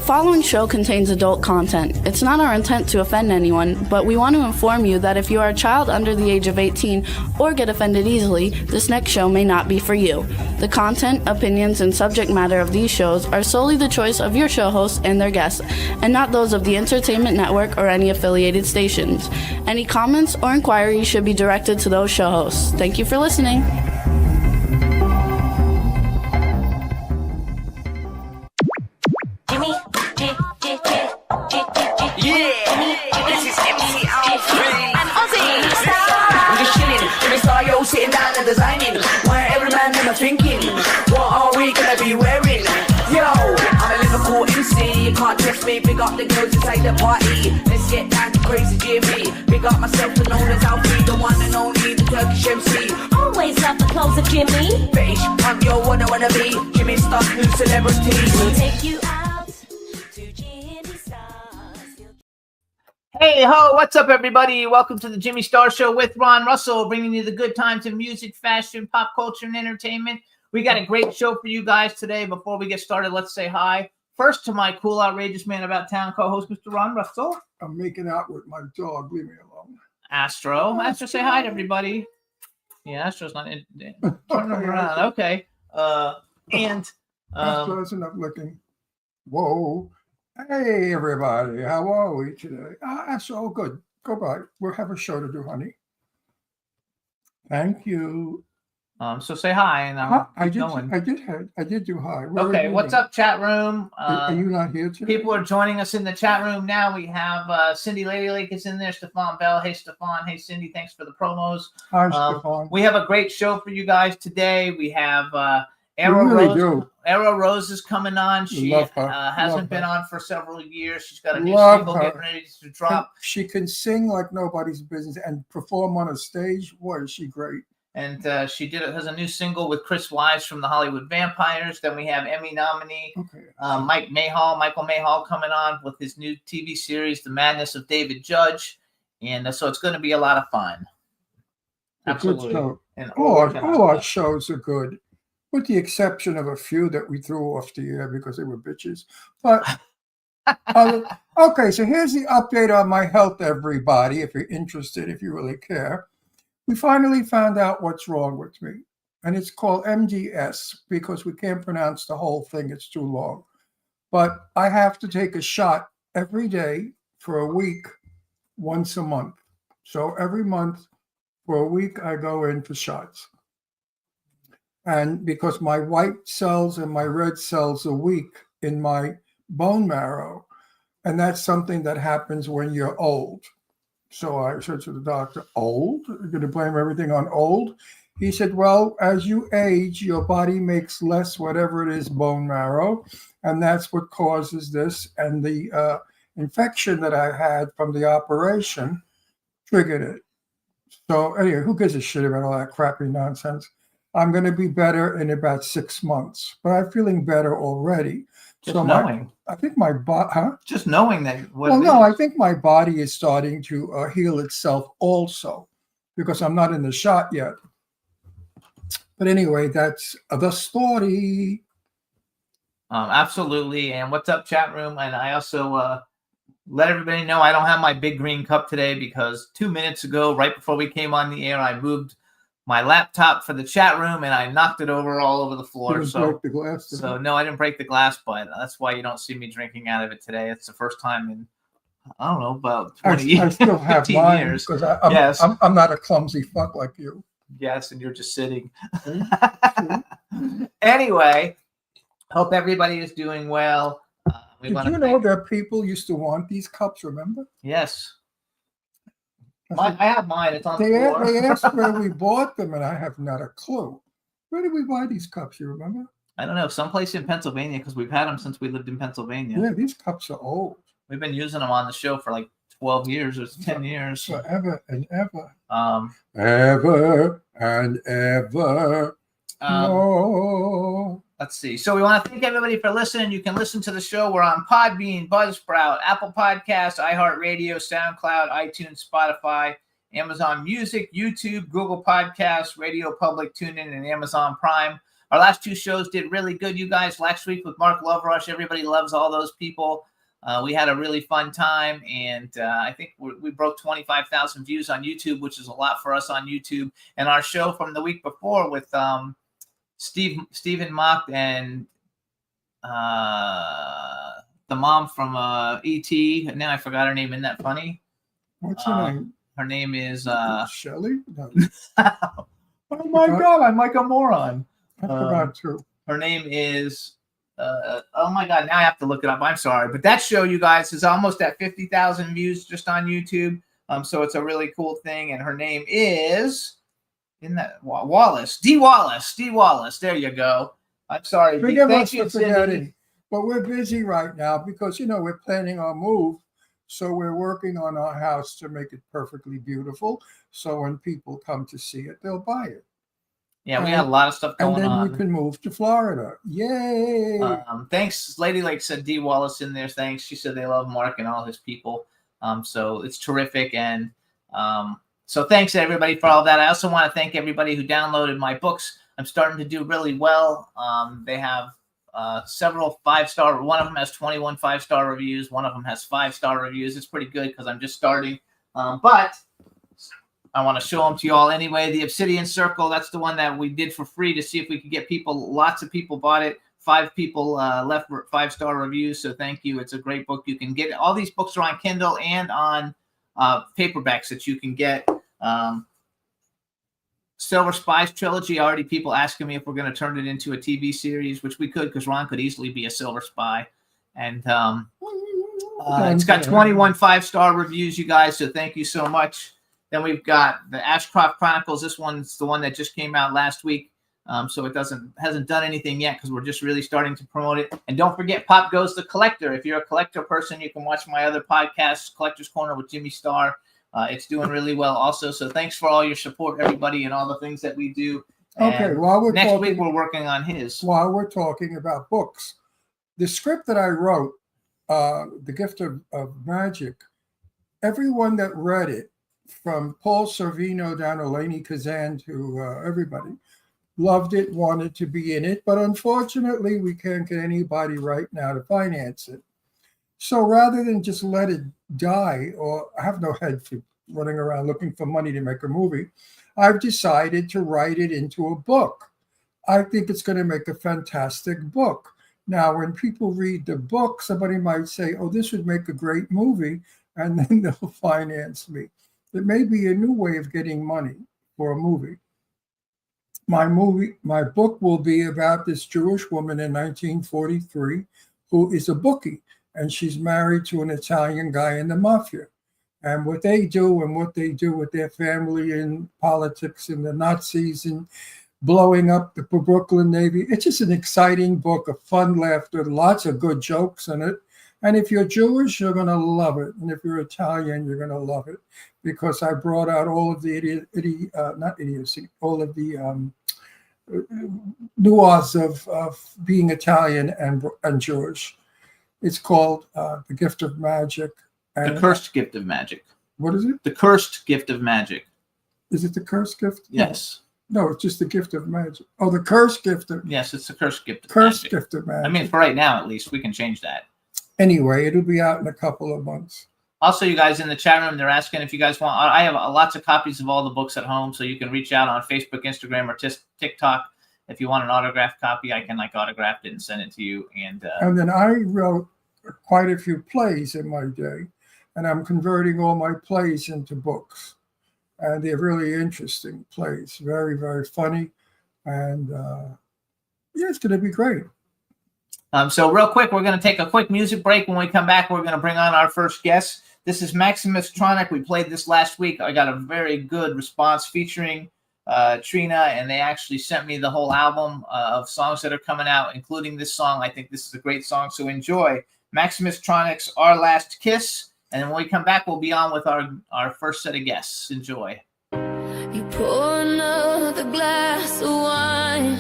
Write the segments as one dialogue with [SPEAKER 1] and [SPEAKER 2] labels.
[SPEAKER 1] following show contains adult content. It's not our intent to offend anyone, but we want to inform you that if you are a child under the age of 18 or get offended easily, this next show may not be for you. The content, opinions, and subject matter of these shows are solely the choice of your show hosts and their guests, and not those of the Entertainment Network or any affiliated stations. Any comments or inquiries should be directed to those show hosts. Thank you for listening.
[SPEAKER 2] Sitting down and designing, where every man them are thinking, what are we gonna be wearing? Yo, I'm a Liverpool MC, you can't trust me, big up the girls inside the party. Let's get down to crazy Jimmy, big up myself and known as Alfie, the one and only, the Turkish MC.
[SPEAKER 3] Always love the clothes of Jimmy.
[SPEAKER 2] Bitch, I'm your one I wanna be, Jimmy Star's new celebrity.
[SPEAKER 3] We'll take you out to Jimmy Star's.
[SPEAKER 4] Hey ho, what's up everybody? Welcome to the Jimmy Star Show with Ron Russell, bringing you the good times in music, fashion, pop culture, and entertainment. We got a great show for you guys today. Before we get started, let's say hi. First to my cool, outrageous man about town co-host, Mr. Ron Russell.
[SPEAKER 5] I'm making out with my dog. Leave me alone.
[SPEAKER 4] Astro, say hi to everybody. Yeah, Astro's not in. Turn him around. Okay.
[SPEAKER 5] Astro's enough looking. Whoa. Hey, everybody. How are we today? That's all good. Go by. We'll have a show to do, honey. Thank you.
[SPEAKER 4] So say hi, and
[SPEAKER 5] I did do hi.
[SPEAKER 4] Okay, what's up, chat room?
[SPEAKER 5] Are you not here today?
[SPEAKER 4] People are joining us in the chat room now. We have Cindy Lady Lake is in there. Stefan Bell. Hey, Stefan. Hey, Cindy. Thanks for the promos.
[SPEAKER 5] Hi, Stefan.
[SPEAKER 4] We have a great show for you guys today. We have
[SPEAKER 5] Arrow
[SPEAKER 4] Rose is coming on. She hasn't been on for several years. She's got a new single getting ready to drop.
[SPEAKER 5] She can sing like nobody's business and perform on a stage. Boy, is she great.
[SPEAKER 4] And she has a new single with Chris Wise from the Hollywood Vampires. Then we have Emmy nominee Michael Mayhall coming on with his new TV series, The Madness of David Judge. And so it's going to be a lot of fun. Absolutely. And
[SPEAKER 5] all our shows are good, with the exception of a few that we threw off the air because they were bitches. But okay, so here's the update on my health, everybody, if you're interested, if you really care. We finally found out what's wrong with me, and it's called MDS because we can't pronounce the whole thing. It's too long. But I have to take a shot every day for a week, once a month. So every month for a week, I go in for shots. And because my white cells and my red cells are weak in my bone marrow, and that's something that happens when you're old. So I said to the doctor, old? You're going to blame everything on old? He said, well, as you age, your body makes less whatever it is bone marrow, and that's what causes this. And the infection that I had from the operation triggered it. So anyway, who gives a shit about all that crappy nonsense? I'm going to be better in about 6 months, but I'm feeling better already.
[SPEAKER 4] Just knowing.
[SPEAKER 5] I think my body,
[SPEAKER 4] Just knowing that.
[SPEAKER 5] I think my body is starting to heal itself also, because I'm not in the shot yet. But anyway, that's the story.
[SPEAKER 4] Absolutely. And what's up, chat room? And I also let everybody know I don't have my big green cup today because 2 minutes ago, right before we came on the air, I moved my laptop for the chat room and I knocked it over all over the floor.
[SPEAKER 5] Broke the glass.
[SPEAKER 4] No, I didn't break the glass, but that's why you don't see me drinking out of it today. It's the first time in, I don't know, about 20 years. I still have 15 mine years.
[SPEAKER 5] Because I'm not a clumsy fuck like you.
[SPEAKER 4] Yes, and you're just sitting. Anyway, hope everybody is doing well.
[SPEAKER 5] Did you know that people used to want these cups, remember?
[SPEAKER 4] Yes. I have mine. It's on the floor.
[SPEAKER 5] They asked where we bought them, and I have not a clue. Where did we buy these cups? You remember?
[SPEAKER 4] I don't know. Someplace in Pennsylvania, because we've had them since we lived in Pennsylvania.
[SPEAKER 5] Yeah, these cups are old.
[SPEAKER 4] We've been using them on the show for like 12 years or 10 years.
[SPEAKER 5] Forever and ever. Ever and ever. No.
[SPEAKER 4] Let's see. So we want to thank everybody for listening. You can listen to the show. We're on Podbean, Buzzsprout, Apple Podcasts, iHeartRadio, SoundCloud, iTunes, Spotify, Amazon Music, YouTube, Google Podcasts, Radio Public, TuneIn, and Amazon Prime. Our last two shows did really good, you guys. Last week with Mark Loverush, everybody loves all those people. We had a really fun time, and I think we broke 25,000 views on YouTube, which is a lot for us on YouTube. And our show from the week before with Stephen Mock and the mom from E.T. Now I forgot her name. Isn't that funny?
[SPEAKER 5] What's her name?
[SPEAKER 4] Her name is
[SPEAKER 5] Shelley? No,
[SPEAKER 4] oh my God, I'm like a moron.
[SPEAKER 5] I forgot too.
[SPEAKER 4] Her name is oh my God, now I have to look it up. I'm sorry. But that show, you guys, is almost at 50,000 views just on YouTube. So it's a really cool thing. And her name is Wallace. D. Wallace. There you go. I'm sorry.
[SPEAKER 5] Forgive
[SPEAKER 4] Thank
[SPEAKER 5] us
[SPEAKER 4] you,
[SPEAKER 5] for
[SPEAKER 4] Cindy.
[SPEAKER 5] forgetting. But we're busy right now because, we're planning our move. So we're working on our house to make it perfectly beautiful. So when people come to see it, they'll buy it.
[SPEAKER 4] Yeah, we got a lot of stuff going
[SPEAKER 5] on. And then
[SPEAKER 4] on.
[SPEAKER 5] we can move to Florida. Yay!
[SPEAKER 4] Thanks. Lady Lake said D. Wallace in there. Thanks. She said they love Mark and all his people. So it's terrific. And so thanks to everybody for all that. I also want to thank everybody who downloaded my books. I'm starting to do really well. They have several 5-star. One of them has 21 5-star reviews. One of them has 5-star reviews. It's pretty good because I'm just starting. But I want to show them to you all anyway. The Obsidian Circle, that's the one that we did for free to see if we could get people. Lots of people bought it. 5 people left 5-star reviews. So thank you. It's a great book. You can get all these books are on Kindle and on paperbacks that you can get. Silver Spies trilogy. Already people asking me if we're going to turn it into a TV series, which we could because Ron could easily be a Silver Spy. And it's got 21 5-star reviews, you guys. So thank you so much. Then we've got the Ashcroft Chronicles. This one's the one that just came out last week. So it hasn't done anything yet because we're just really starting to promote it. And don't forget, Pop Goes the Collector. If you're a collector person, you can watch my other podcast, Collector's Corner with Jimmy Starr. It's doing really well also. So thanks for all your support, everybody, and all the things that we do.
[SPEAKER 5] Okay,
[SPEAKER 4] And next week we're working on his.
[SPEAKER 5] While we're talking about books, the script that I wrote, The Gift of Magic, everyone that read it, from Paul Sorvino down to Lainey Kazan to everybody, loved it, wanted to be in it. But unfortunately, we can't get anybody right now to finance it. So rather than just let it die, or I have no head for running around looking for money to make a movie, I've decided to write it into a book. I think it's going to make a fantastic book. Now, when people read the book, somebody might say, oh, this would make a great movie, and then they'll finance me. It may be a new way of getting money for a movie. My book will be about this Jewish woman in 1943 who is a bookie, and she's married to an Italian guy in the mafia. And what they do with their family in politics and the Nazis and blowing up the Brooklyn Navy. It's just an exciting book of fun laughter, lots of good jokes in it. And if you're Jewish, you're going to love it. And if you're Italian, you're going to love it because I brought out all of the all of the nuance of being Italian and Jewish. It's called The Gift of Magic.
[SPEAKER 4] The Cursed Gift of Magic.
[SPEAKER 5] What is it?
[SPEAKER 4] The Cursed Gift of Magic.
[SPEAKER 5] Is it The Cursed Gift?
[SPEAKER 4] Yes.
[SPEAKER 5] No, it's just The Gift of Magic. Oh, The Cursed Gift of
[SPEAKER 4] Yes, it's the Cursed Gift of
[SPEAKER 5] Cursed
[SPEAKER 4] Magic.
[SPEAKER 5] Gift of Magic.
[SPEAKER 4] I mean, for right now, at least, we can change that.
[SPEAKER 5] Anyway, it'll be out in a couple of months.
[SPEAKER 4] Also, you guys in the chat room, they're asking if you guys want. I have lots of copies of all the books at home, so you can reach out on Facebook, Instagram, or TikTok. If you want an autographed copy, I can autograph it and send it to you. And
[SPEAKER 5] then I wrote quite a few plays in my day, and I'm converting all my plays into books. And they're really interesting plays, very, very funny. And yeah, it's going to be great.
[SPEAKER 4] So real quick, we're going to take a quick music break. When we come back, we're going to bring on our first guest. This is Maximus Tronic. We played this last week. I got a very good response featuring Trina, and they actually sent me the whole album of songs that are coming out, including this song. I think this is a great song, so enjoy. Maximus Tronic's Our Last Kiss. And then when we come back, we'll be on with our first set of guests. Enjoy.
[SPEAKER 3] You pour another glass of wine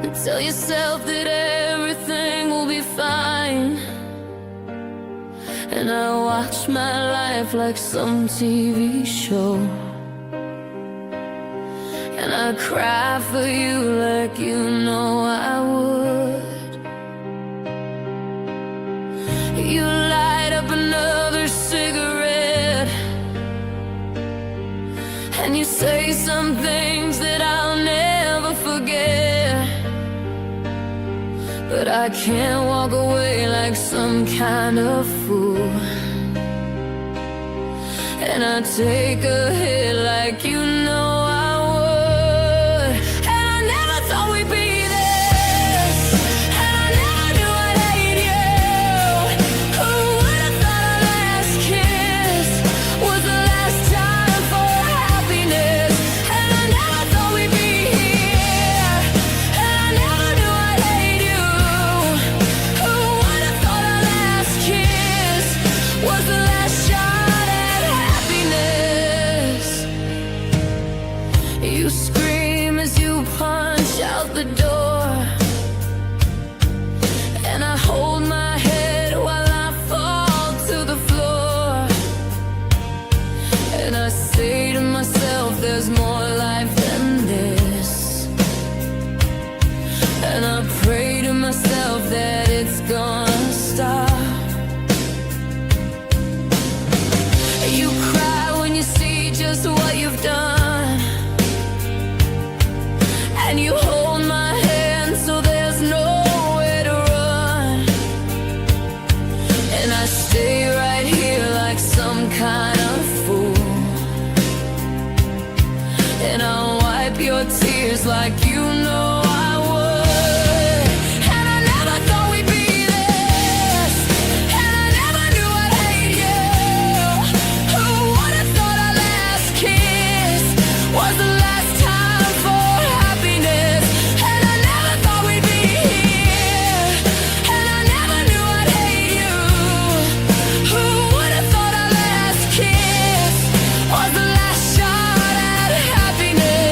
[SPEAKER 3] and tell yourself that everything will be fine. And I watch my life like some TV show, and I I cry for you like you know I would. You light up another cigarette, and you say some things that I'll never forget. But I can't walk away like some kind of fool, and I take a hit like you know I would. And I never thought we'd be this, and I never knew I'd hate you. Who would have thought our last kiss was the last time for happiness? And I never thought we'd be here, and I never knew I'd hate you. Who would have thought our last kiss was the last shot at happiness? You scream as you punch out the door, and I hold my head while I fall to the floor. And I say to myself, there's more life than this. And I pray to myself that it's gonna stop. You cry when you see just what you've done, and you hold my hand so there's nowhere to run. And I stay right here like some kind of fool, and I'll wipe your tears like you know I would. And I never thought we'd be this, and I never knew I'd hate you. Who would have thought our last kiss was the last time for happiness? And I never thought we'd be here, and I never knew I'd hate you. Who would have thought our last kiss was the last shot at happiness?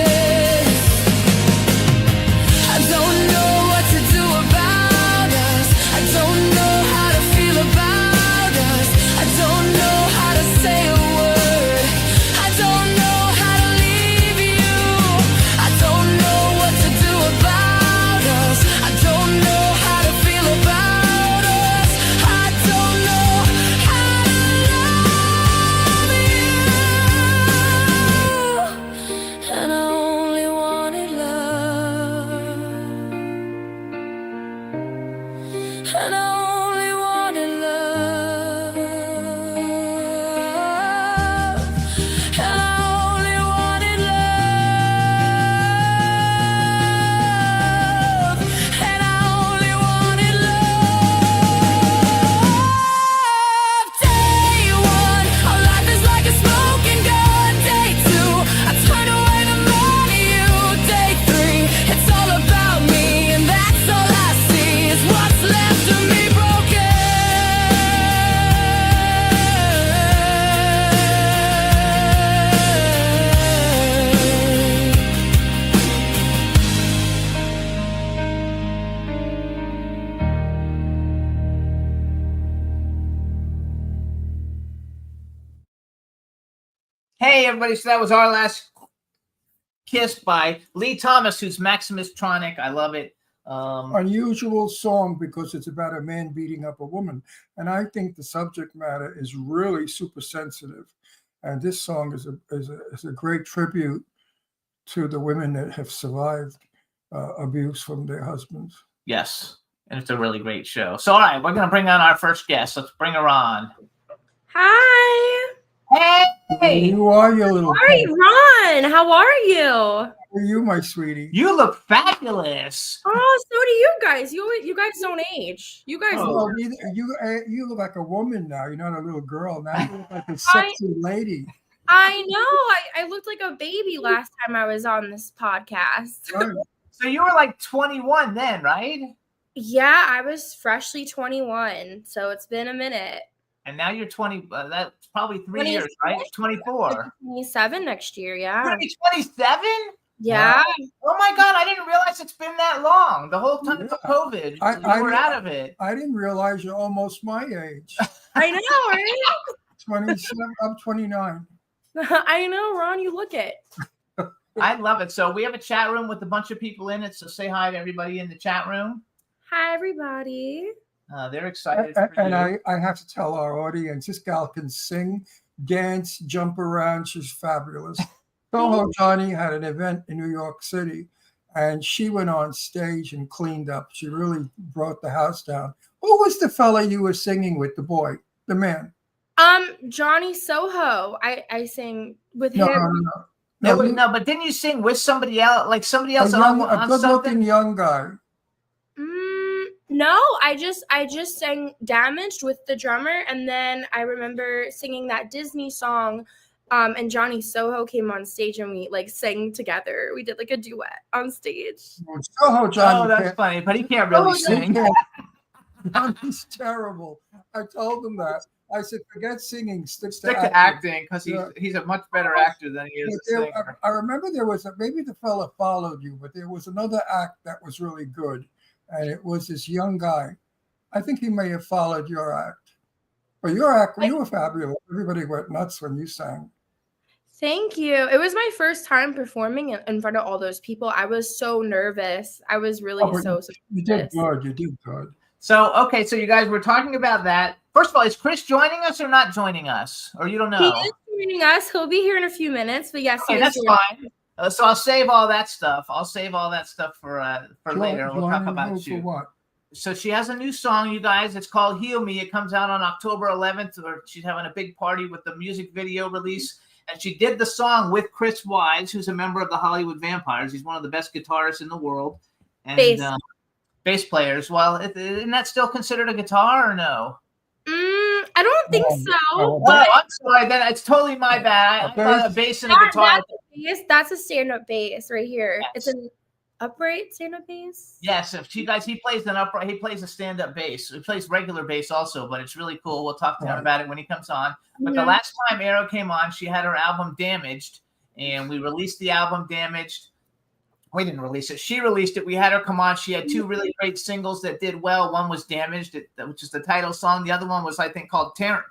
[SPEAKER 3] I don't know what to do about us. I don't know how to feel about us. I don't know how to say a word. I don't know how to leave you. I don't know what to do about us. I don't know how to feel about us. I don't know how to love you. And I only wanted love. And I only wanted love. And I only wanted love. And I only wanted love. Day one, our life is like a smoking gun. Day two, I turn away the money you. Day three, it's all about me, and that's all I see is what's left of me broken.
[SPEAKER 4] Hey, everybody. So that was Our Last Kiss by Lee Thomas, who's Maximus Tronic. I love it.
[SPEAKER 5] Unusual song because it's about a man beating up a woman. And I think the subject matter is really super sensitive. And this song is a great tribute to the women that have survived abuse from their husbands.
[SPEAKER 4] Yes. And it's a really great show. So, all right, we're going to bring on our first guest. Let's bring her on.
[SPEAKER 6] Hi.
[SPEAKER 4] Hey!
[SPEAKER 5] You are your little.
[SPEAKER 6] Hi, Ron. How are you?
[SPEAKER 5] How are you, my sweetie?
[SPEAKER 4] You look fabulous.
[SPEAKER 6] Oh, so do you guys. You guys don't age. You guys
[SPEAKER 4] Oh.
[SPEAKER 6] look.
[SPEAKER 5] You look like a woman now. You're not a little girl now. You look like a sexy lady.
[SPEAKER 6] I know. I looked like a baby last time I was on this podcast.
[SPEAKER 5] Right.
[SPEAKER 4] So you were like 21 then, right?
[SPEAKER 6] Yeah, I was freshly 21, so it's been a minute.
[SPEAKER 4] And now you're 20. That's probably 3 years, right? 24.
[SPEAKER 6] 27 next year, yeah.
[SPEAKER 4] 27?
[SPEAKER 6] Yeah.
[SPEAKER 4] Oh my God, I didn't realize it's been that long. The whole time of COVID, you were out of it.
[SPEAKER 5] I didn't realize you're almost my age.
[SPEAKER 6] I know, right?
[SPEAKER 5] 27. I'm 29.
[SPEAKER 6] I know, Ron, you look it.
[SPEAKER 4] I love it. So we have a chat room with a bunch of people in it. So say hi to everybody in the chat room.
[SPEAKER 6] Hi, everybody.
[SPEAKER 4] They're excited.
[SPEAKER 5] And I have to tell our audience, this gal can sing, dance, jump around. She's fabulous. Soho Johnny had an event in New York City, and she went on stage and cleaned up. She really brought the house down. Who was the fella you were singing with, the boy, the man?
[SPEAKER 6] Johnny Soho. I sang with
[SPEAKER 5] No,
[SPEAKER 6] him.
[SPEAKER 4] No, but didn't you sing with somebody else? Like somebody else
[SPEAKER 5] a
[SPEAKER 4] on
[SPEAKER 5] good-looking
[SPEAKER 4] something?
[SPEAKER 5] young guy.
[SPEAKER 6] No, I just sang "Damaged" with the drummer, and then I remember singing that Disney song. And Johnny Soho came on stage and we like sang together. We did like a duet on stage.
[SPEAKER 5] Soho Johnny.
[SPEAKER 4] Oh, that's funny, but he can't really sing.
[SPEAKER 5] Johnny's terrible. I told him that. I said, forget singing, stick
[SPEAKER 4] to acting because he's a much better actor than he is a singer.
[SPEAKER 5] I remember there was maybe the fella followed you, but there was another act that was really good, and it was this young guy. I think he may have followed your act, but your act, you were fabulous. Everybody went nuts when you sang.
[SPEAKER 6] Thank you. It was my first time performing in front of all those people. I was so nervous. I was really
[SPEAKER 5] You did good. You did good.
[SPEAKER 4] So, okay, so you guys were talking about that. First of all, is Chris joining us or not joining us? Or you don't know?
[SPEAKER 6] He is joining us. He'll be here in a few minutes, but yes,
[SPEAKER 4] okay, that's fine. So I'll save all that stuff. I'll save all that stuff for later. We'll talk about you.
[SPEAKER 5] For what?
[SPEAKER 4] So she has a new song, you guys. It's called Heal Me. It comes out on October 11th, or she's having a big party with the music video release. And she did the song with Chris Wise, who's a member of the Hollywood Vampires. He's one of the best guitarists in the world. And bass players. Well, isn't that still considered a guitar or no?
[SPEAKER 6] I don't think so.
[SPEAKER 4] Oh, I'm sorry. Then it's totally my bad. I thought a bass and a guitar.
[SPEAKER 6] That's a stand-up bass right here. Yes. It's an upright stand-up bass.
[SPEAKER 4] Yes, if you guys, he plays an upright. He plays a stand-up bass. He plays regular bass also, but it's really cool. We'll talk to him about it when he comes on. But the last time Arrow came on, she had her album Damaged, and we released the album Damaged. We didn't release it. She released it. We had her come on. She had two really great singles that did well. One was Damaged, which is the title song. The other one was, I think, called Tarrant.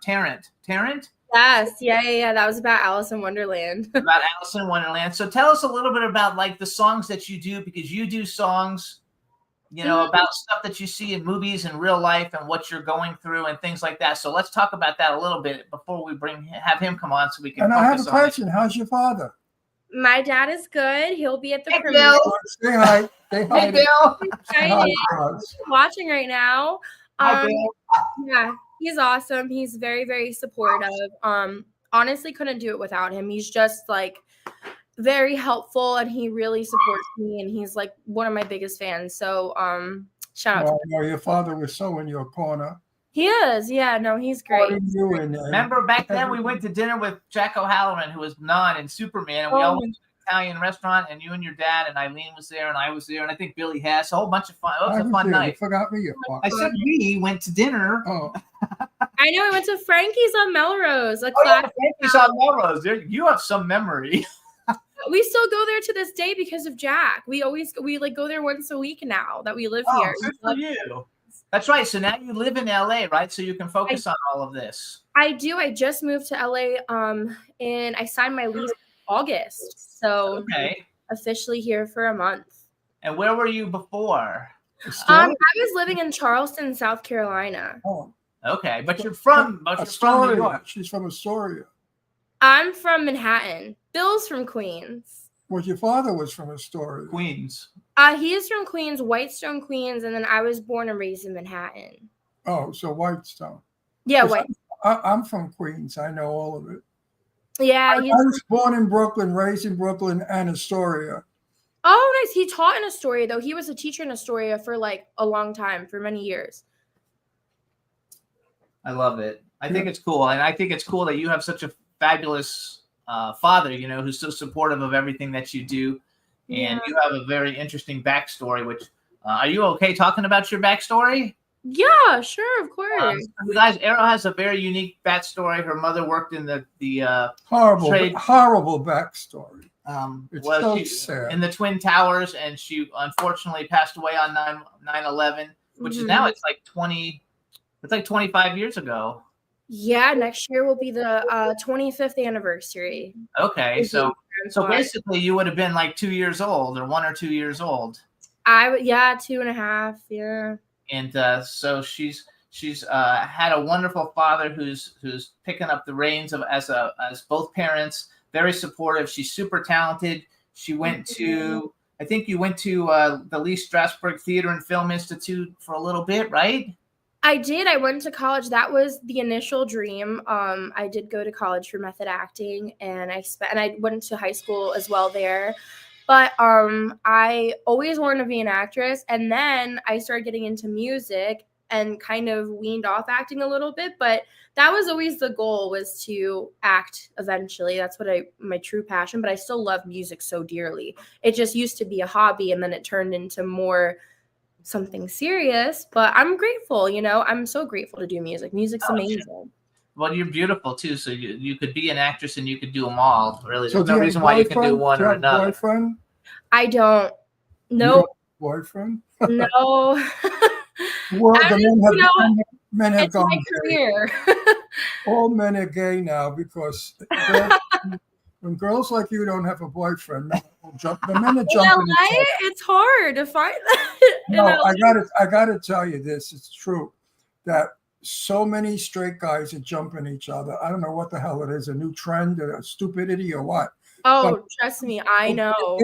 [SPEAKER 6] Yes. Yeah. That was about Alice in Wonderland.
[SPEAKER 4] About Alice in Wonderland. So tell us a little bit about like the songs that you do, because you do songs, you know, about stuff that you see in movies and real life and what you're going through and things like that. So let's talk about that a little bit before we have him come on so we can.
[SPEAKER 5] And I have a question. How's your father?
[SPEAKER 6] My dad is good. He'll be at the premiere.
[SPEAKER 4] Bill.
[SPEAKER 5] Say hi. Say hi.
[SPEAKER 4] Hey, Bill.
[SPEAKER 6] He's watching right now.
[SPEAKER 4] Hi, Bill.
[SPEAKER 6] Yeah, he's awesome. He's very, very supportive. Honestly, couldn't do it without him. He's just like very helpful, and he really supports me. And he's like one of my biggest fans. So, shout out to him.
[SPEAKER 5] No, your father was so in your corner.
[SPEAKER 6] He is. Yeah, no, he's great.
[SPEAKER 4] Remember back then we went to dinner with Jack O'Halloran, who was Non in Superman, and we all went to an Italian restaurant, and you and your dad and Eileen was there, and I was there, and I think Billy Hess, a whole bunch of fun. It was a fun night.
[SPEAKER 5] You forgot me.
[SPEAKER 4] I said we went to dinner.
[SPEAKER 5] Oh.
[SPEAKER 6] I know. We went to Frankie's on Melrose.
[SPEAKER 4] Frankie's on Melrose. You have some memory.
[SPEAKER 6] We still go there to this day because of Jack. We like go there once a week now that we live here.
[SPEAKER 4] Good for you. That's right. So now you live in LA, right? So you can focus on all of this.
[SPEAKER 6] I do. I just moved to LA and I signed my lease in August. So officially here for a month.
[SPEAKER 4] And where were you before?
[SPEAKER 6] I was living in Charleston, South Carolina.
[SPEAKER 5] Oh.
[SPEAKER 4] Okay. But you're from New York.
[SPEAKER 5] She's from Astoria.
[SPEAKER 6] I'm from Manhattan. Bill's from Queens.
[SPEAKER 5] Well, your father was from Astoria.
[SPEAKER 4] Queens.
[SPEAKER 6] He is from Queens, Whitestone, Queens, and then I was born and raised in Manhattan.
[SPEAKER 5] Oh, so Whitestone.
[SPEAKER 6] Yeah, Whitestone.
[SPEAKER 5] I'm from Queens. I know all of it.
[SPEAKER 6] Yeah.
[SPEAKER 5] I was born in Brooklyn, raised in Brooklyn and Astoria.
[SPEAKER 6] Oh, nice. He taught in Astoria, though. He was a teacher in Astoria for like a long time, for many years.
[SPEAKER 4] I love it. I think it's cool. And I think it's cool that you have such a fabulous father, you know, who's so supportive of everything that you do. And you have a very interesting backstory, which are you okay talking about your backstory?
[SPEAKER 6] Yeah, sure, of course.
[SPEAKER 4] You guys, Arrow has a very unique backstory. Her mother worked in the
[SPEAKER 5] horrible backstory. It's so sad.
[SPEAKER 4] In the Twin Towers, and she unfortunately passed away on 9/11, which is now it's like 25 years ago.
[SPEAKER 6] Yeah, next year will be the 25th anniversary.
[SPEAKER 4] Okay, so So basically, you would have been like 2 years old, or 1 or 2 years old.
[SPEAKER 6] 2.5. Yeah.
[SPEAKER 4] And so she's had a wonderful father who's picking up the reins of as both parents, very supportive. She's super talented. She went to, I think you went to the Lee Strasberg Theater and Film Institute for a little bit, right?
[SPEAKER 6] I did. I went to college. That was the initial dream. I did go to college for method acting, and I went to high school as well there. But I always wanted to be an actress, and then I started getting into music and kind of weaned off acting a little bit. But that was always the goal, was to act eventually. That's what my true passion. But I still love music so dearly. It just used to be a hobby, and then it turned into more something serious. But I'm grateful, I'm so grateful to do music. Music's amazing.
[SPEAKER 4] Sure. Well, you're beautiful too, so you could be an actress and you could do them all. Really,
[SPEAKER 5] So
[SPEAKER 4] there's no reason why you can do one or another.
[SPEAKER 5] Boyfriend?
[SPEAKER 6] I don't.
[SPEAKER 5] You
[SPEAKER 6] No.
[SPEAKER 5] don't have a boyfriend?
[SPEAKER 6] No.
[SPEAKER 5] Well,
[SPEAKER 6] I
[SPEAKER 5] the
[SPEAKER 6] mean,
[SPEAKER 5] men have
[SPEAKER 6] It's my
[SPEAKER 5] gone gay.
[SPEAKER 6] career.
[SPEAKER 5] All men are gay now because when girls like you don't have a boyfriend, men will jump. The men are
[SPEAKER 6] In
[SPEAKER 5] jumping.
[SPEAKER 6] LA, it's hard to find that. In
[SPEAKER 5] No,
[SPEAKER 6] LA.
[SPEAKER 5] I gotta tell you this. It's true that so many straight guys are jumping each other. I don't know what the hell it is, a new trend, a stupidity, or what.
[SPEAKER 6] Oh, trust me, I know.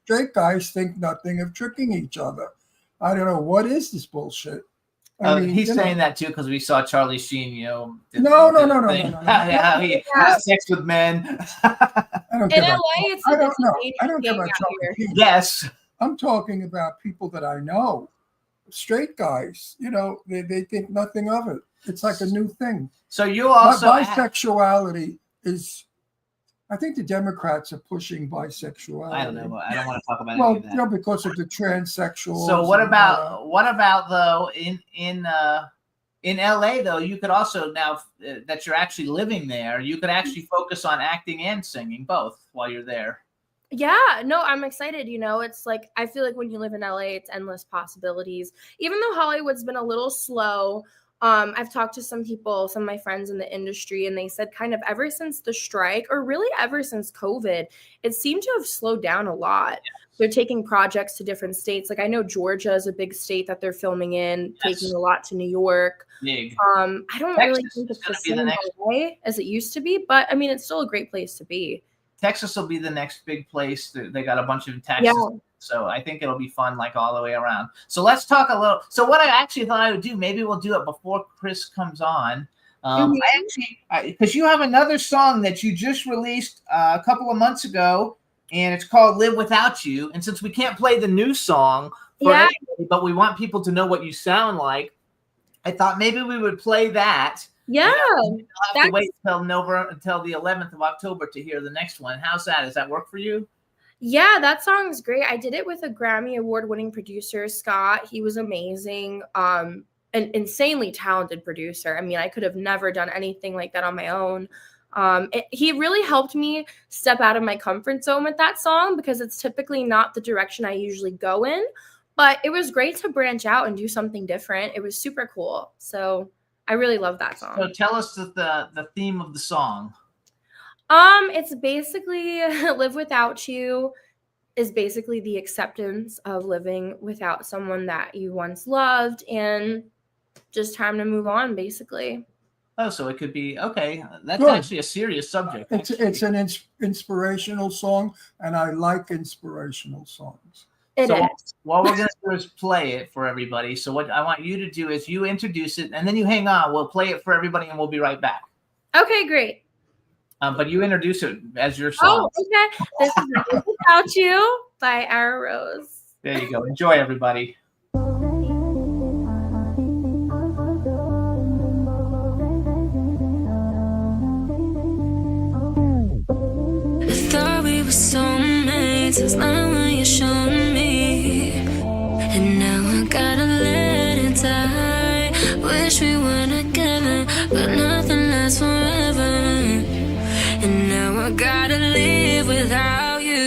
[SPEAKER 5] Straight guys think nothing of tricking each other. I don't know what is this bullshit.
[SPEAKER 4] He's saying that too because we saw Charlie Sheen,
[SPEAKER 5] No.
[SPEAKER 4] How he has sex with men.
[SPEAKER 5] I don't
[SPEAKER 6] In
[SPEAKER 5] care
[SPEAKER 6] LA,
[SPEAKER 5] about,
[SPEAKER 6] it's
[SPEAKER 5] I
[SPEAKER 6] like
[SPEAKER 5] don't
[SPEAKER 6] a
[SPEAKER 5] know.
[SPEAKER 6] teenage
[SPEAKER 5] I don't care
[SPEAKER 6] gang
[SPEAKER 5] about
[SPEAKER 6] out
[SPEAKER 5] Charlie
[SPEAKER 6] here.
[SPEAKER 5] Sheen.
[SPEAKER 4] Yes.
[SPEAKER 5] I'm talking about people that I know, straight guys. They think nothing of it. It's like a new thing.
[SPEAKER 4] So you also
[SPEAKER 5] bisexuality is. I think the Democrats are pushing bisexuality.
[SPEAKER 4] I don't know. I don't want to talk about any of that.
[SPEAKER 5] Because of the transsexuals.
[SPEAKER 4] So what about though in LA though, you could also now that you're actually living there, you could actually focus on acting and singing both while you're there.
[SPEAKER 6] Yeah, no, I'm excited. It's like, I feel like when you live in LA, it's endless possibilities. Even though Hollywood's been a little slow, I've talked to some people, some of my friends in the industry, and they said kind of ever since the strike, or really ever since COVID, it seemed to have slowed down a lot. They're taking projects to different states. Like I know Georgia is a big state that they're filming in, taking a lot to New York.
[SPEAKER 4] Big.
[SPEAKER 6] I don't really think it's the same way as it used to be, but I mean, it's still a great place to be.
[SPEAKER 4] Texas will be the next big place. They got a bunch of Texas. Yeah. So I think it'll be fun, like all the way around. So let's talk a little. So what I actually thought I would do, maybe we'll do it before Chris comes on. Because you have another song that you just released a couple of months ago, and it's called "Live Without You." And since we can't play the new song, but we want people to know what you sound like, I thought maybe we would play that.
[SPEAKER 6] Yeah,
[SPEAKER 4] we'll have to wait until the 11th of October to hear the next one. How's that? Does that work for you?
[SPEAKER 6] Yeah, that song is great. I did it with a Grammy Award-winning producer, Scott. He was amazing, an insanely talented producer. I mean, I could have never done anything like that on my own. He really helped me step out of my comfort zone with that song because it's typically not the direction I usually go in. But it was great to branch out and do something different. It was super cool. So I really love that song.
[SPEAKER 4] So tell us the theme of the song.
[SPEAKER 6] It's basically Live Without You is basically the acceptance of living without someone that you once loved and just time to move on, basically.
[SPEAKER 4] Oh, so it could be, okay. That's
[SPEAKER 5] Good.
[SPEAKER 4] Actually a serious subject.
[SPEAKER 5] It's an inspirational song, and I like inspirational songs.
[SPEAKER 6] It is.
[SPEAKER 4] What we're going to do is play it for everybody. So what I want you to do is you introduce it, and then you hang on. We'll play it for everybody, and we'll be right back.
[SPEAKER 6] Okay, great.
[SPEAKER 4] But you introduce it as your song.
[SPEAKER 6] Oh, okay. This is Live Without You by Ara Rose.
[SPEAKER 4] There you go. Enjoy, everybody.
[SPEAKER 3] I thought we were soulmates, it's not what you showed me. And now I gotta let it die. Wish we were together, but nothing lasts forever. And now I gotta live without you.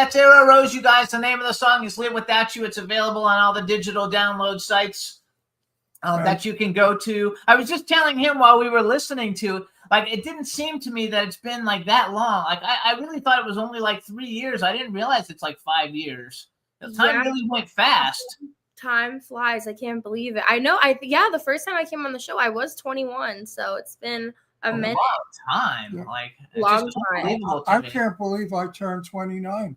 [SPEAKER 4] that's Arrow Rose, you guys. The name of the song is Live Without You. It's available on all the digital download sites that you can go to. I was just telling him while we were listening to, like, it didn't seem to me that it's been like that long. Like, I really thought it was only like 3 years. I didn't realize it's like 5 years. The time really went fast.
[SPEAKER 6] Time flies. I can't believe it. I know. The first time I came on the show, I was 21, so it's been a minute.
[SPEAKER 4] Long time.
[SPEAKER 5] Yeah.
[SPEAKER 4] Like, it's
[SPEAKER 6] Long
[SPEAKER 4] just
[SPEAKER 6] time.
[SPEAKER 4] unbelievable to
[SPEAKER 5] I
[SPEAKER 4] me.
[SPEAKER 5] can't believe I turned 29.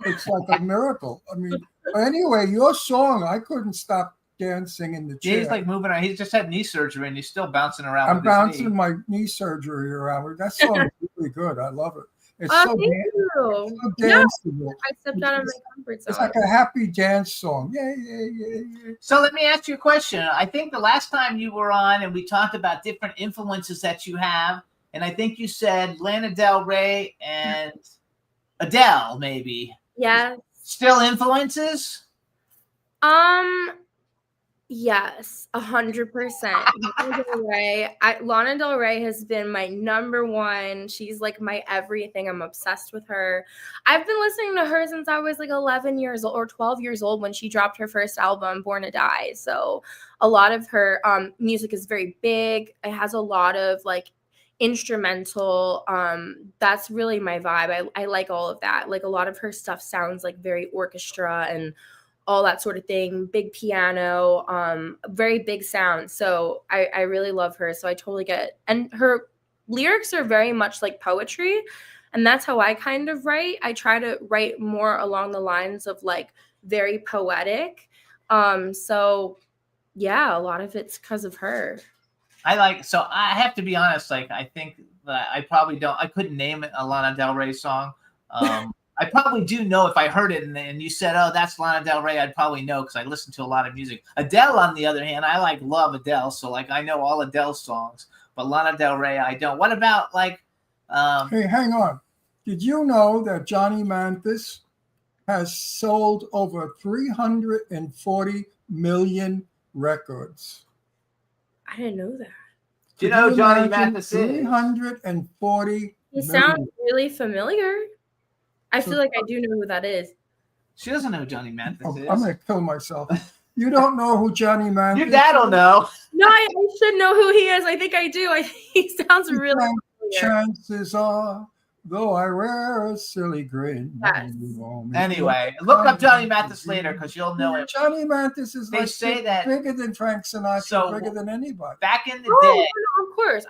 [SPEAKER 5] It's like a miracle. I mean, anyway, your song, I couldn't stop dancing in the
[SPEAKER 4] Yeah,
[SPEAKER 5] chair.
[SPEAKER 4] he's like moving around. He's just had knee surgery and he's still bouncing around.
[SPEAKER 5] I'm
[SPEAKER 4] with his knee.
[SPEAKER 5] bouncing my knee surgery around. That song is really good. I love it. It's
[SPEAKER 6] Oh,
[SPEAKER 5] so,
[SPEAKER 6] thank you.
[SPEAKER 5] so
[SPEAKER 6] Yeah,
[SPEAKER 5] danceable.
[SPEAKER 6] I stepped out of my comfort zone.
[SPEAKER 5] It's like a happy dance song. Yeah, yeah, yeah, yeah.
[SPEAKER 4] So let me ask you a question. I think the last time you were on and we talked about different influences that you have, and I think you said Lana Del Rey and Adele, maybe.
[SPEAKER 6] Yeah.
[SPEAKER 4] Still influences?
[SPEAKER 6] Yes, 100%. Lana Del Rey. Lana Del Rey has been my number one. She's like my everything. I'm obsessed with her. I've been listening to her since I was like 11 years old or 12 years old when she dropped her first album, Born to Die. So a lot of her music is very big. It has a lot of like instrumental. That's really my vibe. I like all of that. Like a lot of her stuff sounds like very orchestra and all that sort of thing, big piano, very big sound. So I really love her. So I totally get, and her lyrics are very much like poetry. And that's how I kind of write. I try to write more along the lines of like very poetic. So yeah, a lot of it's because of her.
[SPEAKER 4] So I have to be honest, like, I think that I couldn't name a Lana Del Rey song. I probably do know if I heard it and you said, oh, that's Lana Del Rey, I'd probably know because I listen to a lot of music. Adele, on the other hand, I love Adele. So like I know all Adele's songs, but Lana Del Rey, I don't. What about like
[SPEAKER 5] Hey, hang on. Did you know that Johnny Mathis has sold over 340 million records?
[SPEAKER 6] I didn't know that.
[SPEAKER 4] do you know who Johnny
[SPEAKER 5] imagine
[SPEAKER 4] Mathis is?
[SPEAKER 5] 340
[SPEAKER 6] He
[SPEAKER 5] million.
[SPEAKER 6] sounds really familiar. I feel like I do know who that is.
[SPEAKER 4] She doesn't know who Johnny Mathis
[SPEAKER 5] Oh,
[SPEAKER 4] is.
[SPEAKER 5] I'm going to kill myself. You don't know who Johnny Mathis
[SPEAKER 4] Your dad will know.
[SPEAKER 6] No, I should know who he is. I think I do. He sounds really familiar.
[SPEAKER 5] Chances are, though I wear a silly grin.
[SPEAKER 6] Yes.
[SPEAKER 5] you won't
[SPEAKER 4] Anyway, look up Johnny Mathis later because you'll know him.
[SPEAKER 5] Johnny Mathis is
[SPEAKER 4] They
[SPEAKER 5] like
[SPEAKER 4] say that-
[SPEAKER 5] bigger than Frank Sinatra,
[SPEAKER 4] So-
[SPEAKER 5] bigger than anybody.
[SPEAKER 4] Back in the
[SPEAKER 6] Oh,
[SPEAKER 4] day,
[SPEAKER 6] no, of course.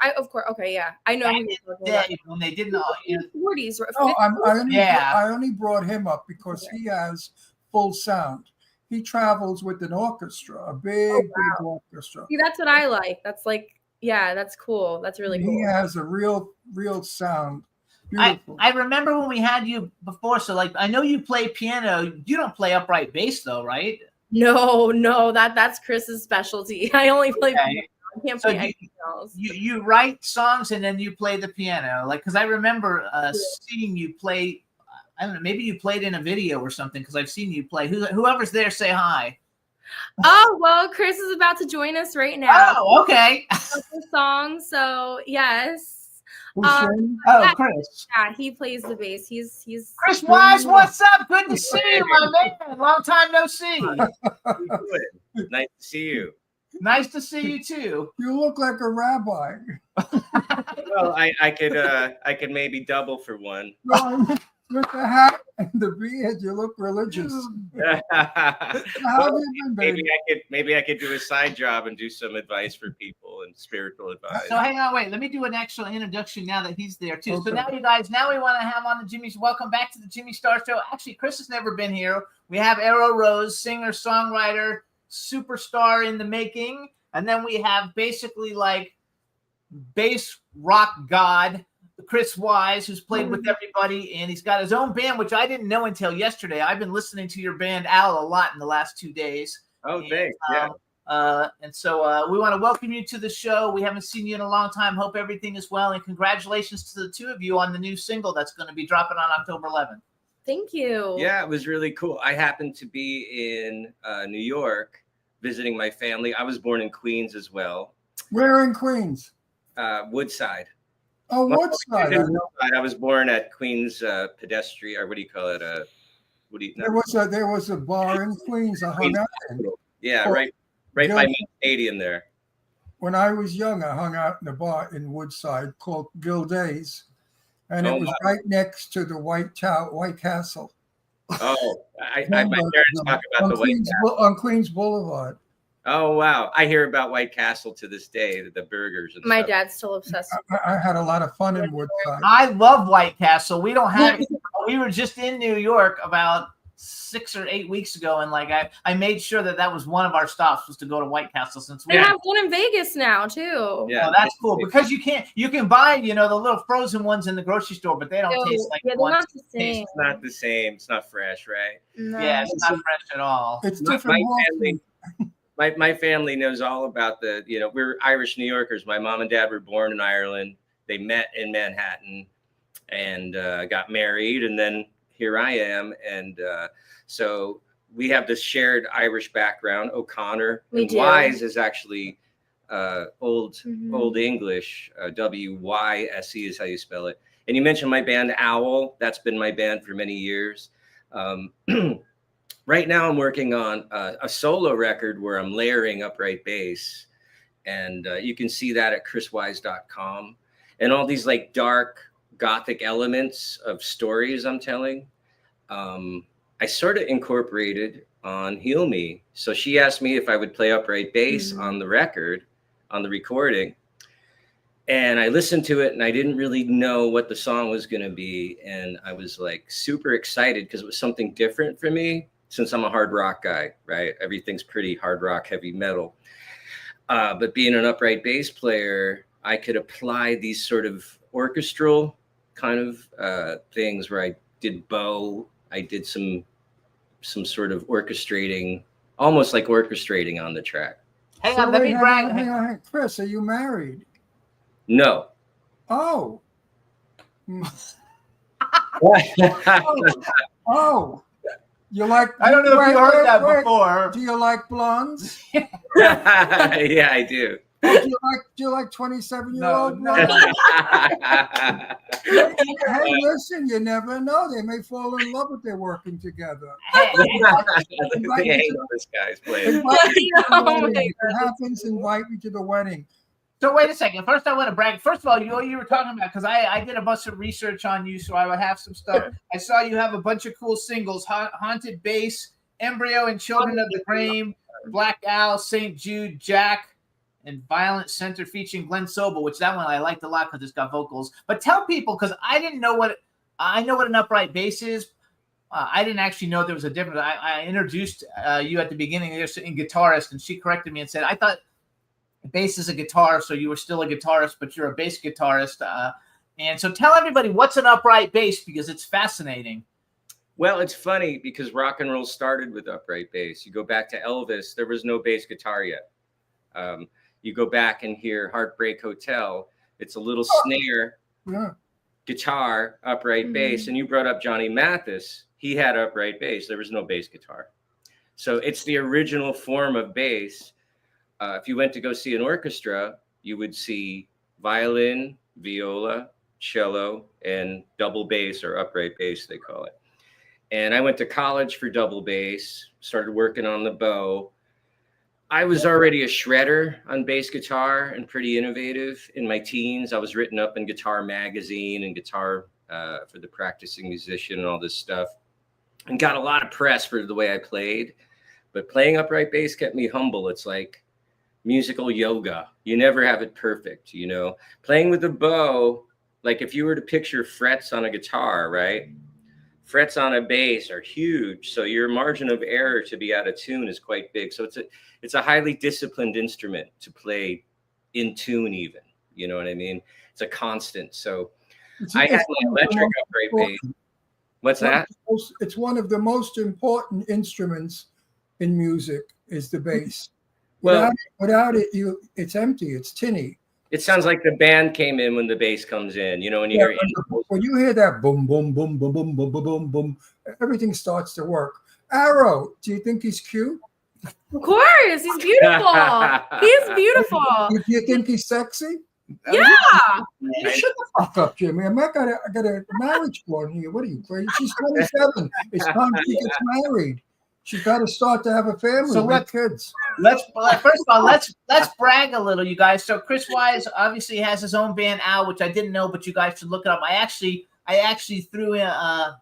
[SPEAKER 6] Okay, yeah. I know
[SPEAKER 4] back
[SPEAKER 6] who
[SPEAKER 4] in
[SPEAKER 6] you're
[SPEAKER 4] the
[SPEAKER 6] talking about.
[SPEAKER 4] day when they didn't all,
[SPEAKER 6] 40s or
[SPEAKER 5] No,
[SPEAKER 6] 50s.
[SPEAKER 5] I only brought him up because he has full sound. He travels with an orchestra, a big orchestra.
[SPEAKER 6] See, that's what I like. That's like, yeah, that's cool. That's really
[SPEAKER 5] He
[SPEAKER 6] cool.
[SPEAKER 5] has a real sound.
[SPEAKER 4] I
[SPEAKER 5] Beautiful.
[SPEAKER 4] remember when we had you before. So like, I know you play piano. You don't play upright bass though, right?
[SPEAKER 6] No, that's Chris's specialty. I only play
[SPEAKER 4] Okay.
[SPEAKER 6] piano. I can't
[SPEAKER 4] So
[SPEAKER 6] play
[SPEAKER 4] you-
[SPEAKER 6] anything else.
[SPEAKER 4] You write songs and then you play the piano. Like, because I remember seeing you play. I don't know. Maybe you played in a video or something. Because I've seen you play. Whoever's there, say hi.
[SPEAKER 6] Oh, well, Chris is about to join us right now.
[SPEAKER 4] Oh, okay.
[SPEAKER 6] The song, so yes.
[SPEAKER 5] Who's singing?
[SPEAKER 4] Oh, Chris.
[SPEAKER 6] Yeah, he plays the bass. He's
[SPEAKER 4] Chris Wise, what's up? Good to see you, my man. Long time no see.
[SPEAKER 7] Nice to see you.
[SPEAKER 4] Nice to see you too.
[SPEAKER 5] You look like a rabbi.
[SPEAKER 7] Well, I could maybe double for one.
[SPEAKER 5] With the hat and the beard, you look religious. How have you been, baby?
[SPEAKER 7] maybe I could do a side job and do some advice for people and spiritual advice.
[SPEAKER 4] So hang on, wait. Let me do an actual introduction now that he's there too. So
[SPEAKER 5] Okay.
[SPEAKER 4] now, you guys, now we want to have on the Jimmy's. Welcome back to the Jimmy Star Show. Actually, Chris has never been here. We have Arrow Rose, singer, songwriter, superstar in the making, and then we have basically like bass rock god Chris Wise, who's played with everybody, and he's got his own band, which I didn't know until yesterday. I've been listening to your band Al a lot in the last 2 days.
[SPEAKER 7] Oh, thanks. Yeah.
[SPEAKER 4] And so we want to welcome you to the show. We haven't seen you in a long time. Hope everything is well, and congratulations to the two of you on the new single that's going to be dropping on October 11th.
[SPEAKER 6] Thank you.
[SPEAKER 7] Yeah, it was really cool. I happened to be in New York visiting my family. I was born in Queens as well,
[SPEAKER 5] Where in Queens?
[SPEAKER 7] Woodside.
[SPEAKER 5] Oh,
[SPEAKER 7] Well,
[SPEAKER 5] Woodside.
[SPEAKER 7] I was born at Queens Pedestrian, or what do you call it? What do you
[SPEAKER 5] There
[SPEAKER 7] know?
[SPEAKER 5] was a bar in Queens I hung out in.
[SPEAKER 7] Yeah,
[SPEAKER 5] Oh,
[SPEAKER 7] right by
[SPEAKER 5] Gil-
[SPEAKER 7] Main Stadium there.
[SPEAKER 5] When I was young, I hung out in a bar in Woodside called Gildays, and it
[SPEAKER 7] Oh,
[SPEAKER 5] was
[SPEAKER 7] wow.
[SPEAKER 5] right next to the White Castle.
[SPEAKER 7] Oh, my parents talk about the White Castle.
[SPEAKER 5] On Queens Boulevard.
[SPEAKER 7] Oh, wow. I hear about White Castle to this day, the burgers and
[SPEAKER 6] My
[SPEAKER 7] stuff.
[SPEAKER 6] dad's still obsessed.
[SPEAKER 5] I had a lot of fun in Woodside.
[SPEAKER 4] I love White Castle. We don't have it. We were just in New York about 6 or 8 weeks ago, and like I made sure that was one of our stops was to go to White Castle since we
[SPEAKER 6] They have one in Vegas now too.
[SPEAKER 7] Yeah,
[SPEAKER 4] Oh, that's cool because you can buy the little frozen ones in the grocery store, but they don't
[SPEAKER 6] So,
[SPEAKER 4] taste like
[SPEAKER 6] yeah, they're
[SPEAKER 4] ones.
[SPEAKER 6] not the same.
[SPEAKER 7] It's not the same. It's not fresh, right?
[SPEAKER 6] No.
[SPEAKER 4] Yeah, it's not fresh at all.
[SPEAKER 5] It's
[SPEAKER 7] My
[SPEAKER 5] different.
[SPEAKER 7] family, my family knows all about we're Irish New Yorkers. My mom and dad were born in Ireland. They met in Manhattan and got married, and then here I am. And so we have this shared Irish background. O'Connor
[SPEAKER 6] We
[SPEAKER 7] and
[SPEAKER 6] do.
[SPEAKER 7] Wise is actually old
[SPEAKER 6] Mhm.
[SPEAKER 7] English. WYSE is how you spell it. And you mentioned my band Owl. That's been my band for many years. Right now I'm working on a solo record where I'm layering upright bass, and you can see that at chriswise.com, and all these like dark gothic elements of stories I'm telling. I sort of incorporated on Heal Me. So she asked me if I would play upright bass on the record, on the recording. And I listened to it and I didn't really know what the song was going to be. And I was like super excited because it was something different for me since I'm a hard rock guy, right? Everything's pretty hard rock, heavy metal. But being an upright bass player, I could apply these sort of orchestral kind of things where I did bow. I did some sort of orchestrating, almost like orchestrating on the track.
[SPEAKER 4] Hang on, let me brag.
[SPEAKER 5] Hang on, Chris, are you married?
[SPEAKER 7] No.
[SPEAKER 5] Oh. Oh. You like?
[SPEAKER 4] I don't know if you heard that
[SPEAKER 5] wait.
[SPEAKER 4] before.
[SPEAKER 5] Do you like blondes?
[SPEAKER 7] Yeah, I do.
[SPEAKER 5] Oh, do you like 27-year-old?
[SPEAKER 4] No.
[SPEAKER 5] Hey, listen, you never know. They may fall in love if they're working together.
[SPEAKER 7] They hate this guy's playing.
[SPEAKER 5] Invite me to the
[SPEAKER 6] Oh my
[SPEAKER 5] wedding. If it happens, invite me to the wedding.
[SPEAKER 4] So wait a second. First, I want to brag. First of all, you were talking about, because I did a bunch of research on you, so I would have some stuff. I saw you have a bunch of cool singles: Haunted Bass, Embryo and Children of the Grave, Black Owl, St. Jude, Jack, and Violent Center featuring Glenn Sobel, which that one I liked a lot because it's got vocals. But tell people, because I didn't know I know what an upright bass is. I didn't actually know there was a difference. I introduced you at the beginning there in guitarist, and she corrected me and said, I thought bass is a guitar, so you were still a guitarist, but you're a bass guitarist. And so tell everybody what's an upright bass, because it's fascinating.
[SPEAKER 7] Well, it's funny because rock and roll started with upright bass. You go back to Elvis, there was no bass guitar yet. You go back and hear Heartbreak Hotel, it's a little snare, guitar, upright bass. And you brought up Johnny Mathis. He had upright bass. There was no bass guitar. So it's the original form of bass. If you went to go see an orchestra, you would see violin, viola, cello, and double bass, or upright bass, they call it. And I went to college for double bass, started working on the bow. I was already a shredder on bass guitar and pretty innovative in my teens. I was written up in Guitar Magazine and Guitar for the Practicing Musician and all this stuff, and got a lot of press for the way I played. But playing upright bass kept me humble. It's like musical yoga. You never have it perfect, you know. Playing with a bow, like if you were to picture frets on a guitar, right? Frets on a bass are huge, so your margin of error to be out of tune is quite big. So it's a highly disciplined instrument to play in tune, even. You know what I mean? It's a constant. So I had my electric upright bass. What's that?
[SPEAKER 5] It's one of the most important instruments in music is the bass.
[SPEAKER 7] Well,
[SPEAKER 5] Without it, it's empty. It's tinny.
[SPEAKER 7] it sounds like the band came in when the bass comes in. You know, when you hear
[SPEAKER 5] When you hear that boom, boom, boom, boom, boom, boom, boom, boom, boom, everything starts to work. Arrow, do you think he's cute?
[SPEAKER 6] Of course, he's beautiful. He's beautiful.
[SPEAKER 5] Do you think he's sexy?
[SPEAKER 6] Yeah.
[SPEAKER 5] Shut the fuck up, Jimmy. I got a marriage going here. What are you crazy? She's 27. It's time she gets married. She's got to start to have a family,
[SPEAKER 4] So
[SPEAKER 5] with kids.
[SPEAKER 4] Let's first of all let's brag a little, you guys. So Chris Wise obviously has his own band out, which I didn't know, but you guys should look it up. I actually threw in. I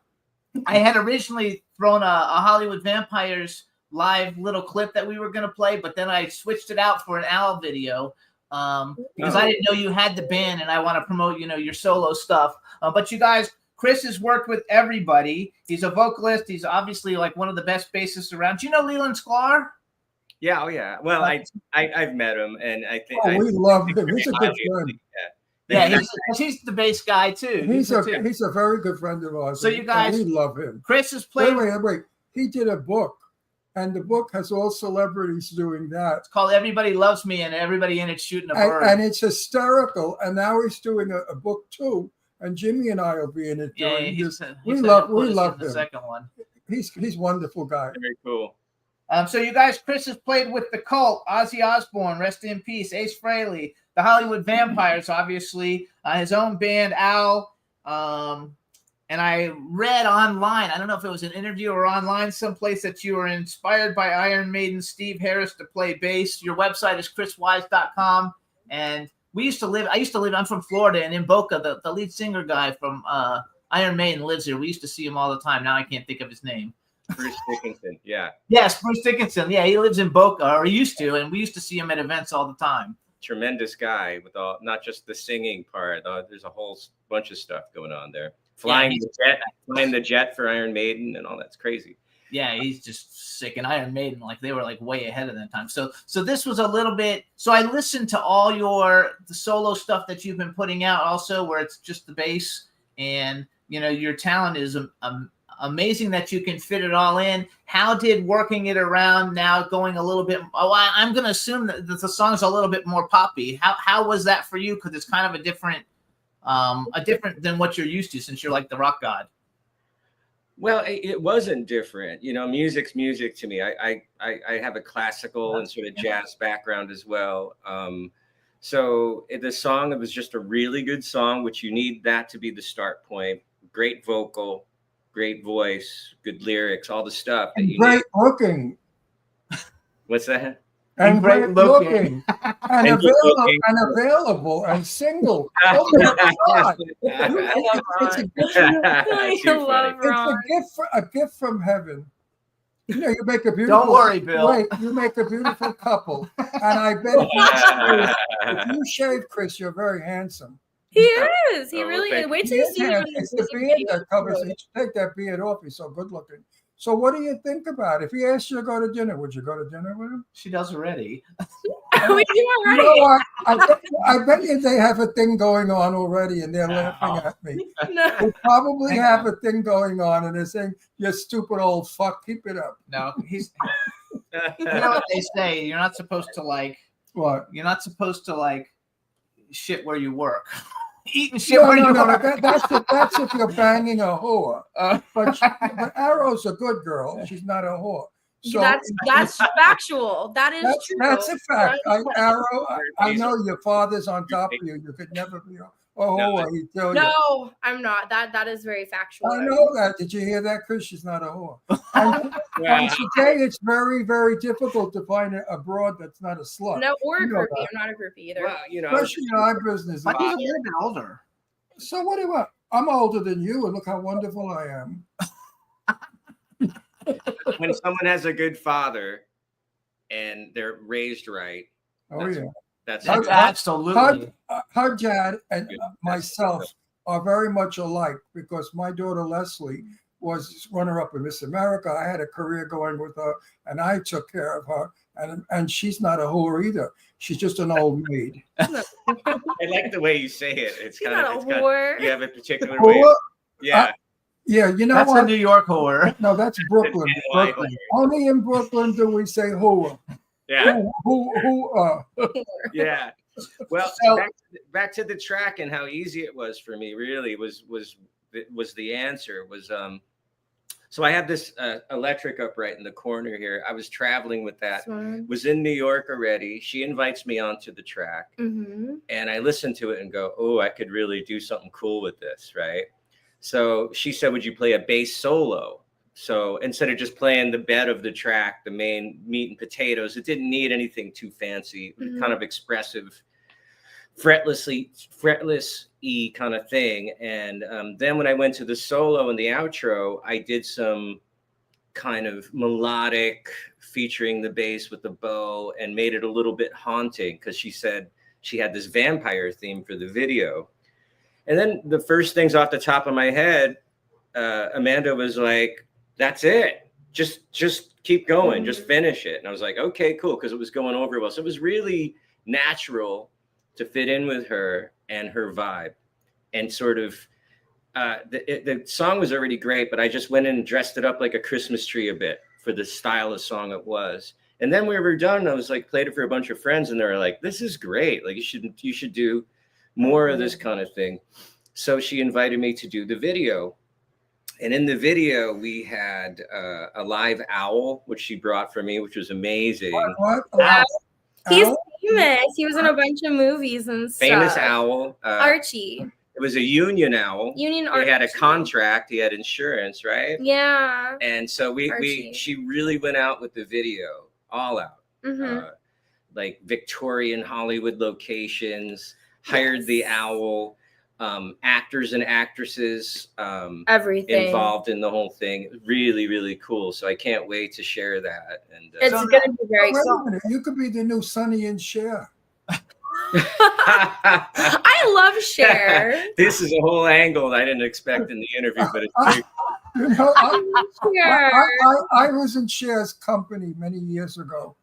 [SPEAKER 4] had originally thrown a Hollywood Vampires live little clip that we were going to play, but then I switched it out for an Al video because I didn't know you had the band, and I want to promote your solo stuff. But you guys. Chris has worked with everybody. He's a vocalist. He's obviously like one of the best bassists around. Do you know Leland Sklar?
[SPEAKER 7] Yeah, oh yeah. Well, I've met him, and I think
[SPEAKER 5] we love him. He's a good friend.
[SPEAKER 4] Yeah, he's the bass guy too.
[SPEAKER 5] He's a very good friend of ours.
[SPEAKER 4] So you guys,
[SPEAKER 5] we love him.
[SPEAKER 4] Chris has played.
[SPEAKER 5] Wait. He did a book, and the book has all celebrities doing that.
[SPEAKER 4] It's called Everybody Loves Me, and everybody in it shooting a bird.
[SPEAKER 5] And it's hysterical. And now he's doing a book too. And Jimmy and I will be in it. We love him.
[SPEAKER 4] The second one.
[SPEAKER 5] He's wonderful guy.
[SPEAKER 7] Very cool.
[SPEAKER 4] So you guys, Chris has played with the Cult, Ozzy Osbourne, rest in peace, Ace Frehley, the Hollywood Vampires, obviously, his own band, Al. And I read online, I don't know if it was an interview or online someplace, that you were inspired by Iron Maiden Steve Harris to play bass. Your website is chriswise.com. And I used to live, I'm from Florida, and in Boca, the lead singer guy from Iron Maiden lives here. We used to see him all the time. Now I can't think of his name.
[SPEAKER 7] Bruce Dickinson, yeah.
[SPEAKER 4] Yes, Bruce Dickinson. Yeah, he lives in Boca, or he used to, and we used to see him at events all the time.
[SPEAKER 7] Tremendous guy with not just the singing part. There's a whole bunch of stuff going on there. Flying the jet for Iron Maiden and all that's crazy.
[SPEAKER 4] Yeah, he's just sick. And Iron Maiden, like they were like way ahead of that time. So this was a little bit. So I listened to all the solo stuff that you've been putting out, also where it's just the bass, and your talent is amazing that you can fit it all in. How did working it around now going a little bit? Oh, I'm going to assume that the song's a little bit more poppy. How was that for you? Because it's kind of a different than what you're used to, since you're like the rock god.
[SPEAKER 7] Well, it wasn't different. Music's music to me. I have a classical and sort of jazz background as well. So the song, it was just a really good song, which you need that to be the start point. Great vocal, great voice, good lyrics, all the stuff. That you
[SPEAKER 5] great
[SPEAKER 7] need.
[SPEAKER 5] looking.
[SPEAKER 7] What's that?
[SPEAKER 5] And great looking. And available and single. Oh my God. It's a gift from heaven. You make a beautiful.
[SPEAKER 4] Don't worry, Bill.
[SPEAKER 5] Wait, you make a beautiful couple. And I bet if you shave, Chris, you're very handsome.
[SPEAKER 6] He is. He really is. Wait till you see him.
[SPEAKER 5] It's the beard that covers it. Take that beard off. He's so good looking. So what do you think about it? If he asked you to go to dinner, would you go to dinner with him?
[SPEAKER 4] She does already.
[SPEAKER 6] We do already.
[SPEAKER 5] No, I bet you they have a thing going on already, and they're laughing at me.
[SPEAKER 6] No.
[SPEAKER 5] They probably have a thing going on, and they're saying, "You stupid old fuck, keep it up."
[SPEAKER 4] No, he's. You know what they say? You're not supposed to like.
[SPEAKER 5] What?
[SPEAKER 4] You're not supposed to like shit where you work. Eating shit where you work.
[SPEAKER 5] That's if you're banging a whore. But Arrow's a good girl. She's not a whore. So
[SPEAKER 6] that's factual. That is true.
[SPEAKER 5] That's a fact. Arrow, I know your father's on top of you. You could never be a whore. He tell you.
[SPEAKER 6] No, I'm not. That is very factual.
[SPEAKER 5] I know that. Did you hear that, Chris? She's not a whore. And today it's very, very difficult to find a broad that's not a slut.
[SPEAKER 6] No, or a groupie. I'm not a groupie either.
[SPEAKER 7] Well,
[SPEAKER 5] especially in our business.
[SPEAKER 4] But he's a little bit older.
[SPEAKER 5] So what do you want? I'm older than you, and look how wonderful I am.
[SPEAKER 7] When someone has a good father and they're raised right, that's
[SPEAKER 4] absolutely.
[SPEAKER 5] Her dad and myself are very much alike, because my daughter Leslie was runner-up in Miss America. I had a career going with her, and I took care of her. And she's not a whore either. She's just an old maid.
[SPEAKER 7] I like the way you say it. It's kind of
[SPEAKER 6] whore.
[SPEAKER 7] You have a particular way.
[SPEAKER 5] Yeah. Yeah, you know
[SPEAKER 4] that's
[SPEAKER 5] what?
[SPEAKER 4] a New York whore.
[SPEAKER 5] No, that's Brooklyn. Only in Brooklyn do we say whore.
[SPEAKER 7] Yeah.
[SPEAKER 5] Who?
[SPEAKER 7] Yeah. Well, so, back to the track and how easy it was for me. Really, was the answer was So I have this electric upright in the corner here. I was traveling with that.
[SPEAKER 6] Fun.
[SPEAKER 7] Was in New York already. She invites me onto the track,
[SPEAKER 6] Mm-hmm.
[SPEAKER 7] and I listen to it and go, "Oh, I could really do something cool with this, right?" So she said, "Would you play a bass solo?" So instead of just playing the bed of the track, the main meat and potatoes, it didn't need anything too fancy. It was kind of expressive, fretless-y kind of thing. And then when I went to the solo and the outro, I did some kind of melodic featuring the bass with the bow and made it a little bit haunting because she said she had this vampire theme for the video. And then the first things off the top of my head, Amanda was like, "That's it. Just keep going. Just finish it." And I was like, "Okay, cool," because it was going over well. So it was really natural to fit in with her and her vibe, and sort of the song was already great, but I just went in and dressed it up like a Christmas tree a bit for the style of song it was. And then we were done. I was like, played it for a bunch of friends, and they were like, "This is great. Like you should do more of this kind of thing." So she invited me to do the video. And in the video, we had a live owl, which she brought for me, which was amazing.
[SPEAKER 5] What?
[SPEAKER 6] He's
[SPEAKER 5] Owl?
[SPEAKER 6] famous. He was in a bunch of movies and stuff.
[SPEAKER 7] Famous owl.
[SPEAKER 6] Archie.
[SPEAKER 7] It was a union owl.
[SPEAKER 6] Union
[SPEAKER 7] He
[SPEAKER 6] Archie.
[SPEAKER 7] had a contract. He had insurance, right?
[SPEAKER 6] Yeah.
[SPEAKER 7] And so
[SPEAKER 6] Archie.
[SPEAKER 7] she really went out with the video, all out.
[SPEAKER 6] Mm-hmm.
[SPEAKER 7] Like Victorian Hollywood locations, hired the owl, actors and actresses
[SPEAKER 6] Everything.
[SPEAKER 7] involved in the whole thing. Really, really cool. So I can't wait to share that. And
[SPEAKER 6] It's
[SPEAKER 4] So
[SPEAKER 6] going to be very
[SPEAKER 5] Wait a
[SPEAKER 6] cool.
[SPEAKER 5] minute. You could be the new Sonny and Cher.
[SPEAKER 6] I love Cher.
[SPEAKER 7] this is a whole angle that I didn't expect in the interview, but it's great.
[SPEAKER 5] You know,
[SPEAKER 6] Cher.
[SPEAKER 5] I was in Cher's company many years ago,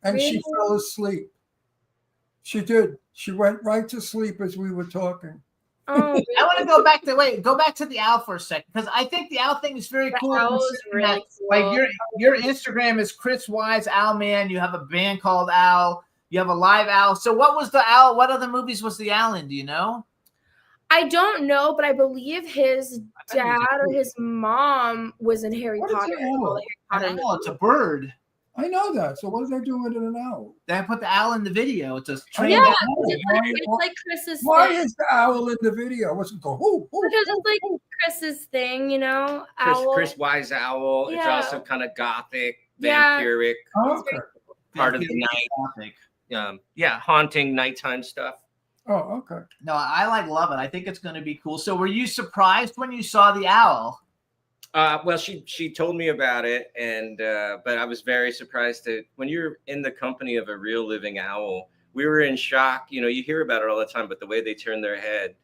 [SPEAKER 5] and she
[SPEAKER 6] Really?
[SPEAKER 5] fell asleep. She did. She went right to sleep as we were talking.
[SPEAKER 6] Oh,
[SPEAKER 4] I want to go back to the owl for a second, because I think the owl thing is very
[SPEAKER 6] the
[SPEAKER 4] cool.
[SPEAKER 6] owl is
[SPEAKER 4] considering
[SPEAKER 6] really
[SPEAKER 4] that,
[SPEAKER 6] cool.
[SPEAKER 4] Like your Instagram is Chris Wise Owlman. You have a band called Owl. You have a live owl. So what was the owl? What other movies was the owl in? Do you know?
[SPEAKER 6] I don't know, but I believe his
[SPEAKER 4] I thought he was
[SPEAKER 6] dad
[SPEAKER 4] a
[SPEAKER 6] or
[SPEAKER 4] kid.
[SPEAKER 6] his mom was in Harry
[SPEAKER 5] What is
[SPEAKER 6] Potter.
[SPEAKER 5] an owl?
[SPEAKER 4] I don't know. It's a bird.
[SPEAKER 5] I know that. So what is that doing with an owl?
[SPEAKER 4] They put the owl in the video. It's a trained
[SPEAKER 6] Yeah,
[SPEAKER 4] owl.
[SPEAKER 6] it's like Chris's
[SPEAKER 5] Why
[SPEAKER 6] thing.
[SPEAKER 5] is the owl in the video? What's it go? Who?
[SPEAKER 6] Because it's like Chris's thing, you know?
[SPEAKER 7] Chris Wise Owl. It's
[SPEAKER 6] Yeah.
[SPEAKER 7] also kind of gothic,
[SPEAKER 6] Yeah.
[SPEAKER 7] vampiric,
[SPEAKER 5] Oh, okay.
[SPEAKER 7] part of the night.
[SPEAKER 4] Gothic.
[SPEAKER 7] Haunting nighttime stuff.
[SPEAKER 5] Oh, okay.
[SPEAKER 4] No, I love it. I think it's going to be cool. So were you surprised when you saw the owl?
[SPEAKER 7] Well, she told me about it, and but I was very surprised that when you're in the company of a real living owl, we were in shock. You know, you hear about it all the time, but the way they turn their head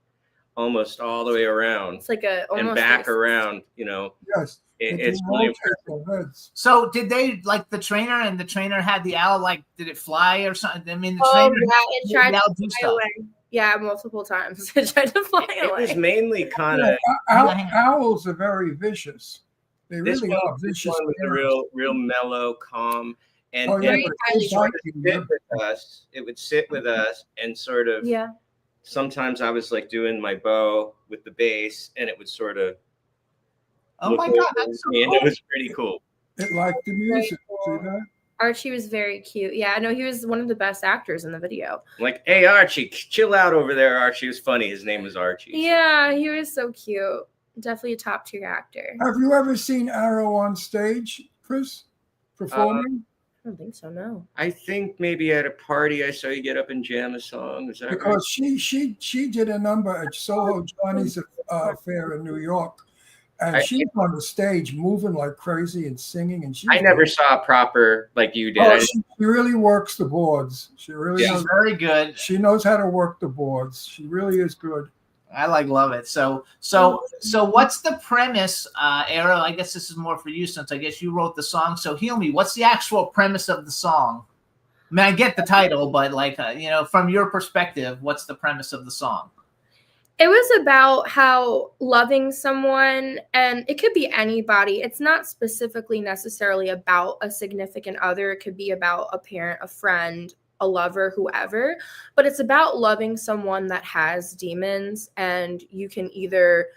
[SPEAKER 7] almost all the way around
[SPEAKER 6] It's like a
[SPEAKER 7] and
[SPEAKER 6] almost
[SPEAKER 7] back
[SPEAKER 6] like-
[SPEAKER 7] around, you know,
[SPEAKER 5] Yes.
[SPEAKER 7] it's
[SPEAKER 5] really
[SPEAKER 7] really impressive.
[SPEAKER 5] heads.
[SPEAKER 4] So did they like the trainer, and the trainer had the owl? Like, did it fly or something? I mean, the
[SPEAKER 6] Oh,
[SPEAKER 4] trainer
[SPEAKER 6] yeah, it
[SPEAKER 4] did
[SPEAKER 6] tried
[SPEAKER 4] the
[SPEAKER 6] to
[SPEAKER 4] owl do
[SPEAKER 6] fly
[SPEAKER 4] stuff.
[SPEAKER 6] away. Yeah, multiple times. It tried to fly
[SPEAKER 7] It was
[SPEAKER 6] away.
[SPEAKER 7] mainly kind
[SPEAKER 5] Yeah,
[SPEAKER 7] of
[SPEAKER 5] owls are very vicious. They
[SPEAKER 7] this
[SPEAKER 5] really
[SPEAKER 7] one,
[SPEAKER 5] are
[SPEAKER 7] this
[SPEAKER 5] vicious.
[SPEAKER 7] one was a real mellow, calm, and
[SPEAKER 5] Oh,
[SPEAKER 7] it
[SPEAKER 5] yeah,
[SPEAKER 6] Very
[SPEAKER 7] would
[SPEAKER 6] highly
[SPEAKER 7] sort of
[SPEAKER 5] biting,
[SPEAKER 7] sit
[SPEAKER 5] yeah.
[SPEAKER 7] with us. It would sit with us, and sort of.
[SPEAKER 6] Yeah.
[SPEAKER 7] Sometimes I was like doing my bow with the bass, and it would sort of.
[SPEAKER 4] Oh
[SPEAKER 7] look
[SPEAKER 4] my god,
[SPEAKER 7] over
[SPEAKER 4] that's so
[SPEAKER 7] me, and
[SPEAKER 4] cool.
[SPEAKER 7] it was pretty cool.
[SPEAKER 5] It liked the music.
[SPEAKER 6] cool.
[SPEAKER 5] See that?
[SPEAKER 6] Archie was very cute. Yeah, no, he was one of the best actors in the video.
[SPEAKER 7] I'm like, hey Archie, chill out over there. Archie was funny. His name was Archie.
[SPEAKER 6] Yeah, he was so cute. Definitely a top tier actor.
[SPEAKER 5] Have you ever seen Arrow on stage, Chris, performing?
[SPEAKER 6] I don't think so, no.
[SPEAKER 7] I think maybe at a party I saw you get up and jam a song. Is that right?
[SPEAKER 5] Because she did a number at Soho Johnny's Fair in New York, and
[SPEAKER 7] I-
[SPEAKER 5] she's on the stage moving like crazy and singing. And
[SPEAKER 7] I never saw a proper like you did.
[SPEAKER 5] Oh,
[SPEAKER 7] I
[SPEAKER 5] she really works the boards. She really
[SPEAKER 4] She's
[SPEAKER 5] knows.
[SPEAKER 4] very good.
[SPEAKER 5] She knows how to work the boards. She really is good.
[SPEAKER 4] I love it. So what's the premise, Arrow? I guess this is more for you since I guess you wrote the song. So heal me. What's the actual premise of the song? I mean, I get the title, but like, from your perspective, what's the premise of the song?
[SPEAKER 6] It was about how loving someone, and it could be anybody. It's not specifically necessarily about a significant other. It could be about a parent, a friend, a lover, whoever. But it's about loving someone that has demons, and you can either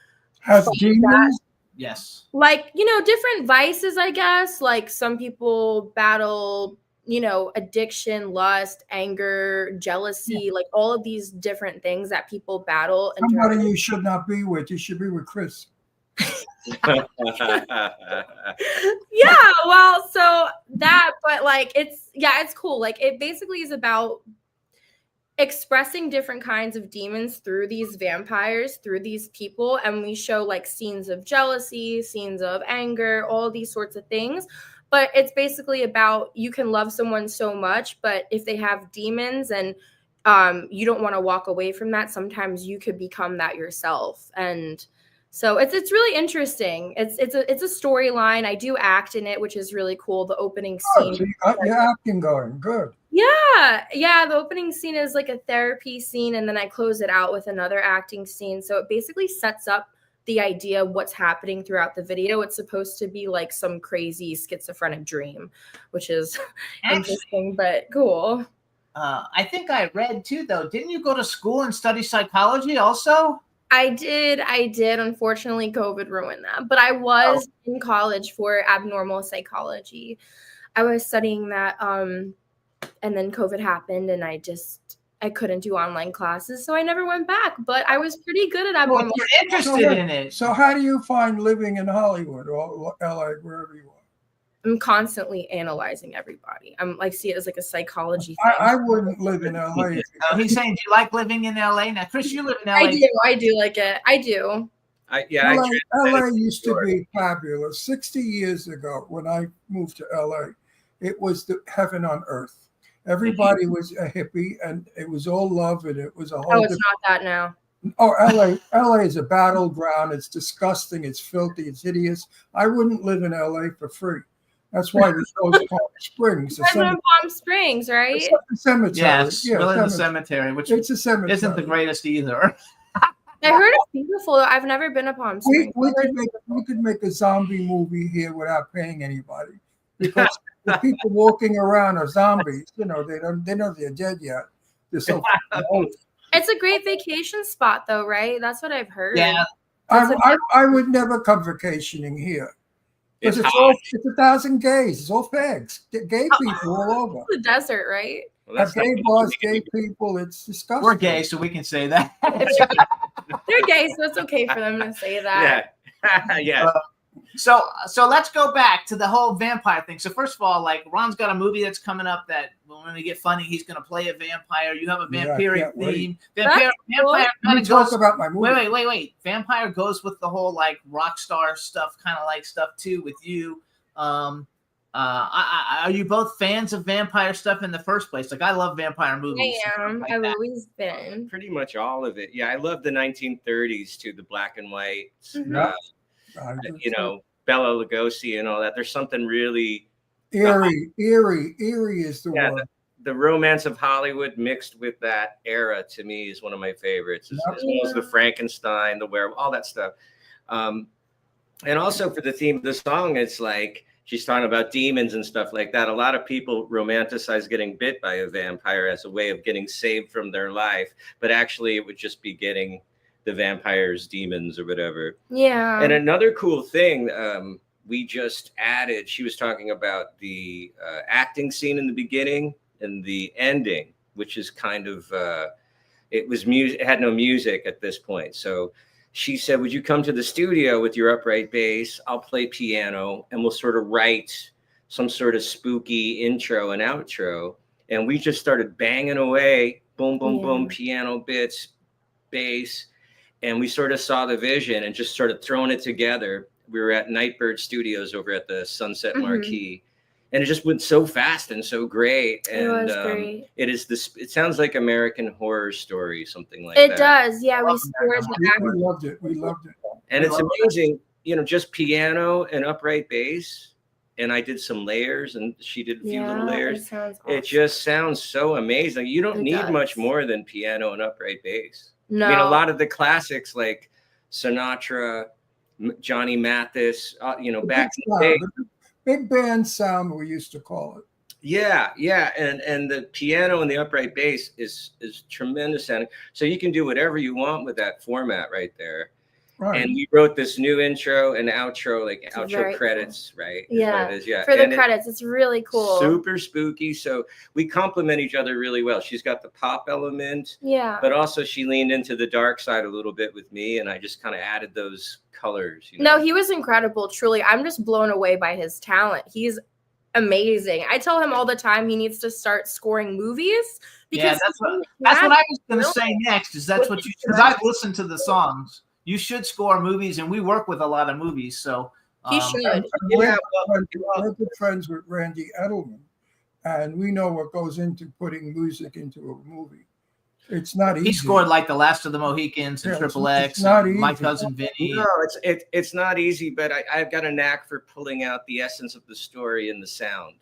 [SPEAKER 5] Has
[SPEAKER 6] fight
[SPEAKER 5] demons?
[SPEAKER 4] Yes.
[SPEAKER 6] Like, you know, different vices, I guess. Like some people battle, you know, addiction, lust, anger, jealousy, like all of these different things that people battle.
[SPEAKER 5] Somebody you should not be with. You should be with Chris.
[SPEAKER 6] Yeah, well, so that, but like it's cool. Like it basically is about expressing different kinds of demons through these vampires, through these people, and we show like scenes of jealousy, scenes of anger, all these sorts of things. But it's basically about you can love someone so much, but if they have demons and you don't want to walk away from that, sometimes you could become that yourself. And so it's really interesting. It's a storyline. I do act in it, which is really cool. The opening
[SPEAKER 5] Oh,
[SPEAKER 6] scene.
[SPEAKER 5] so you got your acting going. Good.
[SPEAKER 6] Yeah. The opening scene is like a therapy scene, and then I close it out with another acting scene. So it basically sets up the idea of what's happening throughout the video. It's supposed to be like some crazy schizophrenic dream, which is interesting but cool.
[SPEAKER 4] I think I read too, though. Didn't you go to school and study psychology also?
[SPEAKER 6] I did. Unfortunately, COVID ruined that. But I was in college for abnormal psychology. I was studying that, and then COVID happened, and I couldn't do online classes, so I never went back. But I was pretty good at
[SPEAKER 4] Well,
[SPEAKER 6] abnormal.
[SPEAKER 4] you're interested in it.
[SPEAKER 5] So how do you find living in Hollywood or LA, wherever you are?
[SPEAKER 6] I'm constantly analyzing everybody. I'm like, see it as like a psychology thing.
[SPEAKER 5] I wouldn't live in LA.
[SPEAKER 4] He's saying, do you like living in LA? Now, Chris, you live in LA.
[SPEAKER 6] I do like it. I do.
[SPEAKER 5] LA used to be fabulous. 60 years ago, when I moved to LA, it was the heaven on earth. Everybody was a hippie, and it was all love, and it was a whole.
[SPEAKER 6] Oh, it's not that now.
[SPEAKER 5] Oh, LA is a battleground. It's disgusting. It's filthy. It's hideous. I wouldn't live in LA for free. That's why we chose Palm Springs.
[SPEAKER 6] You guys live in Palm Springs, right?
[SPEAKER 5] The cemetery.
[SPEAKER 4] Yes,
[SPEAKER 5] yeah,
[SPEAKER 4] we live in the cemetery, which
[SPEAKER 5] it's a cemetery.
[SPEAKER 4] isn't the greatest either.
[SPEAKER 6] I heard it's beautiful. I've never been to Palm Springs.
[SPEAKER 5] We could make a zombie movie here without paying anybody, because the people walking around are zombies. You know, they know they're dead yet. They're so old.
[SPEAKER 6] It's a great vacation spot, though, right? That's what I've heard.
[SPEAKER 4] Yeah,
[SPEAKER 5] I would never come vacationing here. Because it's 1,000 gays. It's all fags. Gay people all over.
[SPEAKER 6] The desert, right?
[SPEAKER 7] Well,
[SPEAKER 5] Gay bars, gay people. It's disgusting.
[SPEAKER 4] we're gay, so we can say that.
[SPEAKER 6] They're gay, so it's okay for them to say that.
[SPEAKER 7] Yeah.
[SPEAKER 4] So let's go back to the whole vampire thing. So first of all, like Ron's got a movie that's coming up that when we get funny, he's going to play a vampire. You have a vampiric theme. Vampire kind of
[SPEAKER 5] talk
[SPEAKER 4] goes
[SPEAKER 5] about my movie.
[SPEAKER 4] Wait. Vampire goes with the whole like rock star stuff, kind of like stuff too with you. Are you both fans of vampire stuff in the first place? Like I love vampire movies.
[SPEAKER 6] I am.
[SPEAKER 4] Like
[SPEAKER 6] I've
[SPEAKER 4] that.
[SPEAKER 6] always been.
[SPEAKER 7] Pretty much all of it. Yeah, I love the 1930s too, the black and white.
[SPEAKER 6] Mhm.
[SPEAKER 7] You know, Bela Lugosi and all that. There's something really
[SPEAKER 5] Eerie is the word.
[SPEAKER 7] The romance of Hollywood mixed with that era to me is one of my favorites, as well as the Frankenstein, the werewolf, all that stuff. And also for the theme of the song, it's like she's talking about demons and stuff like that. A lot of people romanticize getting bit by a vampire as a way of getting saved from their life, but actually it would just be getting the vampire's demons or whatever.
[SPEAKER 6] Yeah.
[SPEAKER 7] And another cool thing we just added, she was talking about the acting scene in the beginning and the ending, which is kind of, it was music, it had no music at this point. So she said, would you come to the studio with your upright bass? I'll play piano and we'll sort of write some sort of spooky intro and outro. And we just started banging away, boom, boom, boom, piano bits, bass. And we sort of saw the vision and just sort of throwing it together. We were at Nightbird Studios over at the Sunset Marquee, and it just went so fast and so great. And
[SPEAKER 6] it was great.
[SPEAKER 7] It sounds like American Horror Story, something like that.
[SPEAKER 6] It does. Yeah, we scored the act.
[SPEAKER 5] We loved it. We loved it.
[SPEAKER 7] And it's amazing, you know, just piano and upright bass. And I did some layers, and she did a few little layers.
[SPEAKER 6] It sounds awesome.
[SPEAKER 7] It just sounds so amazing. You don't need much more than piano and upright bass.
[SPEAKER 6] No.
[SPEAKER 7] I mean, a lot of the classics like Sinatra, Johnny Mathis, you know, back in the day.
[SPEAKER 5] Big band sound, we used to call it.
[SPEAKER 7] Yeah. And the piano and the upright bass is tremendous sounding. So you can do whatever you want with that format right there.
[SPEAKER 5] Right.
[SPEAKER 7] And we wrote this new intro and outro, like
[SPEAKER 6] It's
[SPEAKER 7] outro
[SPEAKER 6] very
[SPEAKER 7] credits, right? is what
[SPEAKER 6] Yeah.
[SPEAKER 7] it is, yeah.
[SPEAKER 6] For the
[SPEAKER 7] And
[SPEAKER 6] credits, it's really cool.
[SPEAKER 7] super spooky. So we complement each other really well. She's got the pop element,
[SPEAKER 6] Yeah.
[SPEAKER 7] but also she leaned into the dark side a little bit with me, and I just kind of added those colors.
[SPEAKER 6] No, he was incredible. Truly, I'm just blown away by his talent. He's amazing. I tell him all the time he needs to start scoring movies because
[SPEAKER 4] Yeah, that's what I was going to say next. Is that's what you, because I've listened to the songs. You should score movies, and we work with a lot of movies, so
[SPEAKER 6] he should.
[SPEAKER 7] Yeah,
[SPEAKER 5] We're good friends with Randy Edelman, and we know what goes into putting music into a movie. It's not easy.
[SPEAKER 4] he scored like The Last of the Mohicans and
[SPEAKER 5] Yeah,
[SPEAKER 4] Triple
[SPEAKER 5] it's
[SPEAKER 4] X,
[SPEAKER 5] not
[SPEAKER 4] and My
[SPEAKER 5] easy.
[SPEAKER 4] Cousin Vinny.
[SPEAKER 7] No, it's not easy, but I've got a knack for pulling out the essence of the story and the sound.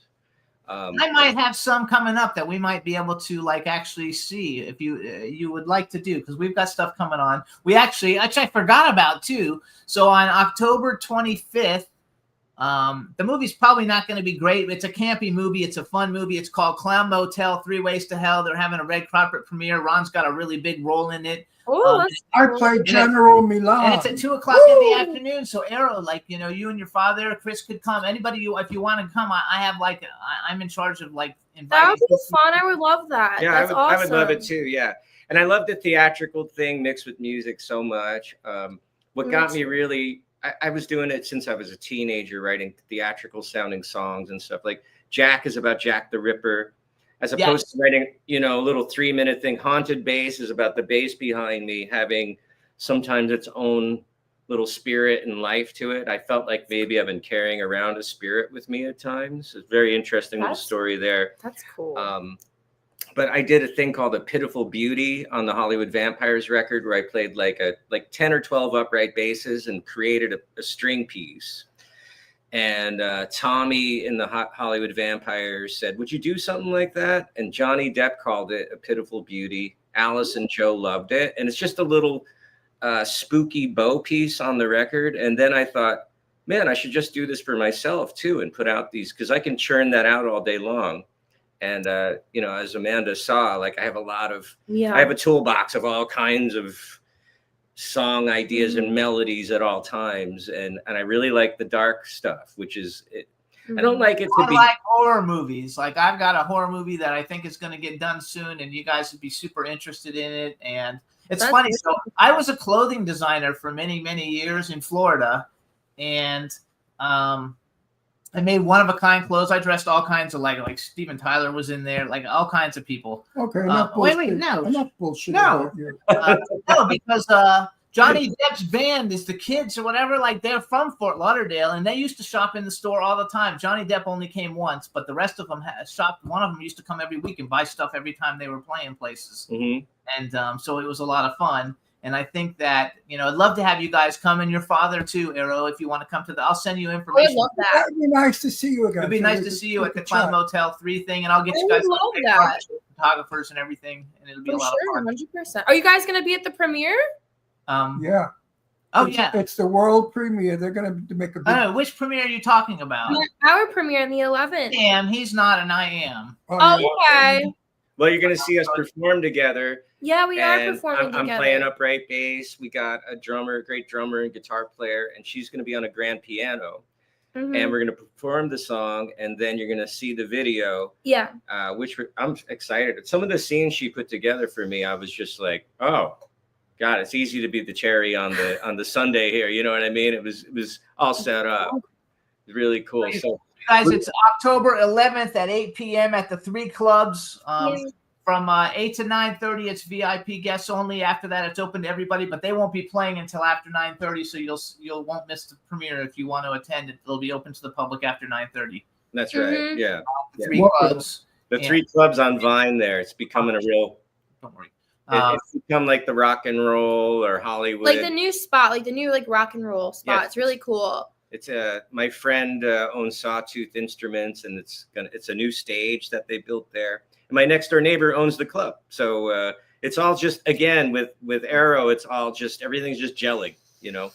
[SPEAKER 4] I might have some coming up that we might be able to like actually see if you would like to do, because we've got stuff coming on. We actually, which I forgot about too. So on October 25th, the movie's probably not going to be great. It's a campy movie. It's a fun movie. It's called Clown Motel: 3 Ways to Hell. They're having a red carpet premiere. Ron's got a really big role in it.
[SPEAKER 6] Oh, that's
[SPEAKER 5] I
[SPEAKER 6] cool.
[SPEAKER 5] played General Milan.
[SPEAKER 4] And it's at 2:00 in the afternoon. So Arrow, like, you know, you and your father, Chris could come. Anybody, if you want to come, I have like, I'm in charge of like
[SPEAKER 6] That
[SPEAKER 4] inviting.
[SPEAKER 6] would be fun. I would love that.
[SPEAKER 7] Yeah,
[SPEAKER 6] That's
[SPEAKER 7] I would love it
[SPEAKER 6] awesome.
[SPEAKER 7] too. Yeah, and I love the theatrical thing mixed with music so much. What got me really, I was doing it since I was a teenager, writing theatrical sounding songs and stuff. Like Jack is about Jack the Ripper, as opposed to writing, you know, a little 3-minute thing. Haunted Bass is about the bass behind me having sometimes its own little spirit and life to it. I felt like maybe I've been carrying around a spirit with me at times. It's a very interesting little
[SPEAKER 6] That's-
[SPEAKER 7] story there.
[SPEAKER 6] That's cool.
[SPEAKER 7] But I did a thing called A Pitiful Beauty on the Hollywood Vampires record, where I played like 10 or 12 upright basses and created a string piece. And Tommy in the Hollywood Vampires said, "Would you do something like that?" And Johnny Depp called it A Pitiful Beauty. Alice and Joe loved it. And it's just a little spooky bow piece on the record. And then I thought, man, I should just do this for myself too and put out these, because I can churn that out all day long. And, you know, as Amanda saw, like I have
[SPEAKER 6] yeah.
[SPEAKER 7] I have a toolbox of all kinds of song ideas and melodies at all times. And I really like the dark stuff, which is, I don't like it to
[SPEAKER 4] I
[SPEAKER 7] be.
[SPEAKER 4] like horror movies. Like I've got a horror movie that I think is going to get done soon, and you guys would be super interested in it. And it's
[SPEAKER 6] That's
[SPEAKER 4] funny. So I was a clothing designer for many, many years in Florida, and I made one-of-a-kind clothes. I dressed all kinds of like Steven Tyler was in there, like all kinds of people.
[SPEAKER 5] Okay, enough
[SPEAKER 4] wait,
[SPEAKER 5] bullshit.
[SPEAKER 4] no.
[SPEAKER 5] Enough bullshit.
[SPEAKER 4] No.
[SPEAKER 5] about you.
[SPEAKER 4] No, because Johnny Depp's band is the Kids or whatever. Like they're from Fort Lauderdale, and they used to shop in the store all the time. Johnny Depp only came once, but the rest of them shopped. One of them used to come every week and buy stuff every time they were playing places.
[SPEAKER 7] Mhm.
[SPEAKER 4] And so it was a lot of fun. And I think that, you know, I'd love to have you guys come, and your father too, Arrow, if you want to come to I'll send you
[SPEAKER 6] I would
[SPEAKER 4] information.
[SPEAKER 6] love that.
[SPEAKER 5] That'd be nice to see you again.
[SPEAKER 4] It'd be
[SPEAKER 5] so
[SPEAKER 4] nice
[SPEAKER 5] we
[SPEAKER 4] to
[SPEAKER 5] could
[SPEAKER 4] see you at the
[SPEAKER 5] chat.
[SPEAKER 4] Clown Motel 3 thing, and I'll get
[SPEAKER 6] I
[SPEAKER 4] you guys
[SPEAKER 6] would love
[SPEAKER 4] big
[SPEAKER 6] that.
[SPEAKER 4] partners with photographers and everything, and it'll be
[SPEAKER 6] For
[SPEAKER 4] a lot
[SPEAKER 6] sure,
[SPEAKER 4] of fun.
[SPEAKER 6] 100%. Are you guys going to be at the premiere?
[SPEAKER 5] Yeah.
[SPEAKER 4] Oh,
[SPEAKER 5] It's-
[SPEAKER 4] yeah.
[SPEAKER 5] It's the world premiere. They're going to make a big.
[SPEAKER 4] I don't know, which premiere are you talking about?
[SPEAKER 6] Our premiere on the 11th.
[SPEAKER 4] Damn, he's not, and I am.
[SPEAKER 6] Oh,
[SPEAKER 5] yeah.
[SPEAKER 6] okay.
[SPEAKER 7] Well, you're going to see us perform together.
[SPEAKER 6] Yeah, we are
[SPEAKER 7] And
[SPEAKER 6] performing
[SPEAKER 7] I'm
[SPEAKER 6] together.
[SPEAKER 7] playing upright bass. We got a drummer, a great drummer and guitar player, and she's going to be on a grand piano.
[SPEAKER 6] Mhm.
[SPEAKER 7] And we're going to perform the song, and then you're going to see the video,
[SPEAKER 6] Yeah.
[SPEAKER 7] I'm excited. Some of the scenes she put together for me, I was just like, oh, God, it's easy to be the cherry on the Sunday here. You know what I mean? It was all set up. It's really cool. So
[SPEAKER 4] Guys, it's October 11th at 8 p.m. at the 3 clubs.
[SPEAKER 6] Yeah.
[SPEAKER 4] From 8 to 9:30, it's VIP guests only. After that, it's open to everybody, but they won't be playing until after 9:30, so you won't miss the premiere if you want to attend. It'll be open to the public after 9:30.
[SPEAKER 7] that's right.
[SPEAKER 6] Mhm.
[SPEAKER 7] Yeah.
[SPEAKER 4] The 3
[SPEAKER 5] Wonderful.
[SPEAKER 4] clubs.
[SPEAKER 7] The
[SPEAKER 4] Yeah.
[SPEAKER 7] 3 clubs on Vine there. It's becoming a real,
[SPEAKER 4] Don't worry.
[SPEAKER 7] it's become like the rock and roll or Hollywood.
[SPEAKER 6] Like the new spot, like the new like rock and roll spot.
[SPEAKER 7] Yes.
[SPEAKER 6] It's really cool.
[SPEAKER 7] It's my friend owns Sawtooth Instruments, and it's a new stage that they built there. And my next door neighbor owns the club, so it's all just, again, with Arrow, it's all just, everything's just gelling, you know.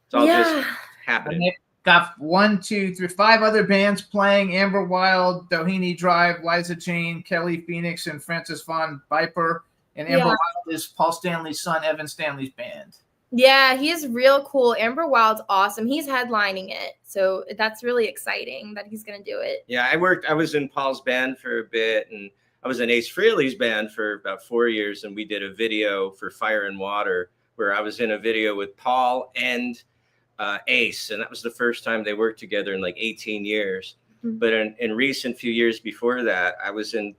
[SPEAKER 7] It's all just
[SPEAKER 4] And
[SPEAKER 7] happening.
[SPEAKER 4] they've got 1, 2, 3, 5 other bands playing: Amber Wild, Doheny Drive, Liza Jane, Kelly Phoenix, and Francis Von Viper. And Amber
[SPEAKER 6] Yeah.
[SPEAKER 4] Wild is Paul Stanley's son, Evan Stanley's band.
[SPEAKER 6] Yeah, he's real cool. Amber Wild's awesome. He's headlining it. So that's really exciting that he's going to do it.
[SPEAKER 7] Yeah, I was in Paul's band for a bit, and I was in Ace Frehley's band for about 4 years, and we did a video for Fire and Water where I was in a video with Paul and Ace, and that was the first time they worked together in like 18 years. But in recent few years before that, I was in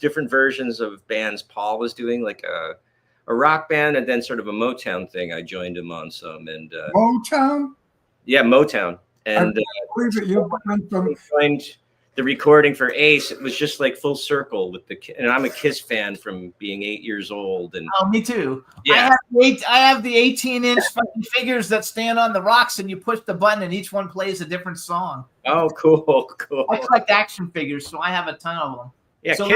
[SPEAKER 7] different versions of bands Paul was doing, like a rock band, and then sort of a Motown thing. I joined him on some, and
[SPEAKER 5] Motown?
[SPEAKER 7] yeah, Motown. And
[SPEAKER 5] believe it, you went from
[SPEAKER 7] joined the recording for Ace. It was just like full circle with and I'm a Kiss fan from being 8 years old. And
[SPEAKER 4] Oh, me too.
[SPEAKER 7] Yeah.
[SPEAKER 4] I have the 18-inch fucking figures that stand on the rocks, and you push the button, and each one plays a different song.
[SPEAKER 7] oh, cool.
[SPEAKER 4] I collect action figures, so I have a ton of them.
[SPEAKER 7] Yeah,
[SPEAKER 4] So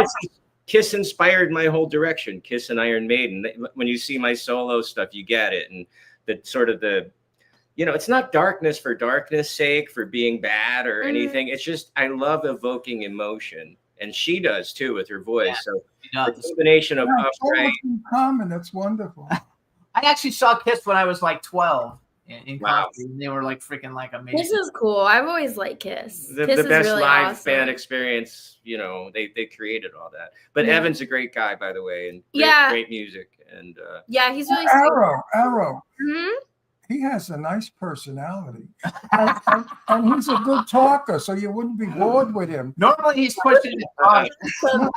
[SPEAKER 7] Kiss inspired my whole direction. Kiss and Iron Maiden. When you see my solo stuff, you get it. And the sort of it's not darkness for darkness sake, for being bad or anything. It's just I love evoking emotion, and she does too with her voice.
[SPEAKER 4] Yeah,
[SPEAKER 7] so
[SPEAKER 4] she
[SPEAKER 7] the
[SPEAKER 4] does.
[SPEAKER 7] combination of
[SPEAKER 5] so
[SPEAKER 7] upright.
[SPEAKER 5] much in common. That's wonderful.
[SPEAKER 4] I actually saw Kiss when I was like 12 in
[SPEAKER 7] Wow.
[SPEAKER 4] concert, and they were like freaking like amazing.
[SPEAKER 6] This is cool. I've always liked Kiss.
[SPEAKER 7] The
[SPEAKER 6] Kiss is
[SPEAKER 7] best
[SPEAKER 6] really
[SPEAKER 7] live
[SPEAKER 6] awesome.
[SPEAKER 7] fan experience, they created all that. But
[SPEAKER 6] Yeah.
[SPEAKER 7] Evan's a great guy, by the way, and great music. And
[SPEAKER 6] Yeah, he's really sweet.
[SPEAKER 5] Arrow.
[SPEAKER 6] Mhm.
[SPEAKER 5] He has a nice personality, and he's a good talker, so you wouldn't be bored with him.
[SPEAKER 4] Normally he's pushing it hard.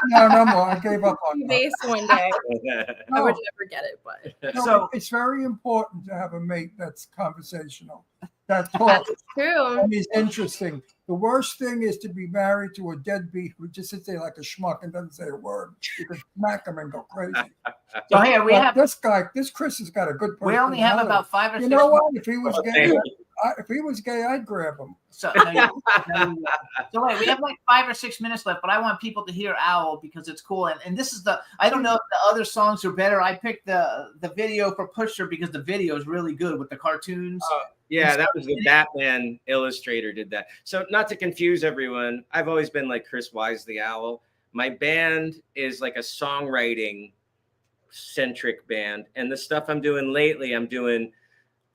[SPEAKER 5] No more. I gave up on that.
[SPEAKER 6] Bass one day. I would
[SPEAKER 5] No,
[SPEAKER 6] never get it, but
[SPEAKER 5] no,
[SPEAKER 4] So-
[SPEAKER 5] it's very important to have a mate that's conversational, that talks,
[SPEAKER 6] that's true.
[SPEAKER 5] and is interesting. The worst thing is to be married to a deadbeat who just sits there like a schmuck and doesn't say a word. You can smack him and go crazy.
[SPEAKER 4] So here we
[SPEAKER 5] But
[SPEAKER 4] have.
[SPEAKER 5] this Chris has got a good personality.
[SPEAKER 4] We only have about 5 or 6.
[SPEAKER 5] You know what? If he was
[SPEAKER 7] Oh,
[SPEAKER 5] gay,
[SPEAKER 7] thank you.
[SPEAKER 5] if he was gay, I'd grab him.
[SPEAKER 4] So, so wait, we have like 5 or 6 minutes left, but I want people to hear Owl because it's cool. And this is I don't know if the other songs are better. I picked the video for Pusher because the video is really good with the cartoons.
[SPEAKER 7] Yeah, that was the Batman illustrator did that. So not to confuse everyone, I've always been like Chris Wise the Owl. My band is like a songwriting centric band, and the stuff I'm doing lately, I'm doing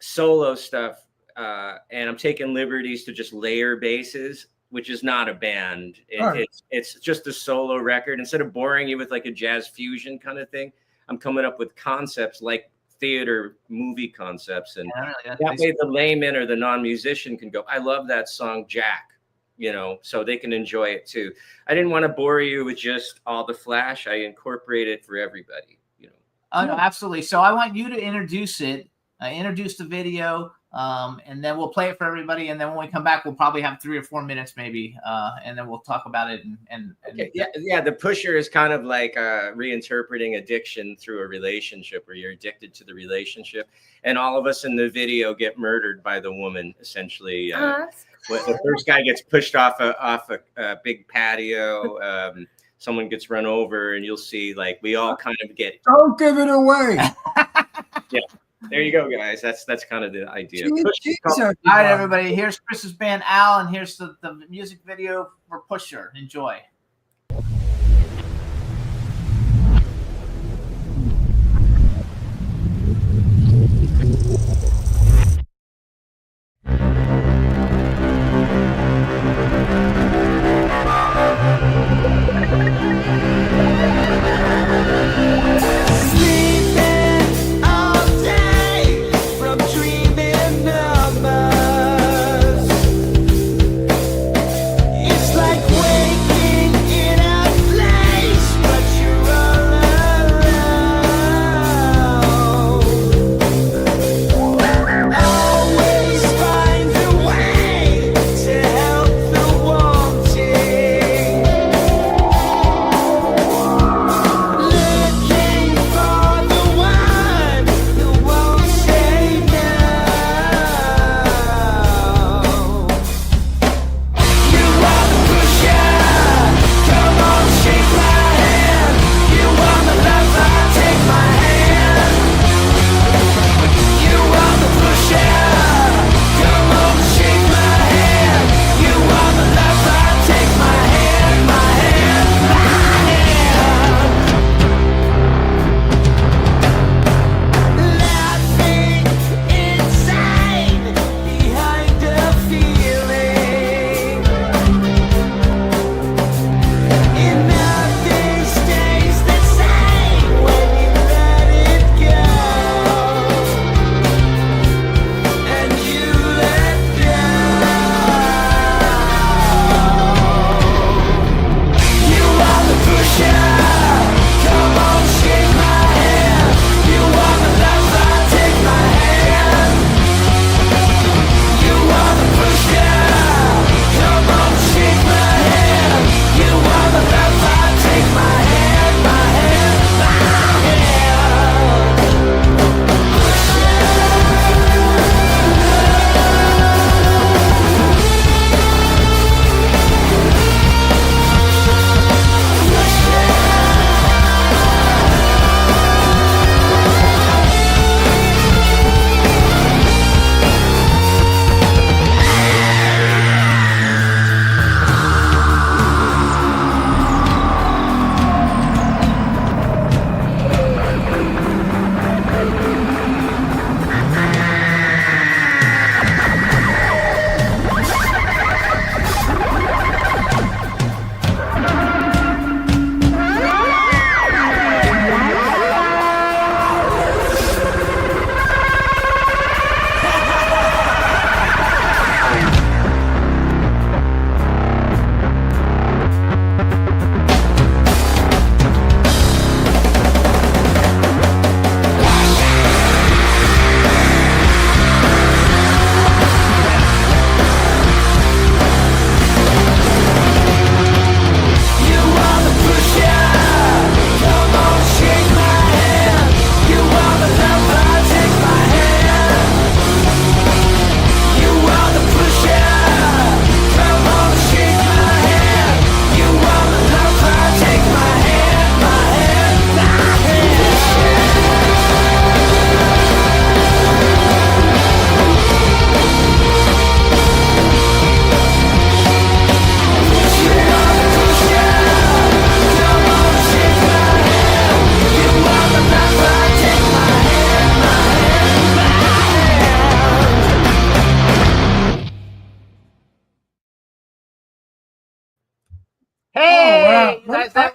[SPEAKER 7] solo stuff, and I'm taking liberties to just layer basses, which is not a band.
[SPEAKER 5] Right.
[SPEAKER 7] It's just a solo record. Instead of boring you with like a jazz fusion kind of thing, I'm coming up with concepts like theater movie concepts, and
[SPEAKER 4] Yeah, really, that's
[SPEAKER 7] that
[SPEAKER 4] basically-
[SPEAKER 7] way the layman or the non-musician can go, I love that song, Jack, so they can enjoy it too. I didn't want to bore you with just all the flash. I incorporate it for everybody.
[SPEAKER 4] Oh, no, absolutely. So I want you to introduce it, introduce the video, and then we'll play it for everybody. And then when we come back, we'll probably have 3 or 4 minutes maybe, and then we'll talk about it. And
[SPEAKER 7] Okay. Yeah. The Pusher is kind of like reinterpreting addiction through a relationship where you're addicted to the relationship. And all of us in the video get murdered by the woman, essentially. When the first guy gets pushed off a big patio. Someone gets run over, and you'll see like we all kind of get.
[SPEAKER 5] Don't give it away.
[SPEAKER 7] There you go, guys. That's kind of the idea.
[SPEAKER 5] Jeez,
[SPEAKER 4] all right, everybody. Here's Chris's band Al, and here's the music video for Pusher. Enjoy.
[SPEAKER 2] Sleeping all day from dreaming numbers. It's like waking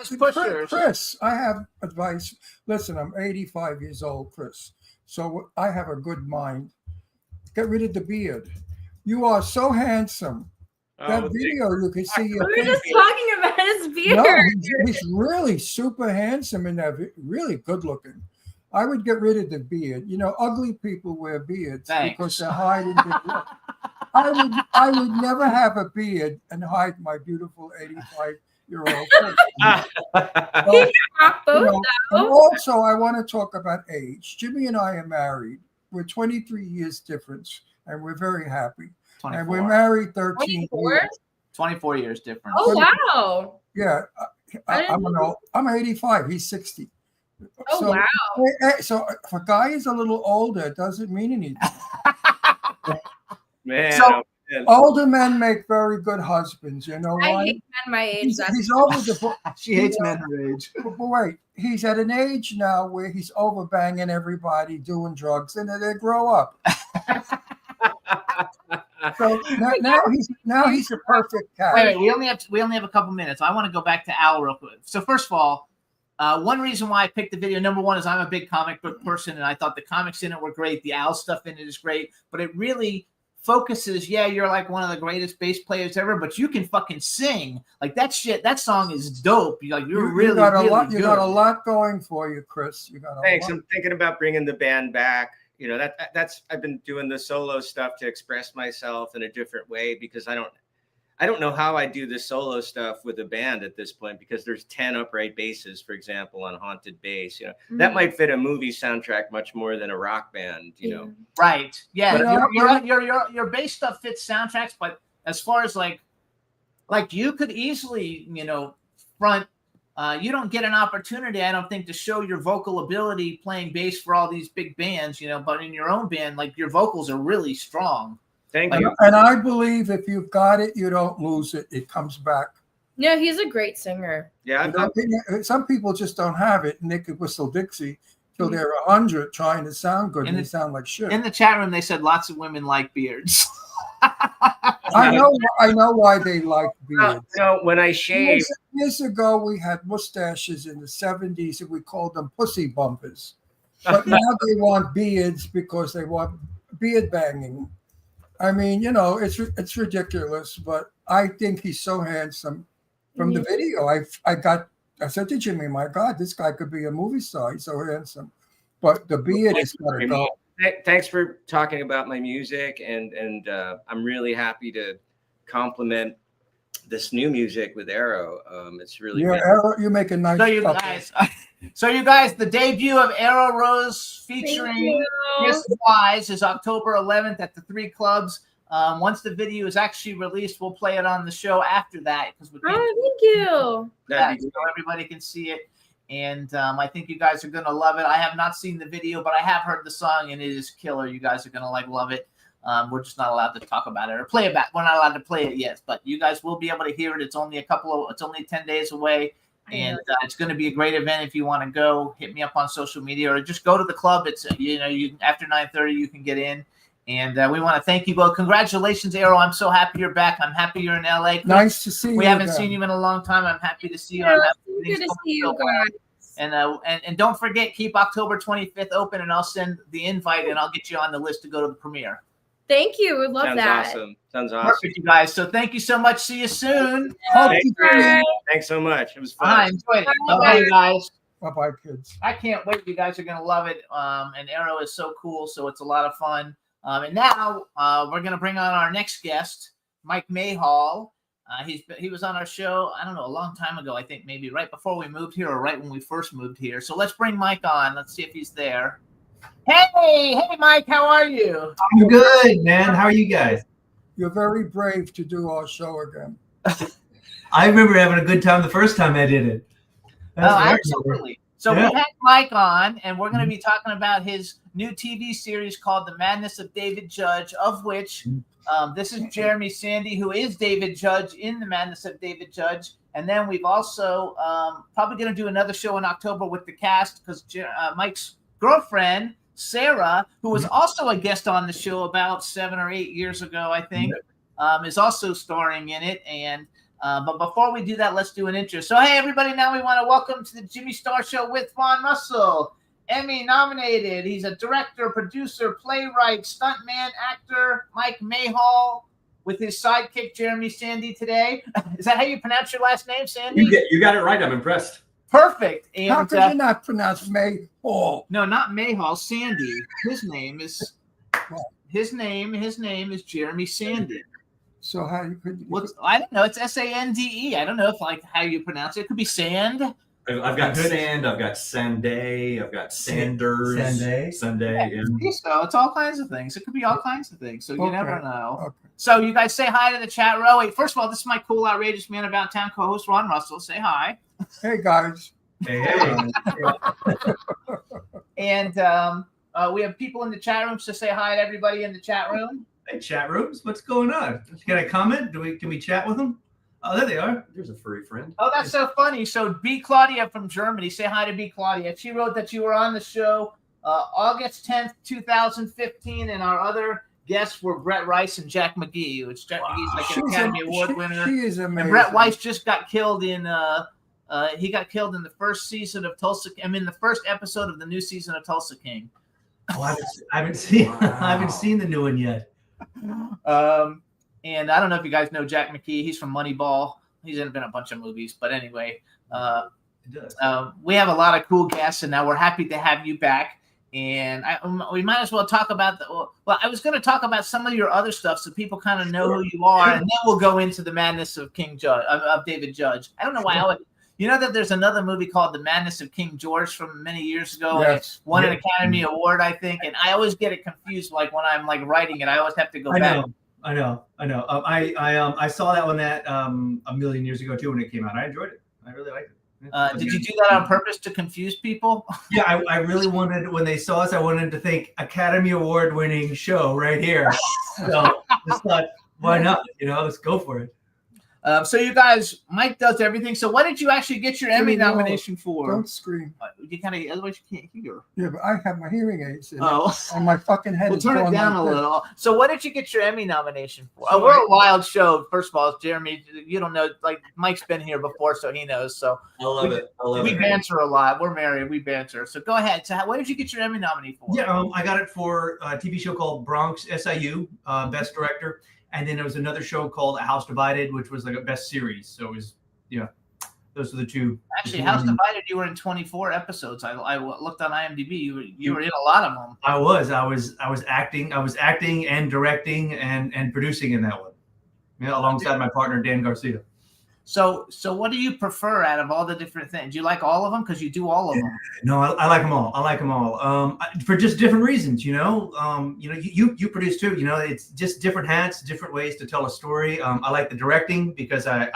[SPEAKER 4] biggest pushers.
[SPEAKER 5] Chris, I have advice. Listen, I'm 85 years old, Chris. So I have a good mind. Get rid of the beard. You are so handsome. That
[SPEAKER 7] Oh,
[SPEAKER 5] video, you can see your
[SPEAKER 6] We were
[SPEAKER 5] face.
[SPEAKER 6] just talking about his beard.
[SPEAKER 5] No, he's really super handsome in that. Really good looking. I would get rid of the beard. You know, ugly people wear beards
[SPEAKER 4] Thanks.
[SPEAKER 5] because they're hiding their look. I would never have a beard and hide my beautiful 85-year-old face.
[SPEAKER 6] He can rock
[SPEAKER 5] You
[SPEAKER 6] both
[SPEAKER 5] know, and
[SPEAKER 6] though.
[SPEAKER 5] also, I want to talk about age. Jimmy and I are married. We're 23 years difference, and we're very happy. And we're
[SPEAKER 4] 24.
[SPEAKER 5] married 13
[SPEAKER 6] 24?
[SPEAKER 5] years.
[SPEAKER 4] 24 years difference.
[SPEAKER 6] Oh wow.
[SPEAKER 5] Yeah,
[SPEAKER 6] I didn't know.
[SPEAKER 5] I'm 85. He's 60.
[SPEAKER 6] Oh
[SPEAKER 5] So-
[SPEAKER 6] wow.
[SPEAKER 5] So if a guy is a little older, it doesn't mean anything.
[SPEAKER 7] Man.
[SPEAKER 4] So-
[SPEAKER 7] oh, man.
[SPEAKER 5] Older men make very good husbands. You know
[SPEAKER 6] I
[SPEAKER 5] why?
[SPEAKER 6] hate men my age.
[SPEAKER 5] He's,
[SPEAKER 6] That's
[SPEAKER 5] he's over the.
[SPEAKER 4] She hates men her age.
[SPEAKER 5] But wait, he's at an age now where he's over banging everybody, doing drugs, and then they grow up. So now he's a perfect cat.
[SPEAKER 4] Wait, we only have a couple minutes. I want to go back to Al real quick. So first of all, one reason why I picked the video, number one, is I'm a big comic book person, and I thought the comics in it were great. The Al stuff in it is great, but it really focuses. Yeah, you're like one of the greatest bass players ever, but you can fucking sing. Like that shit. That song is dope. You're really,
[SPEAKER 5] you got a
[SPEAKER 4] really
[SPEAKER 5] lot.
[SPEAKER 4] good.
[SPEAKER 5] You got a lot going for you, Chris. You got a
[SPEAKER 7] Thanks.
[SPEAKER 5] lot.
[SPEAKER 7] I'm thinking about bringing the band back. You know, that's I've been doing the solo stuff to express myself in a different way because I don't know how I do the solo stuff with a band at this point because there's 10 upright basses, for example, on Haunted Bass. You know, that might fit a movie soundtrack much more than a rock band, you know.
[SPEAKER 4] Right. Yeah.
[SPEAKER 5] But
[SPEAKER 4] Your bass stuff fits soundtracks, but as far as like you could easily, front. You don't get an opportunity, I don't think, to show your vocal ability playing bass for all these big bands, but in your own band, like your vocals are really strong.
[SPEAKER 7] Thank you.
[SPEAKER 5] And I believe if you've got it, you don't lose it. It comes back.
[SPEAKER 6] Yeah, he's a great singer.
[SPEAKER 7] Yeah,
[SPEAKER 5] Some people just don't have it, and they could whistle Dixie till they're 100 trying to sound good, and they sound like shit.
[SPEAKER 4] In the chat room, they said lots of women like beards.
[SPEAKER 5] I know why they like beards.
[SPEAKER 7] when I shave,
[SPEAKER 5] Years ago, we had mustaches in the 70s, and we called them pussy bumpers. But now they want beards because they want beard banging. I mean, it's ridiculous, but I think he's so handsome. From the video, I said to Jimmy, my God, this guy could be a movie star. He's so handsome. But the beard is got to go.
[SPEAKER 7] thanks for talking about my music, and I'm really happy to compliment this new music with Arrow. It's really good.
[SPEAKER 5] Arrow, you make a nice couple.
[SPEAKER 4] So you guys, the debut of Arrow Rose featuring Chris Wise is October 11th at the 3 clubs. Once the video is actually released, we'll play it on the show after that because we can't
[SPEAKER 6] Thank you.
[SPEAKER 4] so everybody can see it. And I think you guys are gonna love it. I have not seen the video, but I have heard the song, and it is killer. You guys are gonna love it. We're just not allowed to talk about it or play it back. We're not allowed to play it yet, but you guys will be able to hear it. It's only 10 days away. And it's going to be a great event. If you want to go, hit me up on social media or just go to the club. It's you after 9:30 you can get in. And we want to thank you both. Congratulations, Arrow. I'm so happy you're back. I'm happy you're in LA.
[SPEAKER 5] Nice to see you.
[SPEAKER 4] We haven't seen you in a long time. I'm happy to see you. I'm happy
[SPEAKER 6] Good to see you guys.
[SPEAKER 4] And don't forget, keep October 25th open, and I'll send the invite, and I'll get you on the list to go to the premiere.
[SPEAKER 6] Thank you. We love
[SPEAKER 7] Sounds
[SPEAKER 6] that.
[SPEAKER 7] awesome. Sounds awesome.
[SPEAKER 4] Perfect, you guys. So thank you so much. See you soon.
[SPEAKER 7] Thanks so much. It was fun.
[SPEAKER 4] I enjoyed it. Bye, you guys.
[SPEAKER 5] Bye-bye, kids.
[SPEAKER 4] I can't wait. You guys are going to love it. And Arrow is so cool, so it's a lot of fun. And now we're going to bring on our next guest, Mike Mayhall. He was on our show, I don't know, a long time ago, I think maybe right before we moved here or right when we first moved here. So let's bring Mike on. Let's see if he's there. Hey, Mike, how are you?
[SPEAKER 8] I'm good, man. How are you guys?
[SPEAKER 5] You're very brave to do our show again.
[SPEAKER 8] I remember having a good time the first time I did it.
[SPEAKER 4] Absolutely. So
[SPEAKER 8] Yeah.
[SPEAKER 4] we had Mike on, and we're going to be talking about his new TV series called The Madness of David Judge, of which this is Jeremy Sandy, who is David Judge in The Madness of David Judge. And then we've also probably going to do another show in October with the cast because Mike's girlfriend, Sarah, who was also a guest on the show about 7 or 8 years ago, I think, is also starring in it. And But before we do that, let's do an intro. So, hey, everybody, now we want to welcome to the Jimmy Star Show with Ron Russell. Emmy nominated. He's a director, producer, playwright, stuntman, actor, Mike Mayhall, with his sidekick, Jeremy Sandy, today. Is that how you pronounce your last name, Sandy?
[SPEAKER 9] You got it right. I'm impressed.
[SPEAKER 4] Perfect. And,
[SPEAKER 5] How could you not pronounce May Hall?
[SPEAKER 4] no, not Mayhall, Sandy. His name is Jeremy Sandy.
[SPEAKER 5] So how you could?
[SPEAKER 4] I don't know. It's Sande. I don't know if how you pronounce it. It could be Sand.
[SPEAKER 9] I've got Sand. I've got Sunday. I've got Sanders. Sunday. Yeah.
[SPEAKER 4] So it's all kinds of things. It could be all kinds of things. So you never know.
[SPEAKER 5] Okay.
[SPEAKER 4] So you guys say hi to the chat row. Wait, first of all, this is my cool, outrageous man about town co-host Ron Russell. Say hi.
[SPEAKER 5] Hey guys.
[SPEAKER 8] Hey.
[SPEAKER 4] And we have people in the chat room, so say hi to everybody in the chat room.
[SPEAKER 8] Hey, chat rooms. What's going on? Can I comment? Can we chat with them? Oh, there they are.
[SPEAKER 9] There's a furry friend.
[SPEAKER 4] Oh, that's so funny. So B. Claudia from Germany. Say hi to B. Claudia. She wrote that you were on the show August 10th, 2015, and our other guests were Brett Rice and Jack McGee, which Jack McGee's like an Academy Award winner.
[SPEAKER 5] She is amazing.
[SPEAKER 4] And Brett Rice just got killed in he got killed in the first season of Tulsa. I mean, the first episode of the new season of Tulsa King.
[SPEAKER 8] Oh, I haven't seen the new one yet.
[SPEAKER 4] And I don't know if you guys know Jack McKee. He's from Moneyball. He's been in a bunch of movies, but anyway, we have a lot of cool guests, and now we're happy to have you back. And we might as well talk about I was going to talk about some of your other stuff so people kind of know who you are, and then we'll go into the madness of David Judge. I don't know why I would. You know that there's another movie called The Madness of King George from many years ago, and it won an Academy Award, I think. And I always get it confused. Like when I'm writing it, I always have to go back.
[SPEAKER 8] I know. I saw that one a million years ago too when it came out. I enjoyed it. I really liked it.
[SPEAKER 4] Did you do that on purpose to confuse people?
[SPEAKER 8] Yeah, I really wanted, when they saw us, I wanted to think Academy Award winning show right here. So just thought, why not? Let's go for it.
[SPEAKER 4] So you guys, Mike does everything. So what did you actually get your Emmy nomination for?
[SPEAKER 5] Don't scream.
[SPEAKER 4] You otherwise you can't hear.
[SPEAKER 5] Yeah, but I have my hearing aids in,
[SPEAKER 4] Oh.
[SPEAKER 5] and my fucking head
[SPEAKER 4] We'll
[SPEAKER 5] is
[SPEAKER 4] turn it
[SPEAKER 5] going
[SPEAKER 4] down
[SPEAKER 5] like
[SPEAKER 4] a
[SPEAKER 5] this.
[SPEAKER 4] little. So what did you get your Emmy nomination for? We're a wild show. First of all, Jeremy, you don't know. Like Mike's been here before, so he knows. So
[SPEAKER 9] I love it.
[SPEAKER 4] we banter a lot. We're married. We banter. So go ahead. So what did you get your Emmy nominee for?
[SPEAKER 8] Yeah, I got it for a TV show called Bronx SIU, Best Director. And then there was another show called A House Divided, which was like a best series. So it was, those are the two.
[SPEAKER 4] Actually, House Divided, you were in 24 episodes. I looked on IMDb. You were in a lot of them.
[SPEAKER 8] I was acting and directing and producing in that one. Yeah, alongside my partner Dan Garcia.
[SPEAKER 4] So what do you prefer out of all the different things? Do you like all of them? Because you do all of them.
[SPEAKER 8] No, I like them all. For just different reasons, you produce too. It's just different hats, different ways to tell a story. I like the directing because I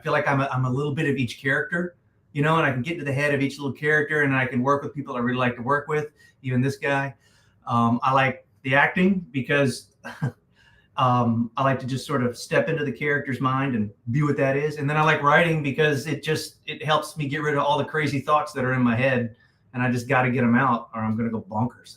[SPEAKER 8] feel like I'm a little bit of each character, and I can get into the head of each little character, and I can work with people I really like to work with. Even this guy. I like the acting because. I like to just sort of step into the character's mind and be what that is. And then I like writing because it helps me get rid of all the crazy thoughts that are in my head. And I just got to get them out or I'm going to go bonkers.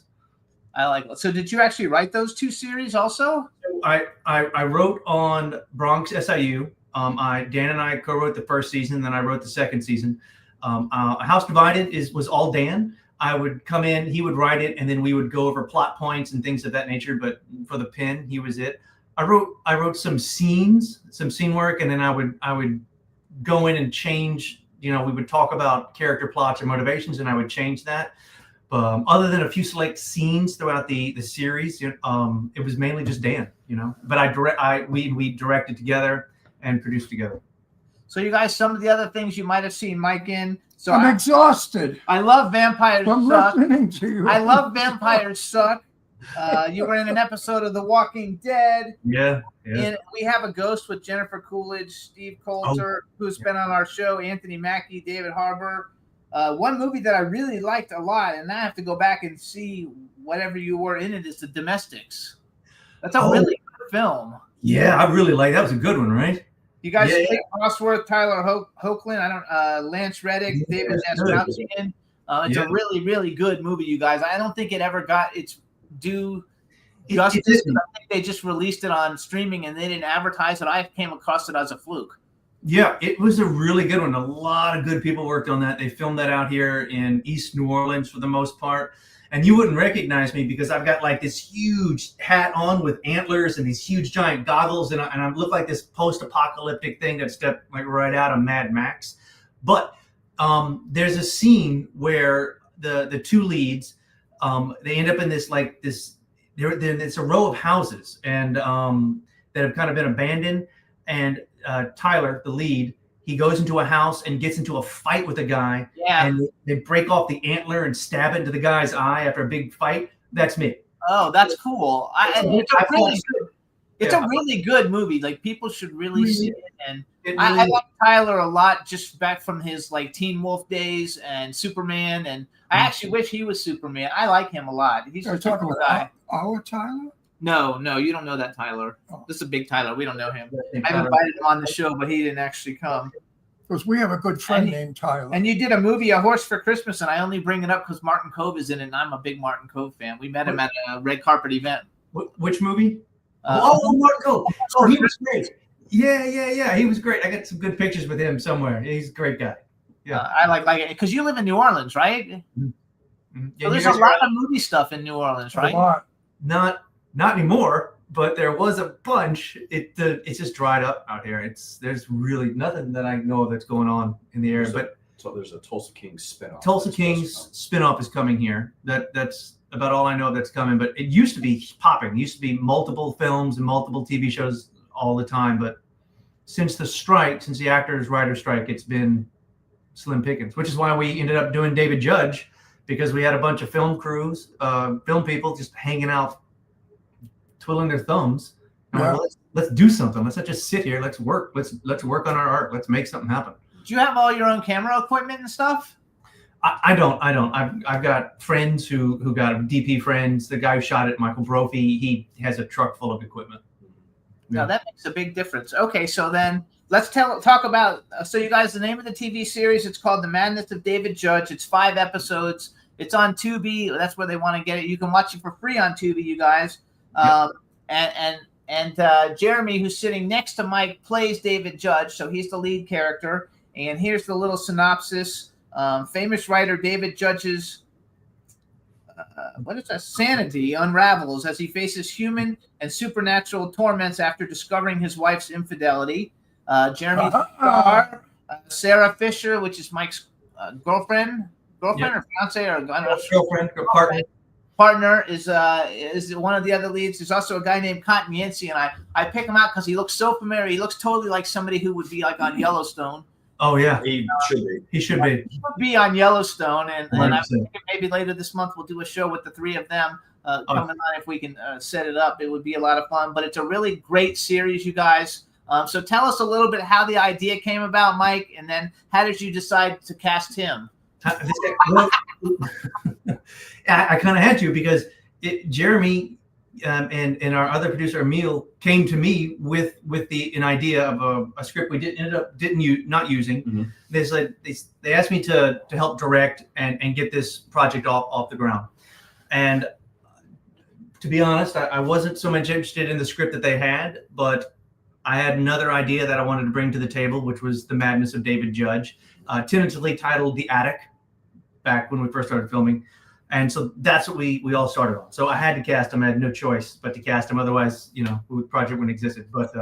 [SPEAKER 4] I like it. So did you actually write those two series also?
[SPEAKER 8] I wrote on Bronx SIU. Dan and I co-wrote the first season. Then I wrote the second season. House Divided was all Dan. I would come in, he would write it, and then we would go over plot points and things of that nature. But for the pen, he was it. I wrote some scene work, and then I would go in and change. We would talk about character plots or motivations, and I would change that. Other than a few select scenes throughout the series, it was mainly just Dan. But we directed together and produced together.
[SPEAKER 4] So you guys, some of the other things you might have seen Mike in. So
[SPEAKER 5] I'm exhausted.
[SPEAKER 4] I love Vampires
[SPEAKER 5] I'm
[SPEAKER 4] Suck.
[SPEAKER 5] listening to you.
[SPEAKER 4] I love Vampires Suck. You were in an episode of The Walking Dead.
[SPEAKER 8] Yeah.
[SPEAKER 4] And we have a ghost with Jennifer Coolidge, Steve Coulter, who's been on our show, Anthony Mackie, David Harbour. One movie that I really liked a lot, and I have to go back and see whatever you were in it, is The Domestics. That's a really good film.
[SPEAKER 8] Yeah, I really like that. Was a good one, right?
[SPEAKER 4] You guys, Kate Bosworth, Tyler Hoechlin, Lance Reddick, David Zaslavian. It's a really, really good movie, you guys. I don't think it ever got its due justice. I think they just released it on streaming and they didn't advertise it. I came across it as a fluke.
[SPEAKER 8] Yeah, it was a really good one. A lot of good people worked on that. They filmed that out here in East New Orleans for the most part. And you wouldn't recognize me because I've got like this huge hat on with antlers and these huge giant goggles, and I look like this post-apocalyptic thing that stepped like right out of Mad Max. But there's a scene where the two leads, they end up in this like this. It's a row of houses and that have kind of been abandoned. And Tyler, the lead, he goes into a house and gets into a fight with a guy.
[SPEAKER 4] Yeah.
[SPEAKER 8] And they break off the antler and stab it into the guy's eye after a big fight. That's me.
[SPEAKER 4] Oh, that's cool. It's a really good movie. Like people should really see it. And I like Tyler a lot, just back from his like Teen Wolf days and Superman. And I actually wish he was Superman. I like him a lot. He's
[SPEAKER 5] Are
[SPEAKER 4] a
[SPEAKER 5] you talking
[SPEAKER 4] cool
[SPEAKER 5] about
[SPEAKER 4] guy.
[SPEAKER 5] our Tyler?
[SPEAKER 4] No, you don't know that Tyler.
[SPEAKER 5] Oh.
[SPEAKER 4] This is a big Tyler. We don't know him. I invited him on the show, but he didn't actually come.
[SPEAKER 5] Because we have a good friend named Tyler.
[SPEAKER 4] And you did a movie, A Horse for Christmas, and I only bring it up because Martin Cove is in it, and I'm a big Martin Cove fan. We met him at a red carpet event.
[SPEAKER 8] Which movie? Martin Cove. Oh, he was great. Yeah. He was great. I got some good pictures with him somewhere. He's a great guy. Yeah.
[SPEAKER 4] I like it because you live in New Orleans, right?
[SPEAKER 8] Mm-hmm.
[SPEAKER 4] So there's a lot of movie stuff in New Orleans, right?
[SPEAKER 8] Not anymore, but there was a bunch. It's just dried up out here. There's really nothing that I know of that's going on in the area.
[SPEAKER 9] So there's a Tulsa King spinoff.
[SPEAKER 8] Tulsa King's spinoff is coming here. That's about all I know that's coming. But it used to be popping. It used to be multiple films and multiple TV shows all the time. But since the actors writers strike, it's been slim pickings. Which is why we ended up doing David Judge, because we had a bunch of film crews, film people just hanging out, twiddling their thumbs. And we're like, let's do something. Let's not just sit here. Let's work. Let's work on our art. Let's make something happen.
[SPEAKER 4] Do you have all your own camera equipment and stuff?
[SPEAKER 8] I don't. I've got friends who got DP friends. The guy who shot it, Michael Brophy, he has a truck full of equipment.
[SPEAKER 4] No, that makes a big difference. Okay, so then let's talk about. So you guys, the name of the TV series, it's called The Madness of David Judge. It's 5 episodes. It's on Tubi. That's where they want to get it. You can watch it for free on Tubi, you guys. And Jeremy, who's sitting next to Mike, plays David Judge, so he's the lead character. And here's the little synopsis. Famous writer David Judge's sanity unravels as he faces human and supernatural torments after discovering his wife's infidelity. Jeremy Starr, Sarah Fisher, which is Mike's girlfriend or fiance, or I don't know,
[SPEAKER 8] girlfriend or
[SPEAKER 4] partner is one of the other leads. There's also a guy named Cotton Yancey, and I pick him out because he looks so familiar. He looks totally like somebody who would be like on Yellowstone.
[SPEAKER 8] Oh yeah,
[SPEAKER 9] He should be.
[SPEAKER 8] he should be.
[SPEAKER 4] He would be on Yellowstone, and I
[SPEAKER 8] 100%.
[SPEAKER 4] think maybe later this month we'll do a show with the 3 of them coming on if we can set it up. It would be a lot of fun, but it's a really great series, you guys. So tell us a little bit how the idea came about, Mike, and then how did you decide to cast him?
[SPEAKER 8] I kind of had to because Jeremy and our other producer Emil came to me with an idea of a script we not using. Mm-hmm. They asked me to help direct and get this project off the ground. And to be honest, I wasn't so much interested in the script that they had, but I had another idea that I wanted to bring to the table, which was The Madness of David Judge, tentatively titled The Attic, back when we first started filming. And so that's what we all started on. So I had to cast him. I had no choice but to cast him. Otherwise, the project wouldn't exist. But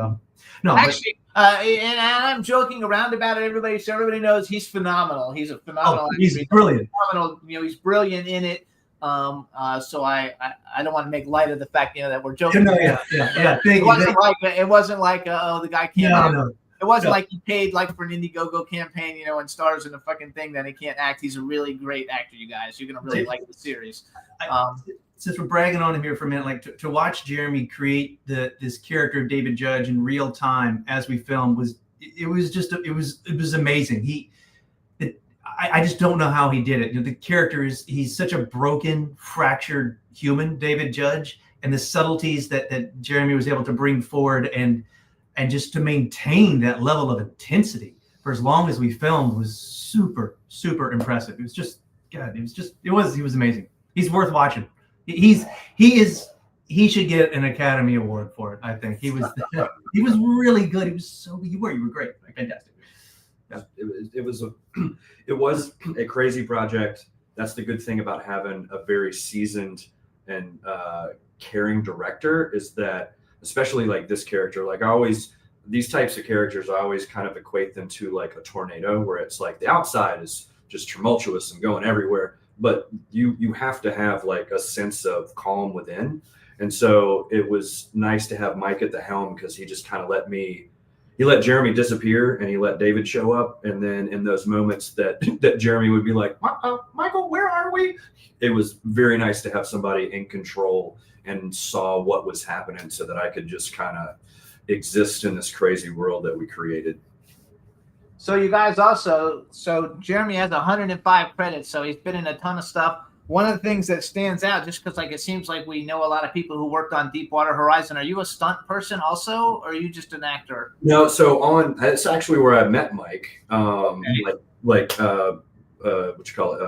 [SPEAKER 8] no,
[SPEAKER 4] actually, and I'm joking around about it. Everybody knows he's phenomenal. He's a phenomenal.
[SPEAKER 8] He's brilliant.
[SPEAKER 4] Phenomenal. He's brilliant in it. So I don't want to make light of the fact that we're joking.
[SPEAKER 8] Yeah.
[SPEAKER 4] It wasn't like the guy can't.
[SPEAKER 8] No.
[SPEAKER 4] It wasn't like he paid like for an Indiegogo campaign, and stars in a fucking thing that he can't act. He's a really great actor, you guys. You're gonna really like the series.
[SPEAKER 8] Since we're bragging on him here for a minute, like to watch Jeremy create this character of David Judge in real time as we filmed was amazing. I just don't know how he did it. The character he's such a broken, fractured human, David Judge, and the subtleties that Jeremy was able to bring forward and just to maintain that level of intensity for as long as we filmed was super, super impressive. It was just, God, he was amazing. He's worth watching. He is he should get an Academy Award for it. I think he was really good. You were great, fantastic.
[SPEAKER 9] Yeah, it was a crazy project. That's the good thing about having a very seasoned and caring director, is that, especially like this character, like these types of characters, I always kind of equate them to like a tornado, where it's like the outside is just tumultuous and going everywhere, but you have to have like a sense of calm within. And so it was nice to have Mike at the helm, because he just kind of let Jeremy disappear and he let David show up. And then in those moments that Jeremy would be like, Michael, where are we? It was very nice to have somebody in control and saw what was happening, so that I could just kind of exist in this crazy world that we created.
[SPEAKER 4] So you guys also, Jeremy has 105 credits, so he's been in a ton of stuff. One of the things that stands out, just because like it seems like we know a lot of people who worked on Deepwater Horizon, are you a stunt person also, or are you just an actor?
[SPEAKER 9] No, so it's actually where I met Mike,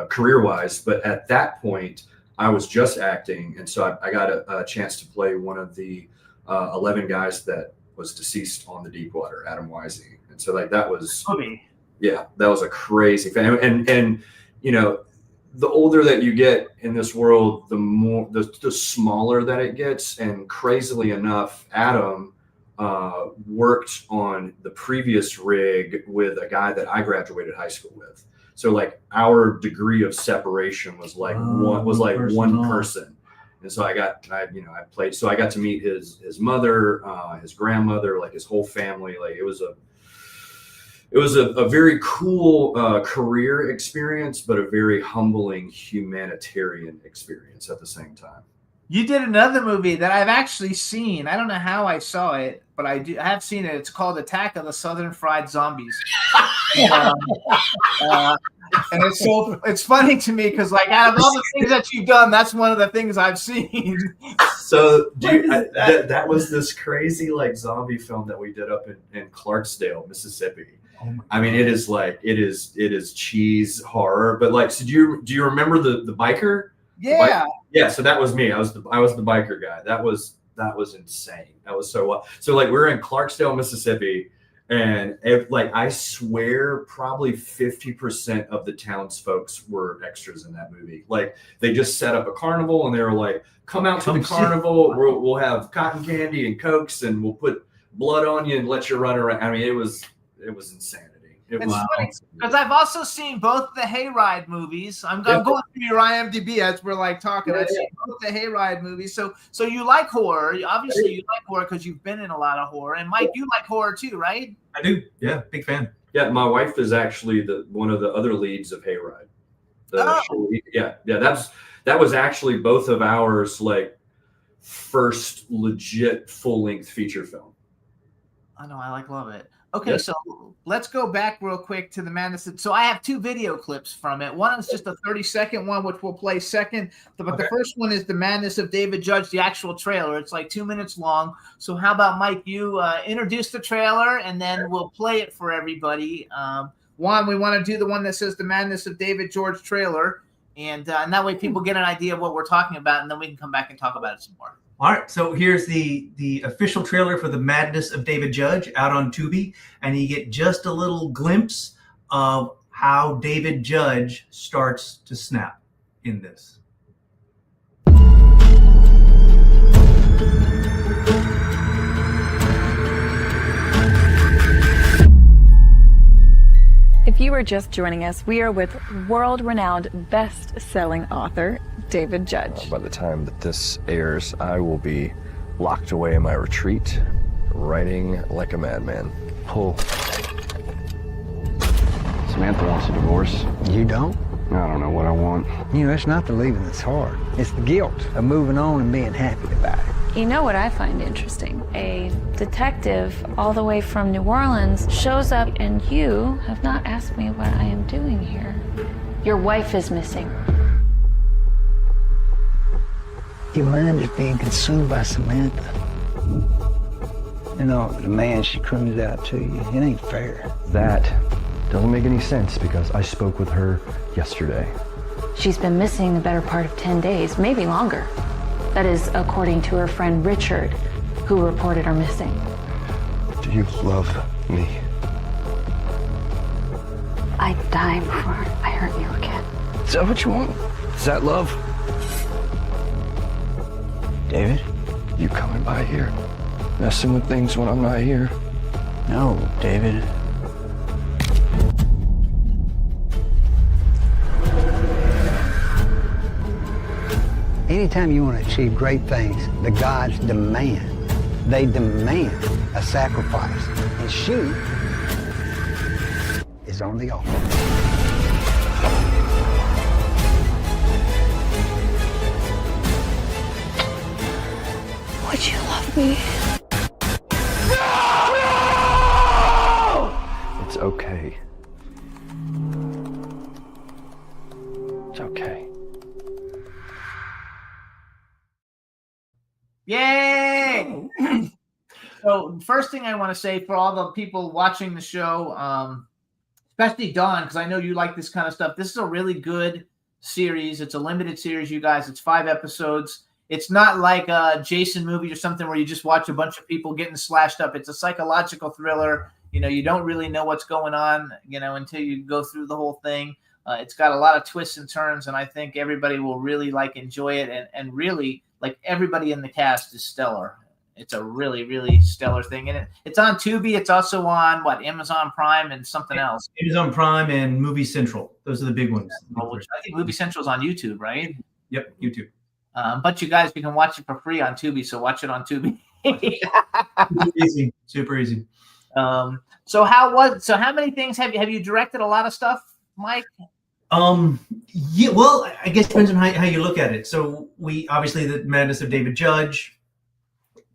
[SPEAKER 9] career wise. But at that point, I was just acting, and so I got a chance to play one of the 11 guys that was deceased on the Deepwater, Adam Wisey. And so like that was that was a crazy fan. And you know, the older that you get in this world, the smaller that it gets. And crazily enough, Adam worked on the previous rig with a guy that I graduated high school with. So like our degree of separation was like one person. And so I got to meet his mother, his grandmother, like his whole family. Like it was a very cool career experience, but a very humbling humanitarian experience at the same time.
[SPEAKER 4] You did another movie that I've actually seen. I don't know how I saw it, but I have seen it. It's called Attack of the Southern Fried Zombies. And it's funny to me because like out of all the things that you've done, that's one of the things I've seen.
[SPEAKER 9] So that was this crazy like zombie film that we did up in Clarksdale, Mississippi. Oh I mean, it is cheese horror, but like, so do you remember the biker?
[SPEAKER 4] Yeah.
[SPEAKER 9] Yeah. So that was me. I was the biker guy. That was insane. That was so like we're in Clarksdale, Mississippi. And I swear probably 50% of the townsfolk were extras in that movie. Like they just set up a carnival and they were like, come out to the carnival. We'll have cotton candy and Cokes and we'll put blood on you and let you run around. I mean, it was insanity.
[SPEAKER 4] It's funny because I've also seen both the Hayride movies. I'm going through your IMDb as we're like talking. I've seen both the Hayride movies. So you like horror. Obviously, you like horror because you've been in a lot of horror. And Mike, you like horror too, right?
[SPEAKER 8] I do. Yeah, big fan.
[SPEAKER 9] Yeah, my wife is actually one of the other leads of Hayride. That was actually both of ours like first legit full-length feature film.
[SPEAKER 4] I know. I love it. Okay, so let's go back real quick to the Madness. So I have two video clips from it. One is just a 30-second one, which we'll play second. But the first one is the Madness of David Judge, the actual trailer. It's like 2 minutes long. So how about, Mike, you introduce the trailer, and then we'll play it for everybody. One, we want to do the one that says the Madness of David George trailer. And that way people get an idea of what we're talking about, and then we can come back and talk about it some more.
[SPEAKER 8] All right, so here's the official trailer for The Madness of David Judge out on Tubi, and you get just a little glimpse of how David Judge starts to snap in this.
[SPEAKER 10] If you are just joining us, we are with world-renowned best-selling author David Judge.
[SPEAKER 11] By the time that this airs, I will be locked away in my retreat, writing like a madman.
[SPEAKER 12] Pull.
[SPEAKER 11] Samantha wants a divorce.
[SPEAKER 12] You don't?
[SPEAKER 11] I don't know what I want.
[SPEAKER 12] You know, it's not the leaving that's hard. It's the guilt of moving on and being happy about it.
[SPEAKER 10] You know what I find interesting? A detective all the way from New Orleans shows up and you have not asked me what I am doing here. Your wife is missing.
[SPEAKER 12] Your mind is being consumed by Samantha. You know, the man she croons out to you, it ain't fair.
[SPEAKER 11] That doesn't make any sense because I spoke with her yesterday.
[SPEAKER 10] She's been missing the better part of 10 days, maybe longer. That is, according to her friend Richard, who reported her missing.
[SPEAKER 11] Do you love me?
[SPEAKER 10] I'd die before I hurt you again.
[SPEAKER 11] Is that what you want? Is that love?
[SPEAKER 12] David?
[SPEAKER 11] You coming by here, messing with things when I'm not here?
[SPEAKER 12] No, David. Anytime you want to achieve great things, the gods demand. They demand a sacrifice. And she is on the altar.
[SPEAKER 1] Would you love me?
[SPEAKER 11] It's okay. It's okay.
[SPEAKER 4] Yay! So first thing I want to say for all the people watching the show, especially Dawn, because I know you like this kind of stuff. This is a really good series. It's a limited series, you guys. It's 5 episodes. It's not like a Jason movie or something where you just watch a bunch of people getting slashed up. It's a psychological thriller. You know, you don't really know what's going on, you know, until you go through the whole thing. It's got a lot of twists and turns, and I think everybody will really enjoy it. And really, everybody in the cast is stellar. It's a really, really stellar thing. And it's on Tubi. It's also on Amazon Prime and something else.
[SPEAKER 8] Amazon Prime and Movie Central. Those are the big ones.
[SPEAKER 4] Which I think Movie Central is on YouTube, right?
[SPEAKER 8] Yep, YouTube.
[SPEAKER 4] But you guys, you can watch it for free on Tubi, so watch it on Tubi.
[SPEAKER 8] Super easy.
[SPEAKER 4] So how many things have you directed? A lot of stuff, Mike?
[SPEAKER 8] Yeah, well, I guess it depends on how you look at it. So we obviously the Madness of David Judge,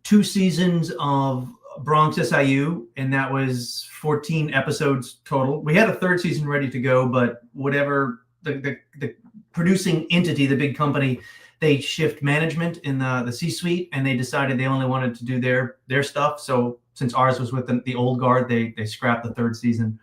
[SPEAKER 8] 2 seasons of Bronx SIU, and that was 14 episodes total. We had a 3rd season ready to go, but whatever the producing entity, the big company, they shift management in the C-suite, and they decided they only wanted to do their stuff. So since ours was with the old guard, they scrapped the 3rd season.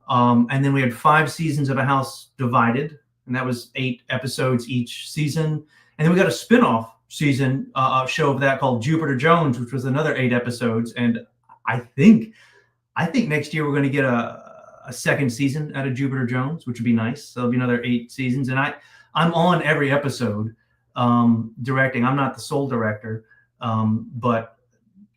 [SPEAKER 8] And then we had 5 seasons of A House Divided, and that was 8 episodes each season. And then we got a spin-off season show of that called Jupiter Jones, which was another 8 episodes. And I think next year we're going to get a 2nd season out of Jupiter Jones, which would be nice. So there'll be another 8 seasons. And I'm on every episode directing. I'm not the sole director, but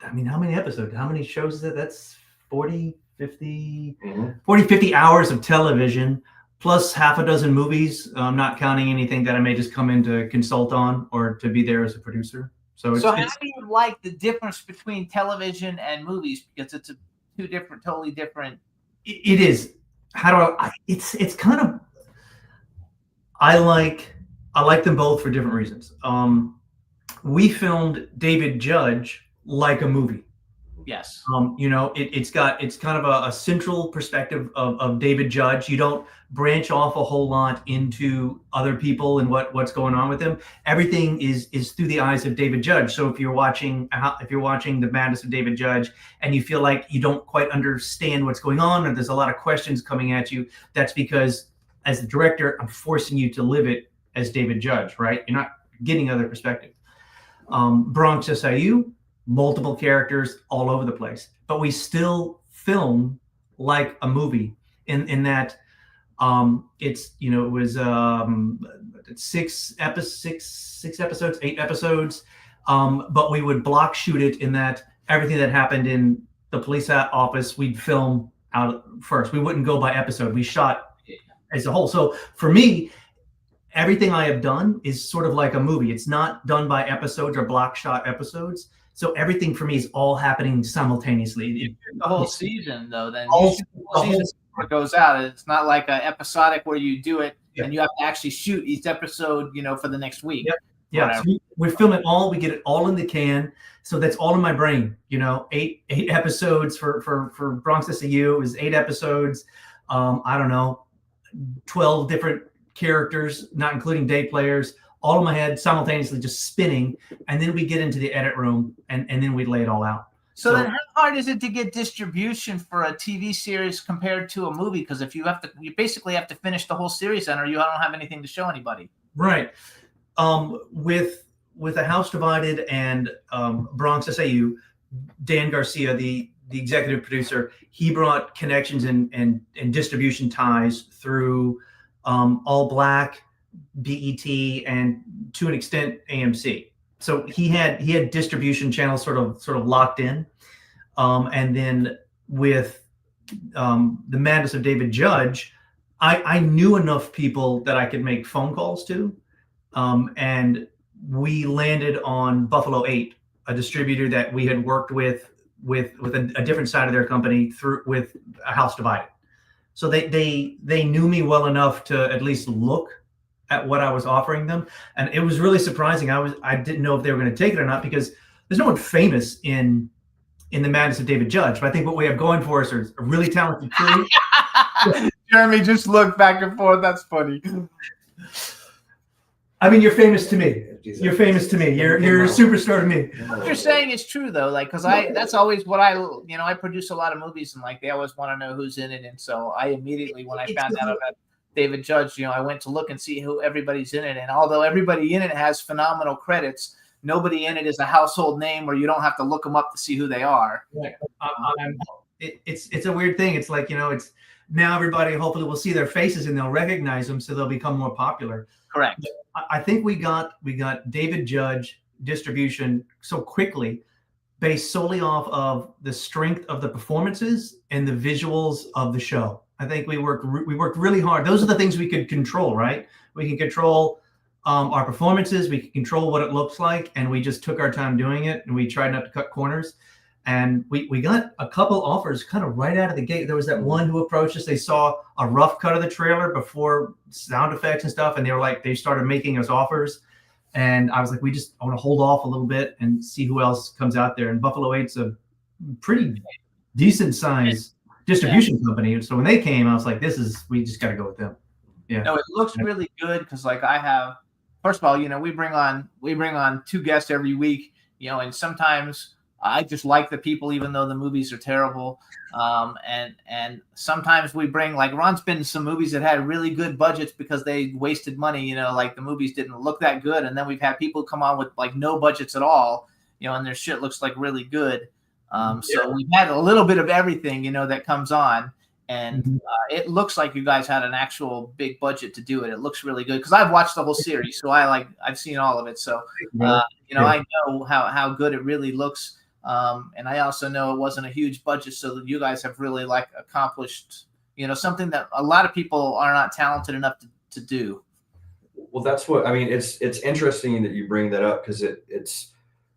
[SPEAKER 8] I mean, how many episodes? How many shows is it? That's 40, 50, 40, 50 hours of television, plus half a dozen movies. I'm not counting anything that I may just come in to consult on or to be there as a producer. So how do
[SPEAKER 4] you like the difference between television and movies? Because it's totally different.
[SPEAKER 8] It is. It's kind of, I like them both for different reasons. We filmed David Judge like a movie.
[SPEAKER 4] Yes.
[SPEAKER 8] You know, it's kind of a central perspective of David Judge. You don't branch off a whole lot into other people and what's going on with them. Everything is through the eyes of David Judge. So if you're watching The Madness of David Judge and you feel like you don't quite understand what's going on, or there's a lot of questions coming at you, that's because as the director, I'm forcing you to live it as David Judge, right? You're not getting other perspective. Bronx SIU, multiple characters all over the place, but we still film like a movie in that it's, you know, it was 6 episodes, 8 episodes, but we would block shoot it in that everything that happened in the police office we'd film out first. We wouldn't go by episode. We shot as a whole. So for me, everything I have done is sort of like a movie. It's not done by episodes or block shot episodes. So everything for me is all happening simultaneously.
[SPEAKER 4] The whole season, though, then the whole season before it goes out. It's not like an episodic where you do it and you have to actually shoot each episode, you know, for the next week.
[SPEAKER 8] Yep. Yeah, so we film it all. We get it all in the can. So that's all in my brain. You know, eight episodes for Bronx SIU. It was 8 episodes. I don't know, 12 different characters, not including day players, all in my head simultaneously, just spinning. And then we get into the edit room and then we lay it all out.
[SPEAKER 4] So then how hard is it to get distribution for a TV series compared to a movie? Because if you basically have to finish the whole series then, or you don't have anything to show anybody.
[SPEAKER 8] Right. with A House Divided and Bronx SAU, Dan Garcia, the executive producer, he brought connections and distribution ties through All Black, BET, and to an extent AMC. So he had distribution channels sort of locked in, and then with The Madness of David Judge, I knew enough people that I could make phone calls to, and we landed on Buffalo 8, a distributor that we had worked with a different side of their company with A House Divided. So they knew me well enough to at least look at what I was offering them, and it was really surprising. I didn't know if they were going to take it or not, because there's no one famous in The Madness of David Judge, but I think what we have going for us is a really talented crew.
[SPEAKER 4] Jeremy just looked back and forth. That's funny.
[SPEAKER 8] I mean, you're famous to me. You're famous to me. You're a superstar to me.
[SPEAKER 4] What you're saying is true, though. Like, because that's always what I produce a lot of movies, and like they always want to know who's in it, and so I immediately, when I found out about David Judge, I went to look and see who everybody's in it, and although everybody in it has phenomenal credits, nobody in it is a household name where you don't have to look them up to see who they are.
[SPEAKER 8] Right. It's a weird thing. It's like, it's now everybody hopefully will see their faces and they'll recognize them, so they'll become more popular.
[SPEAKER 4] Correct.
[SPEAKER 8] I think we got David Judge distribution so quickly, based solely off of the strength of the performances and the visuals of the show. I think we worked really hard. Those are the things we could control, right? We can control our performances, we can control what it looks like, and we just took our time doing it, and we tried not to cut corners. And we got a couple offers kind of right out of the gate. There was that one who approached us. They saw a rough cut of the trailer before sound effects and stuff, and they started making us offers. And I was like, I want to hold off a little bit and see who else comes out there. And Buffalo 8's a pretty decent size distribution company. So when they came, I was like, we just got to go with them. Yeah.
[SPEAKER 4] No, it looks really good, because like first of all, we bring on 2 guests every week, and sometimes I just like the people, even though the movies are terrible. And sometimes we bring, like, Ron's been in some movies that had really good budgets because they wasted money, like the movies didn't look that good. And then we've had people come on with like no budgets at all, and their shit looks like really good. So we've had a little bit of everything, that comes on. And it looks like you guys had an actual big budget to do it. It looks really good, because I've watched the whole series, so I've seen all of it. So I know how good it really looks. And I also know it wasn't a huge budget, so that you guys have really like accomplished, something that a lot of people are not talented enough to do.
[SPEAKER 9] Well, that's what I mean. It's interesting that you bring that up, because it's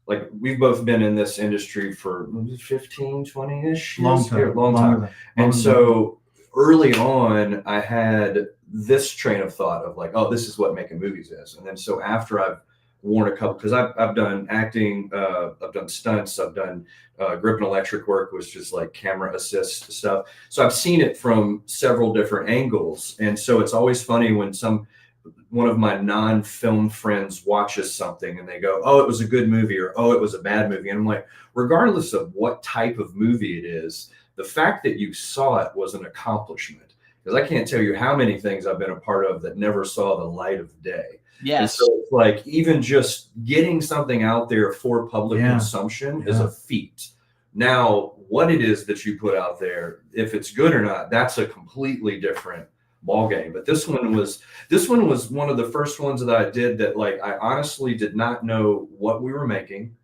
[SPEAKER 9] like we've both been in this industry for 15, 20-ish years. Long time. And so early on, I had this train of thought of like, oh, this is what making movies is. And then so after I've worn a couple, because I've done acting, I've done stunts, I've done grip and electric work, which is like camera assist stuff. So I've seen it from several different angles. And so it's always funny when one of my non-film friends watches something and they go, oh, it was a good movie, or oh, it was a bad movie. And I'm like, regardless of what type of movie it is, the fact that you saw it was an accomplishment, because I can't tell you how many things I've been a part of that never saw the light of day.
[SPEAKER 4] Yes.
[SPEAKER 9] And so it's like, even just getting something out there for public consumption is a feat. Now, what it is that you put out there, if it's good or not, that's a completely different ball game. But this one was one of the first ones that I did that, like, I honestly did not know what we were making.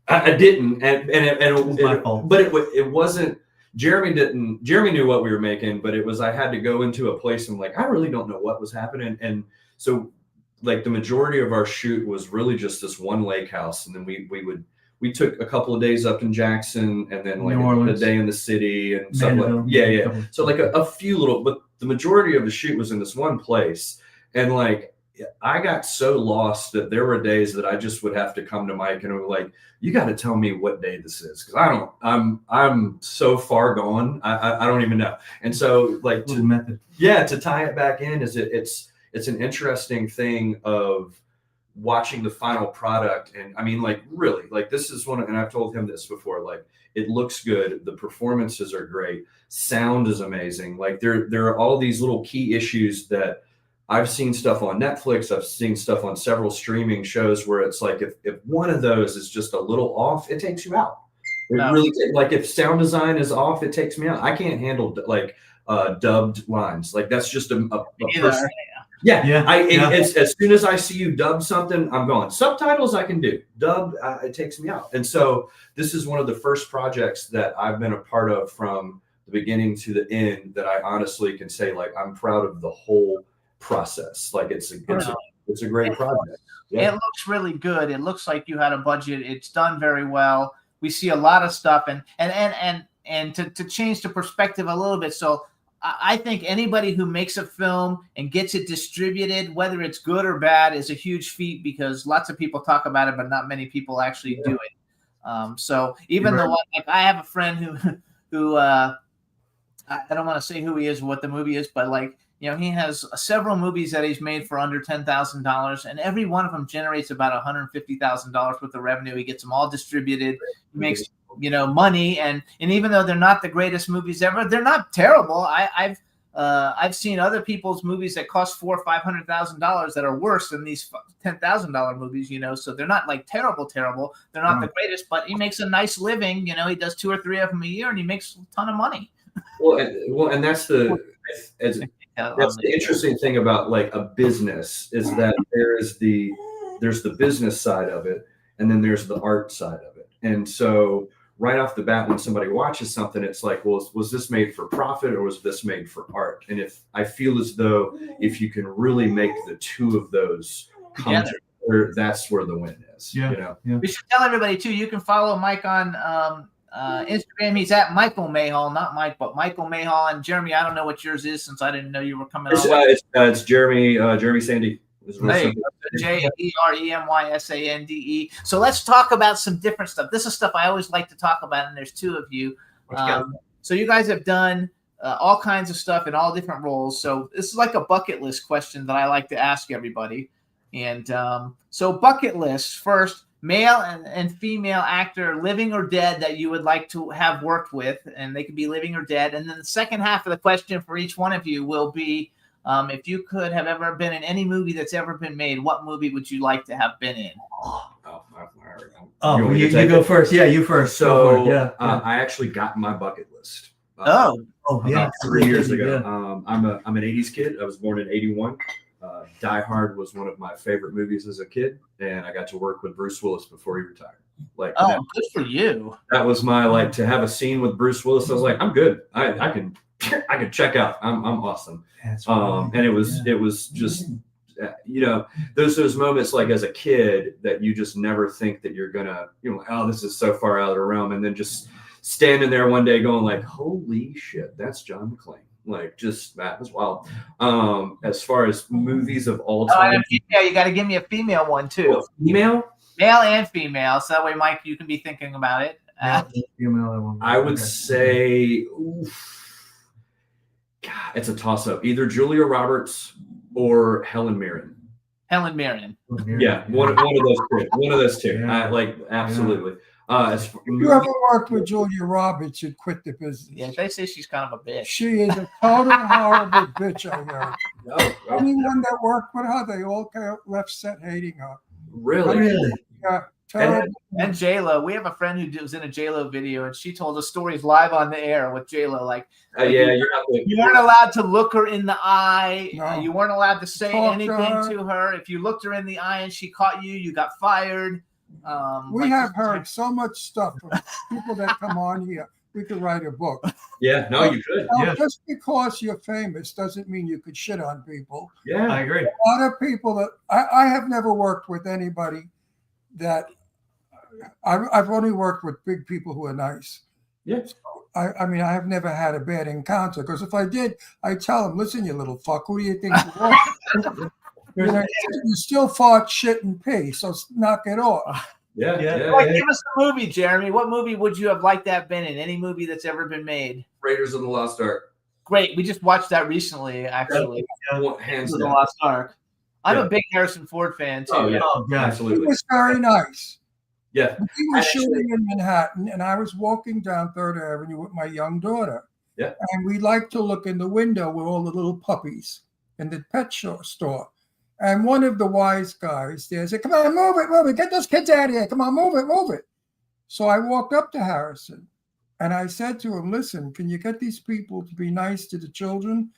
[SPEAKER 9] I didn't, but it wasn't. Jeremy knew what we were making, but it was, I had to go into a place and like, I really don't know what was happening. And so like the majority of our shoot was really just this one lake house. And then we took a couple of days up in Jackson, and then like a day in the city and stuff like, so like a few little, but the majority of the shoot was in this one place. And like, I got so lost that there were days that I just would have to come to Mike and it was like, you got to tell me what day this is, because I'm so far gone, I don't even know. And so like to tie it back in, is it's an interesting thing of watching the final product. And I mean, like, really, like, this is and I've told him this before, like, it looks good, the performances are great, sound is amazing, like there are all these little key issues that I've seen stuff on Netflix. I've seen stuff on several streaming shows where it's like if one of those is just a little off, it takes you out. It really like if sound design is off, it takes me out. I can't handle like dubbed lines. Like that's just a person. Yeah. It's as soon as I see you dub something, I'm going. Subtitles I can do. Dub it takes me out. And so this is one of the first projects that I've been a part of from the beginning to the end that I honestly can say like I'm proud of the whole process. Like it's a great project.
[SPEAKER 4] It looks really good. It looks like you had a budget. It's done very well. We see a lot of stuff, and to change the perspective a little bit. So I think anybody who makes a film and gets it distributed, whether it's good or bad, is a huge feat because lots of people talk about it, but not many people actually do it. So even though like, I have a friend who I don't want to say who he is or what the movie is, but like, you know, he has several movies that he's made for under $10,000, and every one of them generates about $150,000 worth of revenue. He gets them all distributed, he makes, you know, money, and even though they're not the greatest movies ever, they're not terrible. I've seen other people's movies that cost $400,000 or $500,000 that are worse than these $10,000 movies, you know. So they're not like terrible. They're not the greatest, but he makes a nice living. You know, he does 2 or 3 of them a year, and he makes a ton of money.
[SPEAKER 9] And that's the interesting thing about like a business is that there's the business side of it, and then there's the art side of it. And so right off the bat, when somebody watches something, it's like, well, was this made for profit or was this made for art? And if I feel as though if you can really make the two of those come together, that's where the win is. You know?
[SPEAKER 4] We should tell everybody too. You can follow Mike on Instagram. He's at Michael Mayhall, not Mike, but Michael Mayhall. And Jeremy, I don't know what yours is since I didn't know you were coming on.
[SPEAKER 9] It's Jeremy Sandy.
[SPEAKER 4] JEREMYSANDE. So let's talk about some different stuff. This is stuff I always like to talk about, and there's 2 of you. So you guys have done all kinds of stuff in all different roles. So this is like a bucket list question that I like to ask everybody. And so bucket list first, male and female actor, living or dead, that you would like to have worked with, and they could be living or dead. And then the second half of the question for each one of you will be, if you could have ever been in any movie that's ever been made, what movie would you like to have been in?
[SPEAKER 8] You go first. Yeah, you first.
[SPEAKER 9] So I actually got my bucket list.
[SPEAKER 8] Yeah,
[SPEAKER 9] 3 years ago. I'm an 80s kid. I was born in 81. Die Hard was one of my favorite movies as a kid, and I got to work with Bruce Willis before he retired. Like,
[SPEAKER 4] good for you.
[SPEAKER 9] That was my like to have a scene with Bruce Willis. I was like, I'm good. I can check out. I'm awesome. And it was just you know, those moments like as a kid that you just never think that you're gonna, you know, oh, this is so far out of the realm, and then just standing there one day going like, holy shit, that's John McClane. Like, just that was wild. As far as movies of all time,
[SPEAKER 4] female, you got to give me a female one too.
[SPEAKER 9] Female,
[SPEAKER 4] male and female, so that way, Mike, you can be thinking about it.
[SPEAKER 8] Female,
[SPEAKER 9] I would say, God, it's a toss-up. Either Julia Roberts or Helen Mirren.
[SPEAKER 4] Helen Mirren.
[SPEAKER 9] Yeah, one of those two. One of those two.
[SPEAKER 8] Yeah.
[SPEAKER 9] Like, absolutely.
[SPEAKER 5] If you ever worked with Julia Roberts, you'd quit the business.
[SPEAKER 4] Yeah, they say she's kind of a bitch.
[SPEAKER 5] She is a total horrible bitch, I heard. Anyone that worked with her, they all left set hating her.
[SPEAKER 9] Really?
[SPEAKER 5] Yeah. Terrible.
[SPEAKER 4] And J-Lo. We have a friend who was in a J-Lo video, and she told us stories live on the air with J-Lo. Like, you weren't allowed to look her in the eye.
[SPEAKER 5] No.
[SPEAKER 4] You weren't allowed to say anything to her. If you looked her in the eye and she caught you, you got fired.
[SPEAKER 5] We have heard so much stuff from people that come on here. We could write a book.
[SPEAKER 9] Yeah, no, you could.
[SPEAKER 5] Now, just because you're famous doesn't mean you could shit on people.
[SPEAKER 9] Yeah,
[SPEAKER 8] I agree.
[SPEAKER 5] A lot of people that I have never worked with anybody that I've only worked with big people who are nice.
[SPEAKER 9] Yes.
[SPEAKER 5] I mean, I have never had a bad encounter, because if I did, I tell them, listen, you little fuck, who do you think you are? You still fart, shit, and pee, so knock it off.
[SPEAKER 4] Give us a movie, Jeremy. What movie would you have liked to have been in? Any movie that's ever been made?
[SPEAKER 9] Raiders of the Lost Ark.
[SPEAKER 4] Great. We just watched that recently, actually.
[SPEAKER 9] Hands
[SPEAKER 4] The
[SPEAKER 9] down.
[SPEAKER 4] Lost Ark. I'm a big Harrison Ford fan, too.
[SPEAKER 9] Oh, yeah. Absolutely.
[SPEAKER 5] He was very nice.
[SPEAKER 9] Yeah.
[SPEAKER 5] He was shooting in Manhattan, and I was walking down 3rd Avenue with my young daughter.
[SPEAKER 9] Yeah.
[SPEAKER 5] And we like to look in the window with all the little puppies. in the pet store. And one of the wise guys there said, come on, move it, get those kids out of here. Come on, move it. So I walked up to Harrison and I said to him, listen, can you get these people to be nice to the children?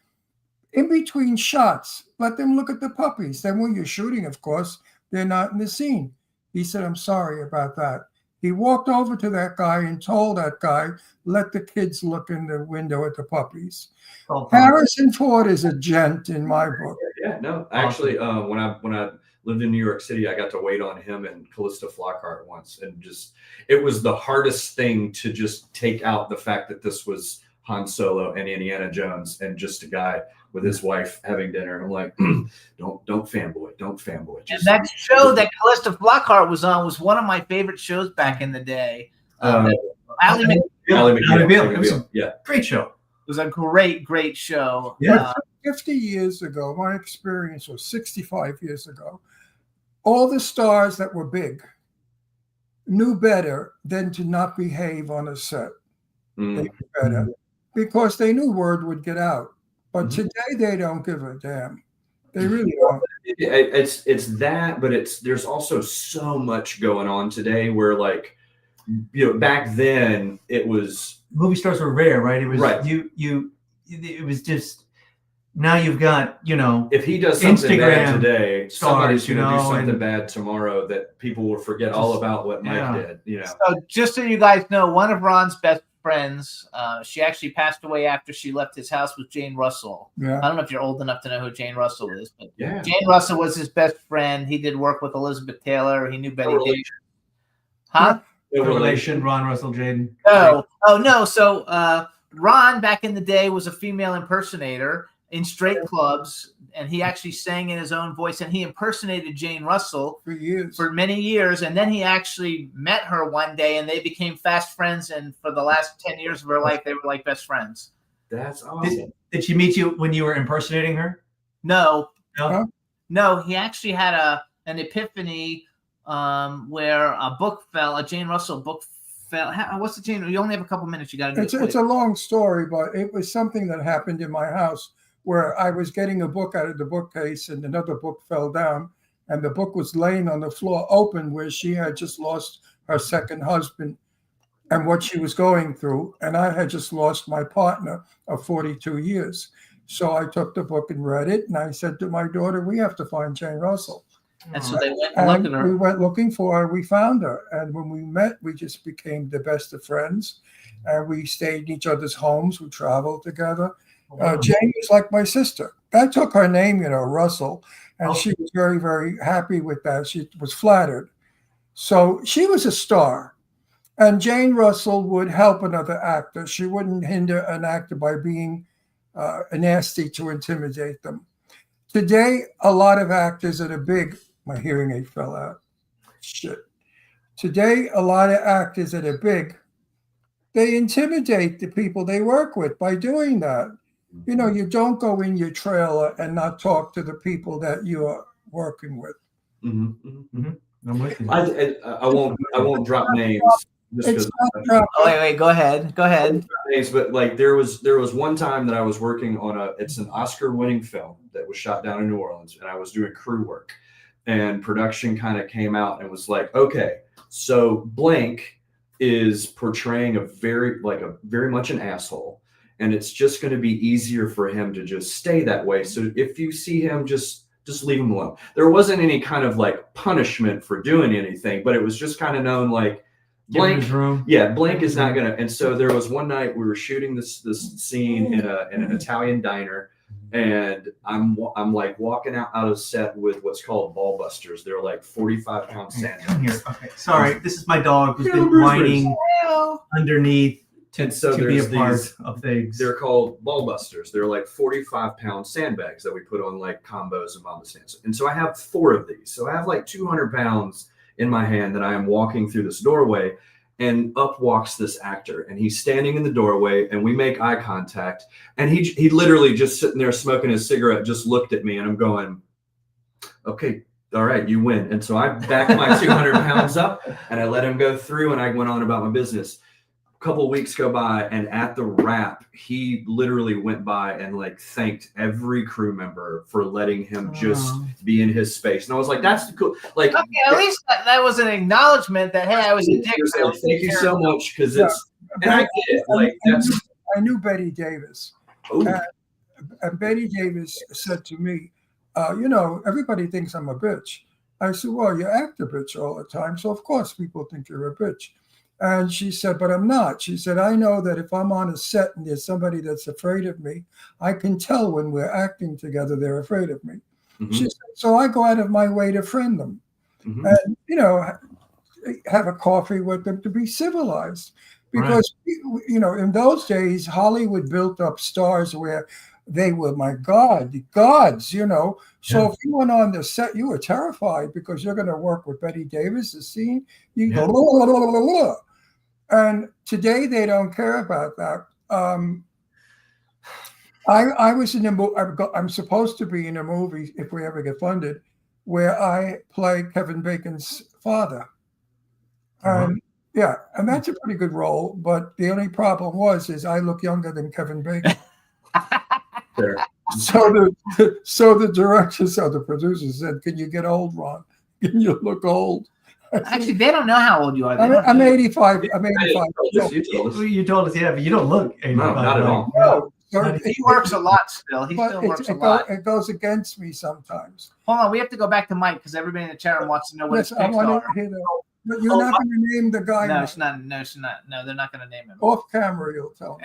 [SPEAKER 5] In between shots, let them look at the puppies. Then when you're shooting, of course, they're not in the scene. He said, I'm sorry about that. He walked over to that guy and told that guy, let the kids look in the window at the puppies. Harrison Ford is a gent in my book.
[SPEAKER 9] Yeah, no, actually, when I lived in New York City, I got to wait on him and Callista Flockhart once, and it was the hardest thing to just take out the fact that this was Han Solo and Indiana Jones and just a guy with his wife having dinner. And I'm like, don't fanboy.
[SPEAKER 4] And that show that Callista Flockhart was on was one of my favorite shows back in the day. Ally
[SPEAKER 8] McBeal. It was a great show.
[SPEAKER 4] It was a great show.
[SPEAKER 5] Yeah. 50 years ago, my experience was 65 years ago. All the stars that were big knew better than to not behave on a set. They knew better because they knew word would get out. But today they don't give a damn. They really don't.
[SPEAKER 9] It's that, but there's also so much going on today where, like, you know, back then it was
[SPEAKER 8] movie stars were rare, right? It was
[SPEAKER 9] right.
[SPEAKER 8] It was just, now you've got, you know,
[SPEAKER 9] if he does something
[SPEAKER 8] Instagram
[SPEAKER 9] bad today, somebody's going to do something
[SPEAKER 8] and
[SPEAKER 9] bad tomorrow that people will forget all about what Mike did. You know.
[SPEAKER 4] So just so you guys know, one of Ron's best friends, she actually passed away after she left his house, with Jane Russell.
[SPEAKER 5] Yeah.
[SPEAKER 4] I don't know if you're old enough to know who Jane Russell is, but
[SPEAKER 9] yeah.
[SPEAKER 4] Jane Russell was his best friend. He did work with Elizabeth Taylor. He knew Betty Davis. Huh?
[SPEAKER 8] No relation, Ron Russell, Jaden.
[SPEAKER 4] No. Oh, no. So Ron, back in the day, was a female impersonator in straight clubs, and he actually sang in his own voice, and he impersonated Jane Russell
[SPEAKER 5] for
[SPEAKER 4] many years. And then he actually met her one day, and they became fast friends. And for the last 10 years of her life, they were like best friends.
[SPEAKER 9] That's awesome.
[SPEAKER 8] Did she meet you when you were impersonating her?
[SPEAKER 4] No.
[SPEAKER 8] No.
[SPEAKER 4] No, he actually had an epiphany where a book fell, a Jane Russell book fell. What's the Jane? You only have a couple minutes. You got to do
[SPEAKER 5] It's a long story, but it was something that happened in my house where I was getting a book out of the bookcase and another book fell down, and the book was laying on the floor open where she had just lost her second husband and what she was going through. And I had just lost my partner of 42 years. So I took the book and read it, and I said to my daughter, we have to find Jane Russell.
[SPEAKER 4] And so they went and looked at her.
[SPEAKER 5] We went looking for her. We found her. And when we met, we just became the best of friends. And we stayed in each other's homes. We traveled together. Jane was like my sister. I took her name, Russell. And she was very, very happy with that. She was flattered. So she was a star. And Jane Russell would help another actor. She wouldn't hinder an actor by being nasty to intimidate them. Today, a lot of actors that are big, my hearing aid fell out. Shit. Today, a lot of actors that are big, they intimidate the people they work with by doing that. You don't go in your trailer and not talk to the people that you are working with.
[SPEAKER 8] I'm with you.
[SPEAKER 9] I won't drop names.
[SPEAKER 4] Wait, go ahead.
[SPEAKER 9] Names, but like there was one time that I was working on it's an Oscar-winning film that was shot down in New Orleans, and I was doing crew work, and production kind of came out and was like, okay, so blank is portraying a very much an asshole, and it's just going to be easier for him to just stay that way. So if you see him, just leave him alone. There wasn't any kind of like punishment for doing anything, but it was just kind of known like, blank, blank is not gonna. And so there was one night we were shooting this scene in an Italian diner, and I'm like walking out of set with what's called ball busters. They're like 45-pound sandbags.
[SPEAKER 8] Okay, sorry, this is my dog who's been whining underneath to be a part of things.
[SPEAKER 9] They're called ball busters. They're like 45-pound sandbags that we put on like combos and mama stands. And so I have 4 of these. So I have like 200 pounds in my hand that I am walking through this doorway, and up walks this actor, and he's standing in the doorway, and we make eye contact, and he literally just sitting there smoking his cigarette, just looked at me, and I'm going, okay, all right, you win. And so I backed my 200 pounds up, and I let him go through, and I went on about my business. couple of weeks go by, and at the wrap, he literally went by and like thanked every crew member for letting him just be in his space. And I was like, that's cool. Like,
[SPEAKER 4] okay, at least that was an acknowledgement that, hey, I was a dick.
[SPEAKER 9] Like, thank you so much, because it's and I get it. Like,
[SPEAKER 5] I knew Betty Davis, and Betty Davis said to me, you know, everybody thinks I'm a bitch. I said, well, you act a bitch all the time, so of course people think you're a bitch. And she said, but I'm not. She said, I know that if I'm on a set and there's somebody that's afraid of me, I can tell when we're acting together, they're afraid of me. She said, so I go out of my way to friend them and, you know, have a coffee with them to be civilized. Because, you know, in those days, Hollywood built up stars where they were, my God, the gods, you know. So if you went on the set, you were terrified because you're going to work with Betty Davis, the scene. You go, blah, blah, blah, blah, blah. And today they don't care about that. I was in a movie. I'm supposed to be in a movie, if we ever get funded, where I play Kevin Bacon's father. Yeah, and that's a pretty good role. But the only problem is I look younger than Kevin Bacon. So the directors or the producers said, "Can you get old, Ron? Can you look old?"
[SPEAKER 4] Actually, they don't know how old you are.
[SPEAKER 5] I'm 85. I'm 85.
[SPEAKER 8] You told us, yeah, but you don't look 85.
[SPEAKER 9] No, not at all.
[SPEAKER 5] No.
[SPEAKER 4] He works a lot still. He still works a lot.
[SPEAKER 5] It goes against me sometimes.
[SPEAKER 4] Hold on, we have to go back to Mike because everybody in the chat room wants to know what his
[SPEAKER 5] Yes, I
[SPEAKER 4] picks
[SPEAKER 5] want
[SPEAKER 4] are.
[SPEAKER 5] to hear that. But you're not going to name the guy.
[SPEAKER 4] No, it's not. No, it's not. No, they're not going to name him.
[SPEAKER 5] Off camera, you'll tell me.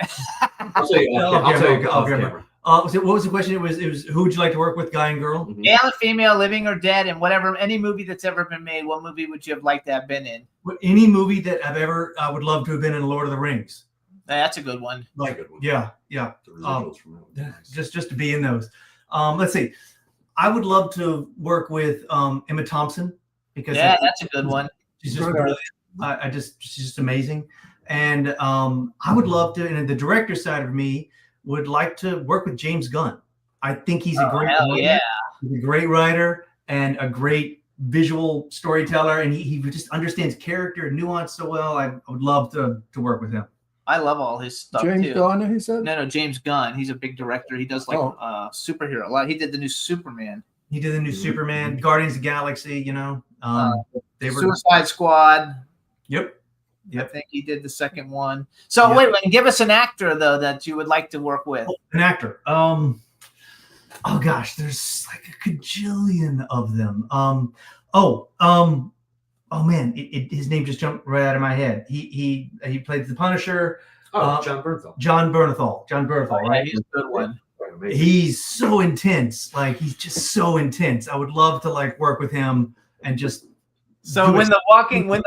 [SPEAKER 9] I'll tell you off camera.
[SPEAKER 8] What was the question? It was who would you like to work with, guy and girl?
[SPEAKER 4] Male and female, living or dead, and whatever, any movie that's ever been made. What movie would you have liked to have been in?
[SPEAKER 8] Any movie that I would love to have been in Lord of the Rings.
[SPEAKER 4] That's a good one.
[SPEAKER 8] Like, yeah. Just to be in those. Let's see. I would love to work with Emma Thompson because
[SPEAKER 4] that's a good one.
[SPEAKER 8] She's just brilliant. She's just amazing. And I would love to, and the director side of me would like to work with James Gunn. I think he's a great writer. He's a great writer and a great visual storyteller, and he just understands character and nuance so well. I would love to work with him.
[SPEAKER 4] I love all his stuff
[SPEAKER 5] James
[SPEAKER 4] too.
[SPEAKER 5] Gunn, he said?
[SPEAKER 4] No, James Gunn. He's a big director. He does like superhero a lot. He did the new Superman.
[SPEAKER 8] He did the new Superman, Guardians of the Galaxy, you know. They were
[SPEAKER 4] Suicide Squad.
[SPEAKER 8] Yep.
[SPEAKER 4] I think he did the second one. So wait, give us an actor though that you would like to work with.
[SPEAKER 8] An actor. Oh gosh, there's like a cajillion of them. Oh man, his name just jumped right out of my head. He played the Punisher.
[SPEAKER 9] John Bernthal.
[SPEAKER 8] John Bernthal, right?
[SPEAKER 4] He's a good one.
[SPEAKER 8] He's so intense. Like he's just so intense. I would love to like work with him and just.
[SPEAKER 4] So when the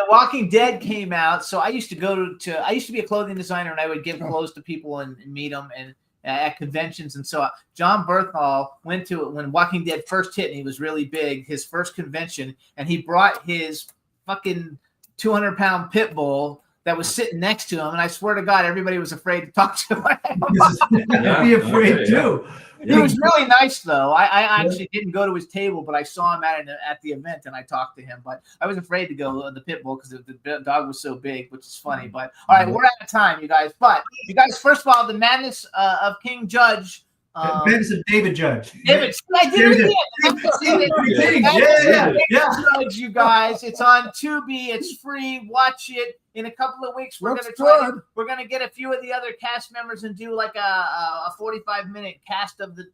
[SPEAKER 4] Walking Dead came out, so I used to I used to be a clothing designer and I would give clothes to people and meet them and at conventions. And so John Bernthal went to it when Walking Dead first hit and he was really big, his first convention, and he brought his fucking 200-pound pit bull that was sitting next to him. And I swear to God, everybody was afraid to talk to him.
[SPEAKER 8] I'd be afraid too.
[SPEAKER 4] He was really nice, though. I actually didn't go to his table, but I saw him at the event, and I talked to him. But I was afraid to go to the pit bull because the dog was so big, which is funny. But all right, we're out of time, you guys. But you guys, first of all, the madness of King Judge.
[SPEAKER 8] Madness of David Judge.
[SPEAKER 4] David, I did it again. Judge, you guys. It's on Tubi. It's free. Watch it. In a couple of weeks, we're gonna get a few of the other cast members and do like a 45-minute cast of the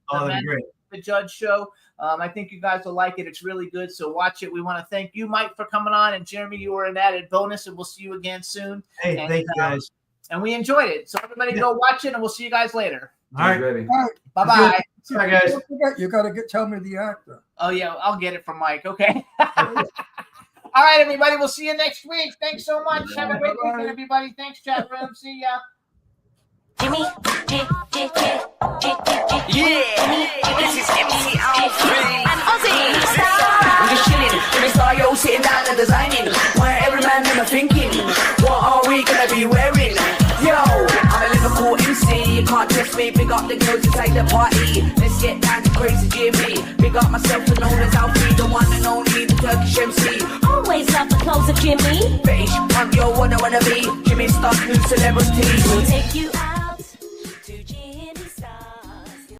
[SPEAKER 4] Judge show. I think you guys will like it. It's really good. So watch it. We want to thank you, Mike, for coming on, and Jeremy, you were an added bonus, and we'll see you again soon.
[SPEAKER 8] Hey, thank you guys.
[SPEAKER 4] And we enjoyed it. So everybody go watch it, and we'll see you guys later.
[SPEAKER 8] All right.
[SPEAKER 4] Bye-bye.
[SPEAKER 8] Bye, guys.
[SPEAKER 5] You got to tell me the actor.
[SPEAKER 4] Oh, yeah. I'll get it from Mike. Okay. All right, everybody. We'll see you next week. Thanks so much. Have a great weekend, everybody. Thanks, chat room. See ya.
[SPEAKER 2] Jimmy, this is MC Alfred and Ozzy. I'm just chilling, Jimmy Star, yo, sitting down and designing. Where every man never thinking, what are we gonna be wearing? Yo, I'm a Liverpool MC. You can't trust me. Big up the girls inside the party. Let's get down to crazy Jimmy. Big up myself and known as Alfred, the one and only, the Turkish MC.
[SPEAKER 13] Always love the clothes of Jimmy.
[SPEAKER 2] British punk, yo, wanna be Jimmy Star. start new celebrities.
[SPEAKER 3] We'll take you out.